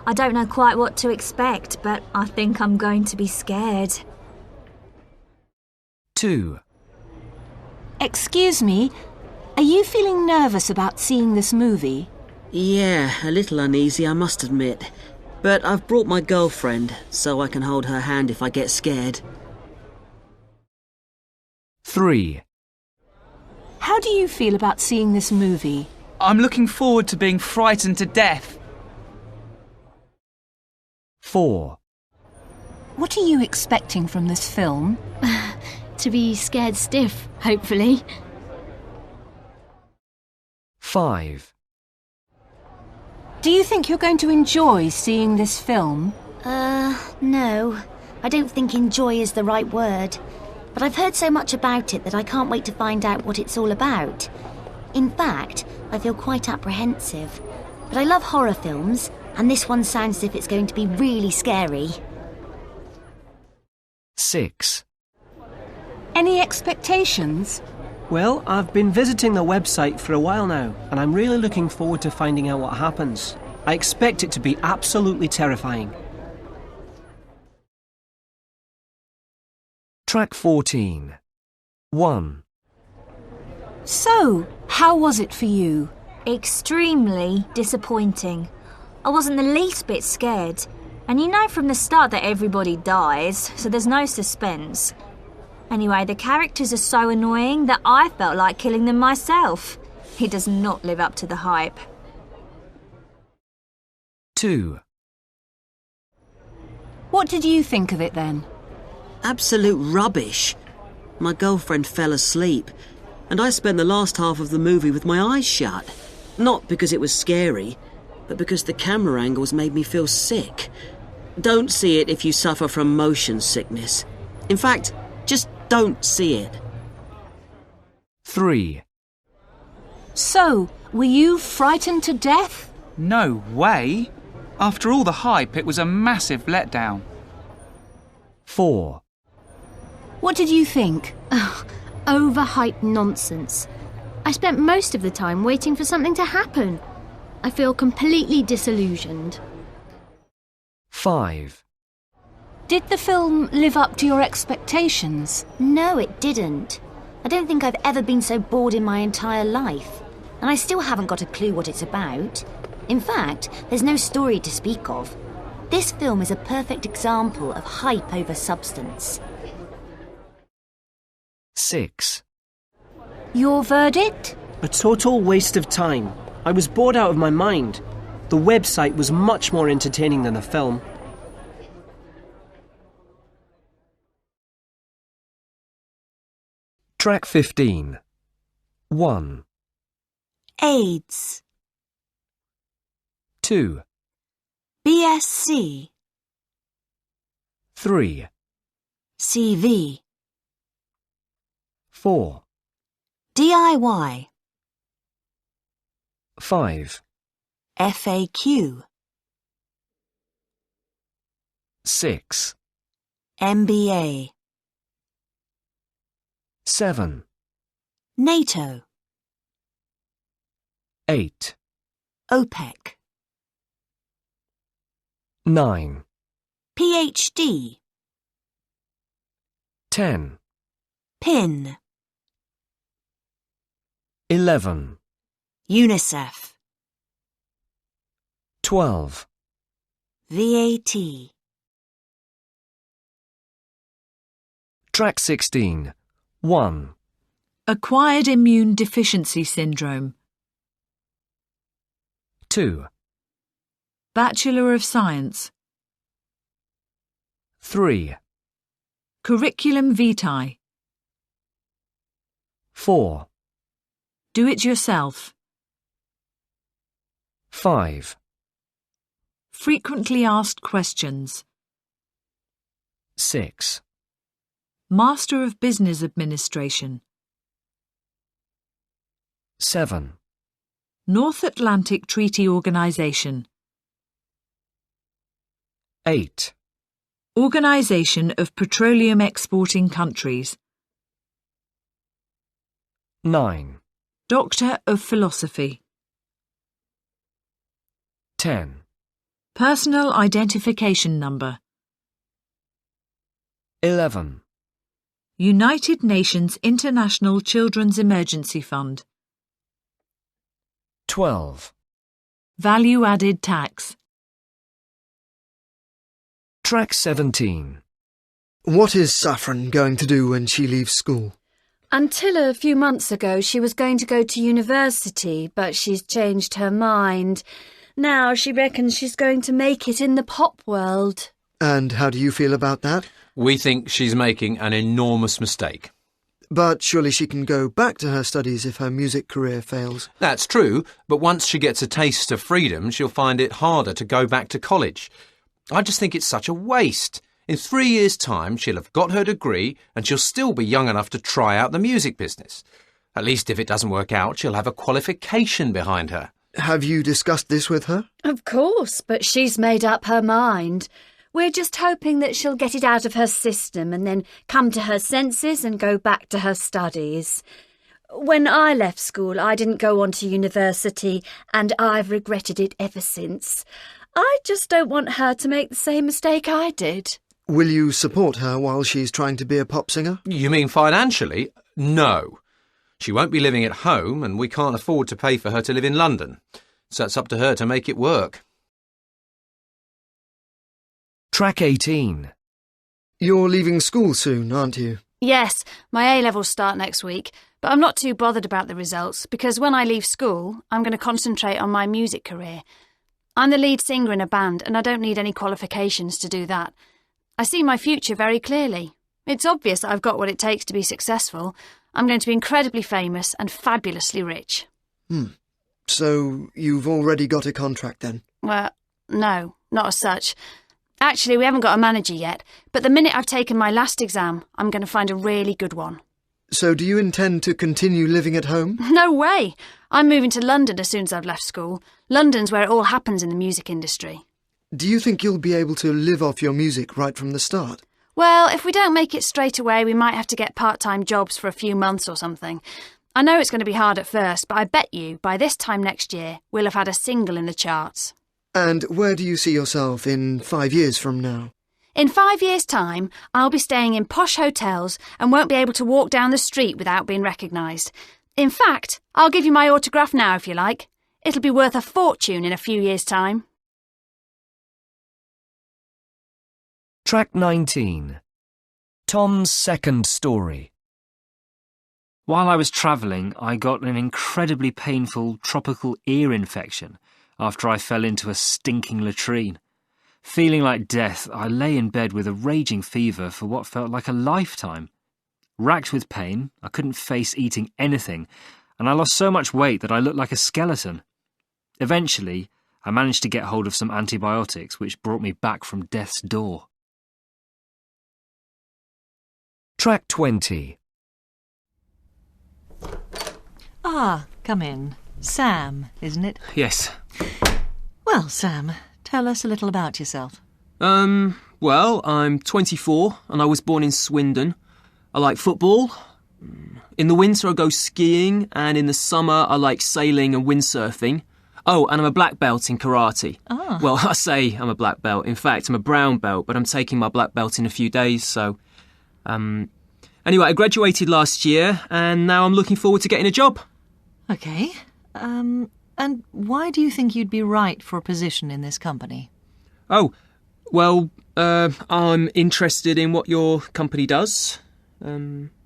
I don't know quite what to expect, but I think I'm going to be scared. 2. Excuse me, are you feeling nervous about seeing this movie? Yeah, a little uneasy, I must admit. But I've brought my girlfriend, so I can hold her hand if I get scared. 3. How do you feel about seeing this movie? I'm looking forward to being frightened to death. 4. What are you expecting from this film? To be scared stiff, hopefully. 5. Do you think you're going to enjoy seeing this film? No. I don't think enjoy is the right word. But I've heard so much about it that I can't wait to find out what it's all about. In fact, I feel quite apprehensive. But I love horror films, and this one sounds as if it's going to be really scary. 6. Any expectations? Well, I've been visiting the website for a while now, and I'm really looking forward to finding out what happens. I expect it to be absolutely terrifying. Track 14. 1. So, how was it for you? Extremely disappointing. I wasn't the least bit scared. And you know from the start that everybody dies, so there's no suspense. Anyway, the characters are so annoying that I felt like killing them myself. It does not live up to the hype. 2. What did you think of it then? Absolute rubbish. My girlfriend fell asleep, and I spent the last half of the movie with my eyes shut. Not because it was scary, but because the camera angles made me feel sick. Don't see it if you suffer from motion sickness. In fact, just don't see it. 3. So, were you frightened to death? No way. After all the hype, it was a massive letdown. 4. What did you think? Ugh, overhyped nonsense. I spent most of the time waiting for something to happen. I feel completely disillusioned. 5. Did the film live up to your expectations? No, it didn't. I don't think I've ever been so bored in my entire life. And I still haven't got a clue what it's about. In fact, there's no story to speak of. This film is a perfect example of hype over substance. 6. Your verdict? A total waste of time. I was bored out of my mind. The website was much more entertaining than the film. Track 15. 1. AIDS. 2. BSc. 3. CV. 4. DIY. 5. FAQ. 6. MBA. 7. NATO. 8. OPEC. 9. PhD. 10. PIN. 11. UNICEF. 12. VAT. Track 16. 1. Acquired immune deficiency syndrome. 2. Bachelor of Science. 3. Curriculum vitae. 4. Do it yourself. 5. Frequently asked questions. 6. Master of Business Administration. 7. North Atlantic Treaty Organization. 8. Organization of Petroleum Exporting Countries. 9. Doctor of Philosophy. 10. Personal Identification Number. 11. United Nations International Children's Emergency Fund. 12. Value Added Tax. Track 17. What is Saffron going to do when she leaves school? Until a few months ago, she was going to go to university, but she's changed her mind. Now she reckons she's going to make it in the pop world. And how do you feel about that? We think she's making an enormous mistake. But surely she can go back to her studies if her music career fails. That's true, but once she gets a taste of freedom, she'll find it harder to go back to college. I just think it's such a waste. In 3 years' time, she'll have got her degree and she'll still be young enough to try out the music business. At least if it doesn't work out, she'll have a qualification behind her. Have you discussed this with her? Of course, but she's made up her mind. We're just hoping that she'll get it out of her system and then come to her senses and go back to her studies. When I left school, I didn't go on to university, and I've regretted it ever since. I just don't want her to make the same mistake I did. Will you support her while she's trying to be a pop singer? You mean financially? No. She won't be living at home, and we can't afford to pay for her to live in London. So it's up to her to make it work. Track 18. You're leaving school soon, aren't you? Yes, my A-levels start next week, but I'm not too bothered about the results because when I leave school, I'm going to concentrate on my music career. I'm the lead singer in a band and I don't need any qualifications to do that. I see my future very clearly. It's obvious that I've got what it takes to be successful. I'm going to be incredibly famous and fabulously rich. So you've already got a contract then? Well, no, not as such. Actually, we haven't got a manager yet, but the minute I've taken my last exam, I'm going to find a really good one. So do you intend to continue living at home? No way! I'm moving to London as soon as I've left school. London's where it all happens in the music industry. Do you think you'll be able to live off your music right from the start? Well, if we don't make it straight away, we might have to get part-time jobs for a few months or something. I know it's going to be hard at first, but I bet you, by this time next year, we'll have had a single in the charts. And where do you see yourself in 5 years from now? In 5 years' time, I'll be staying in posh hotels and won't be able to walk down the street without being recognised. In fact, I'll give you my autograph now if you like. It'll be worth a fortune in a few years' time. Track 19. Tom's second story. While I was travelling, I got an incredibly painful tropical ear infection after I fell into a stinking latrine. Feeling like death, I lay in bed with a raging fever for what felt like a lifetime. Racked with pain, I couldn't face eating anything, and I lost so much weight that I looked like a skeleton. Eventually, I managed to get hold of some antibiotics, which brought me back from death's door. Track 20. Ah, come in. Sam, isn't it? Yes. Well, Sam, tell us a little about yourself. Well, I'm 24 and I was born in Swindon. I like football. In the winter I go skiing, and in the summer I like sailing and windsurfing. Oh, and I'm a black belt in karate. Ah. Well, I say I'm a black belt. In fact, I'm a brown belt, but I'm taking my black belt in a few days, so... Anyway, I graduated last year, and now I'm looking forward to getting a job. OK. And why do you think you'd be right for a position in this company? Oh, well, I'm interested in what your company does. Haven't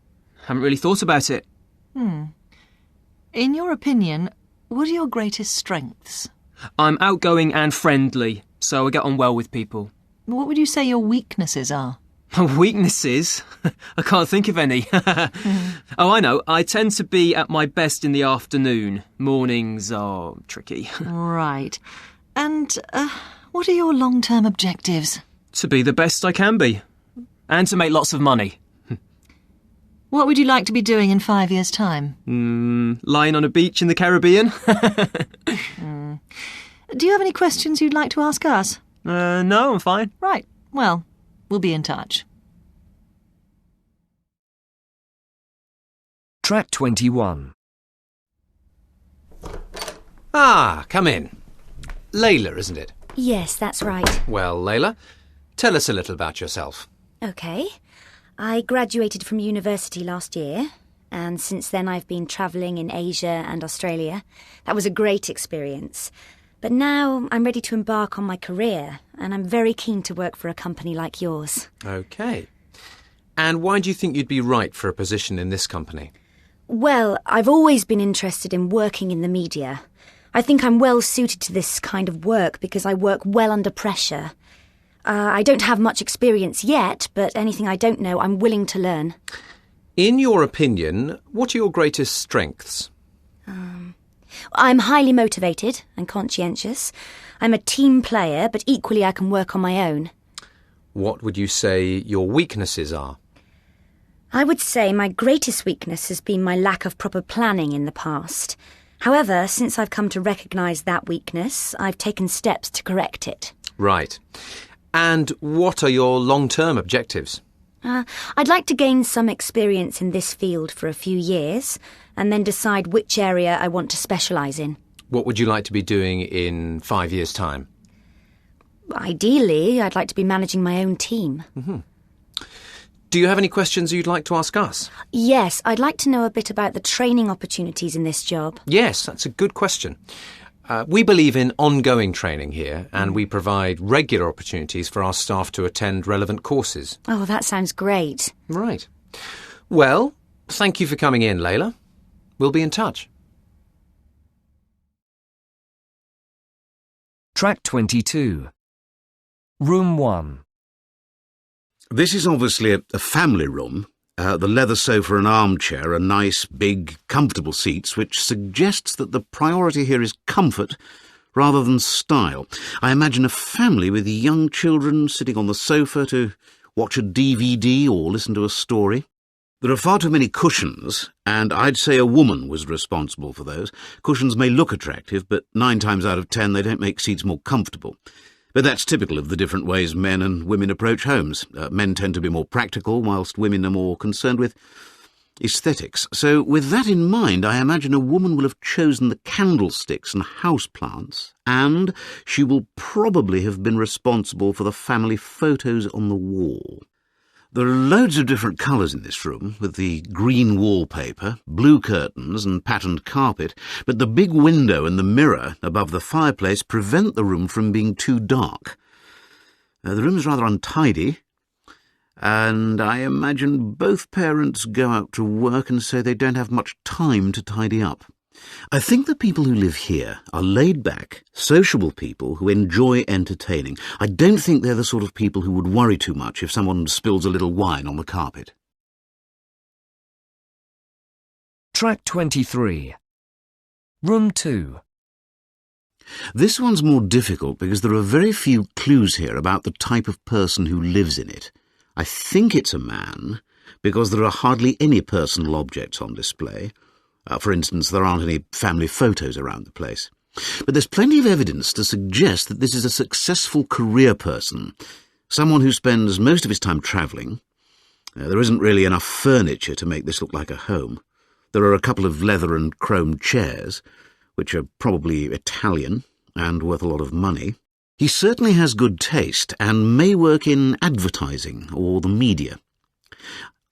really thought about it. In your opinion, what are your greatest strengths? I'm outgoing and friendly, so I get on well with people. What would you say your weaknesses are? Weaknesses? I can't think of any. Oh, I know. I tend to be at my best in the afternoon. Mornings are tricky. Right. And what are your long-term objectives? To be the best I can be. And to make lots of money. What would you like to be doing in 5 years' time? Lying on a beach in the Caribbean. Do you have any questions you'd like to ask us? No, I'm fine. Right. Well, we'll be in touch. Track 21. Ah, come in. Layla, isn't it? Yes, that's right. Well, Layla, tell us a little about yourself. OK. I graduated from university last year, and since then I've been travelling in Asia and Australia. That was a great experience. But now I'm ready to embark on my career, and I'm very keen to work for a company like yours. OK. And why do you think you'd be right for a position in this company? Well, I've always been interested in working in the media. I think I'm well suited to this kind of work because I work well under pressure. I don't have much experience yet, but anything I don't know, I'm willing to learn. In your opinion, what are your greatest strengths? I'm highly motivated and conscientious. I'm a team player, but equally I can work on my own. What would you say your weaknesses are? I would say my greatest weakness has been my lack of proper planning in the past. However, since I've come to recognise that weakness, I've taken steps to correct it. Right. And what are your long-term objectives? I'd like to gain some experience in this field for a few years and then decide which area I want to specialise in. What would you like to be doing in 5 years' time? Ideally, I'd like to be managing my own team. Mm-hmm. Do you have any questions you'd like to ask us? Yes, I'd like to know a bit about the training opportunities in this job. Yes, that's a good question. We believe in ongoing training here, and we provide regular opportunities for our staff to attend relevant courses. Oh, that sounds great. Right. Well, thank you for coming in, Layla. We'll be in touch. Track 22. Room 1. This is obviously a family room. The leather sofa and armchair are nice, big, comfortable seats, which suggests that the priority here is comfort rather than style. I imagine a family with young children sitting on the sofa to watch a DVD or listen to a story. There are far too many cushions, and I'd say a woman was responsible for those. Cushions may look attractive, but 9 times out of 10 they don't make seats more comfortable. But that's typical of the different ways men and women approach homes. Men tend to be more practical, whilst women are more concerned with aesthetics. So with that in mind, I imagine a woman will have chosen the candlesticks and houseplants, and she will probably have been responsible for the family photos on the wall. There are loads of different colours in this room, with the green wallpaper, blue curtains and patterned carpet, but the big window and the mirror above the fireplace prevent the room from being too dark. The room is rather untidy, and I imagine both parents go out to work and so they don't have much time to tidy up. I think the people who live here are laid-back, sociable people who enjoy entertaining. I don't think they're the sort of people who would worry too much if someone spills a little wine on the carpet. Track 23. Room 2. This one's more difficult because there are very few clues here about the type of person who lives in it. I think it's a man because there are hardly any personal objects on display. For instance, there aren't any family photos around the place. But there's plenty of evidence to suggest that this is a successful career person, someone who spends most of his time travelling. There isn't really enough furniture to make this look like a home. There are a couple of leather and chrome chairs, which are probably Italian and worth a lot of money. He certainly has good taste and may work in advertising or the media.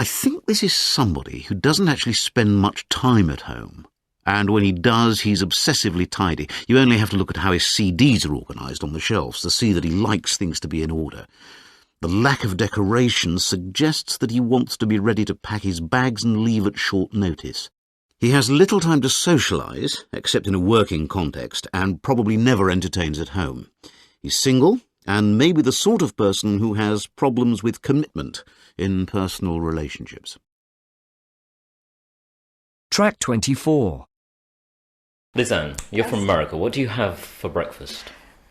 I think this is somebody who doesn't actually spend much time at home, and when he does, he's obsessively tidy. You only have to look at how his CDs are organised on the shelves to see that he likes things to be in order. The lack of decoration suggests that he wants to be ready to pack his bags and leave at short notice. He has little time to socialise, except in a working context, and probably never entertains at home. He's single, and maybe the sort of person who has problems with commitment in personal relationships. Track 24. Lizanne, you're from Morocco. What do you have for breakfast?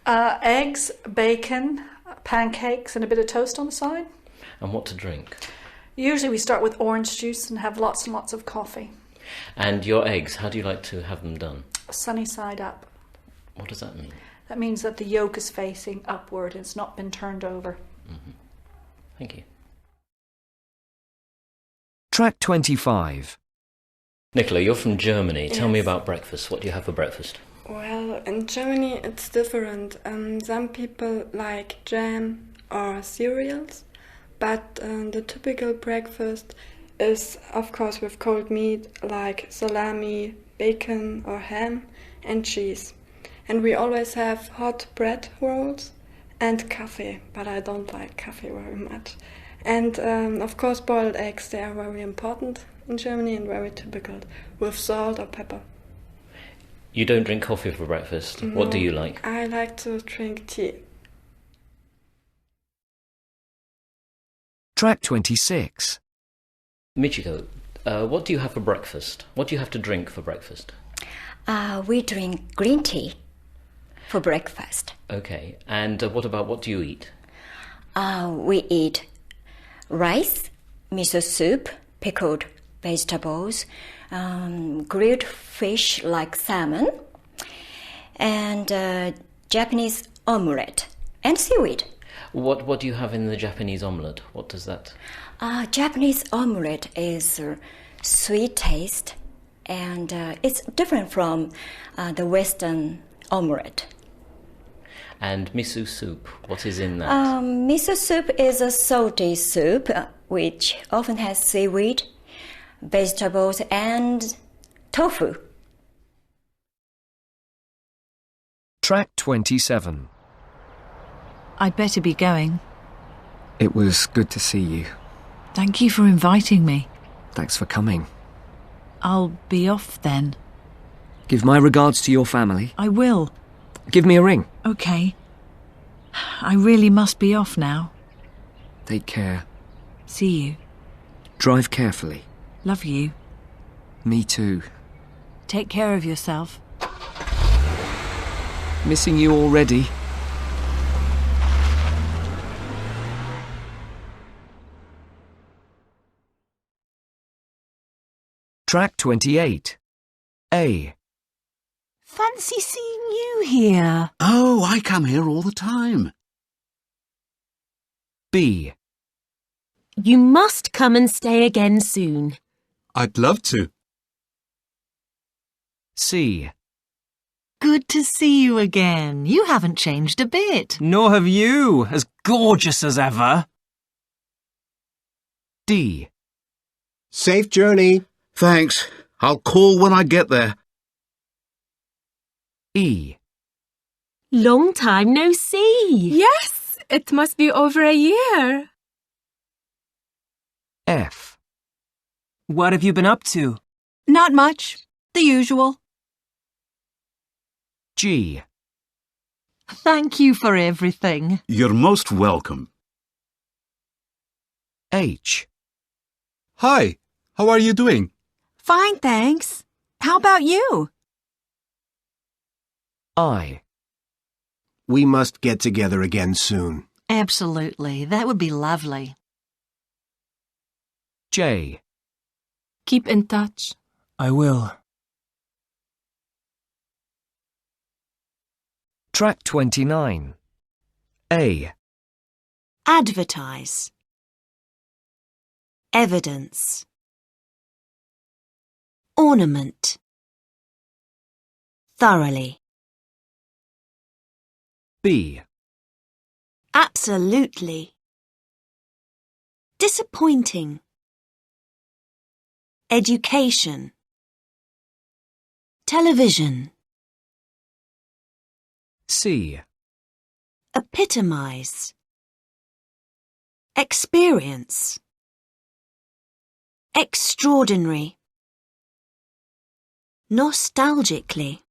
Eggs, bacon, pancakes and a bit of toast on the side. And what to drink? Usually we start with orange juice and have lots and lots of coffee. And your eggs, how do you like to have them done? Sunny side up. What does that mean? That means that the yolk is facing upward and it's not been turned over. Mm-hmm. Thank you. Track 25. Nicola, you're from Germany. Yes. Tell me about breakfast. What do you have for breakfast? Well, in Germany it's different. Some people like jam or cereals, but the typical breakfast is, of course, with cold meat like salami, bacon or ham and cheese. And we always have hot bread rolls and coffee, but I don't like coffee very much. And of course boiled eggs, they are very important in Germany and very typical, with salt or pepper. You don't drink coffee for breakfast. No, What do you like? I like to drink tea. Track 26. Michiko, what do you have for breakfast? What do you have to drink for breakfast? We drink green tea for breakfast. Okay, and what do you eat? We eat rice, miso soup, pickled vegetables, grilled fish like salmon, and Japanese omelette, and seaweed. What do you have in the Japanese omelette? What does that... Japanese omelette is sweet taste, and it's different from the Western omelette. And miso soup, what is in that? Miso soup is a salty soup which often has seaweed, vegetables, and tofu. Track 27. I'd better be going. It was good to see you. Thank you for inviting me. Thanks for coming. I'll be off then. Give my regards to your family. I will. Give me a ring. OK. I really must be off now. Take care. See you. Drive carefully. Love you. Me too. Take care of yourself. Missing you already. Track 28. A. Fancy seeing you here. Oh, I come here all the time. B. You must come and stay again soon. I'd love to. C. Good to see you again. You haven't changed a bit. Nor have you. As gorgeous as ever. D. Safe journey. Thanks. I'll call when I get there. E. Long time no see. Yes, it must be over a year. F. What have you been up to? Not much. The usual. G. Thank you for everything. You're most welcome. H. Hi, how are you doing? Fine, thanks. How about you? I. We must get together again soon. Absolutely. That would be lovely. J. Keep in touch. I will. Track 29. A. Advertise. Evidence. Ornament. Thoroughly. B. Absolutely. Disappointing. Education. Television. C. Epitomize. Experience. Extraordinary. Nostalgically.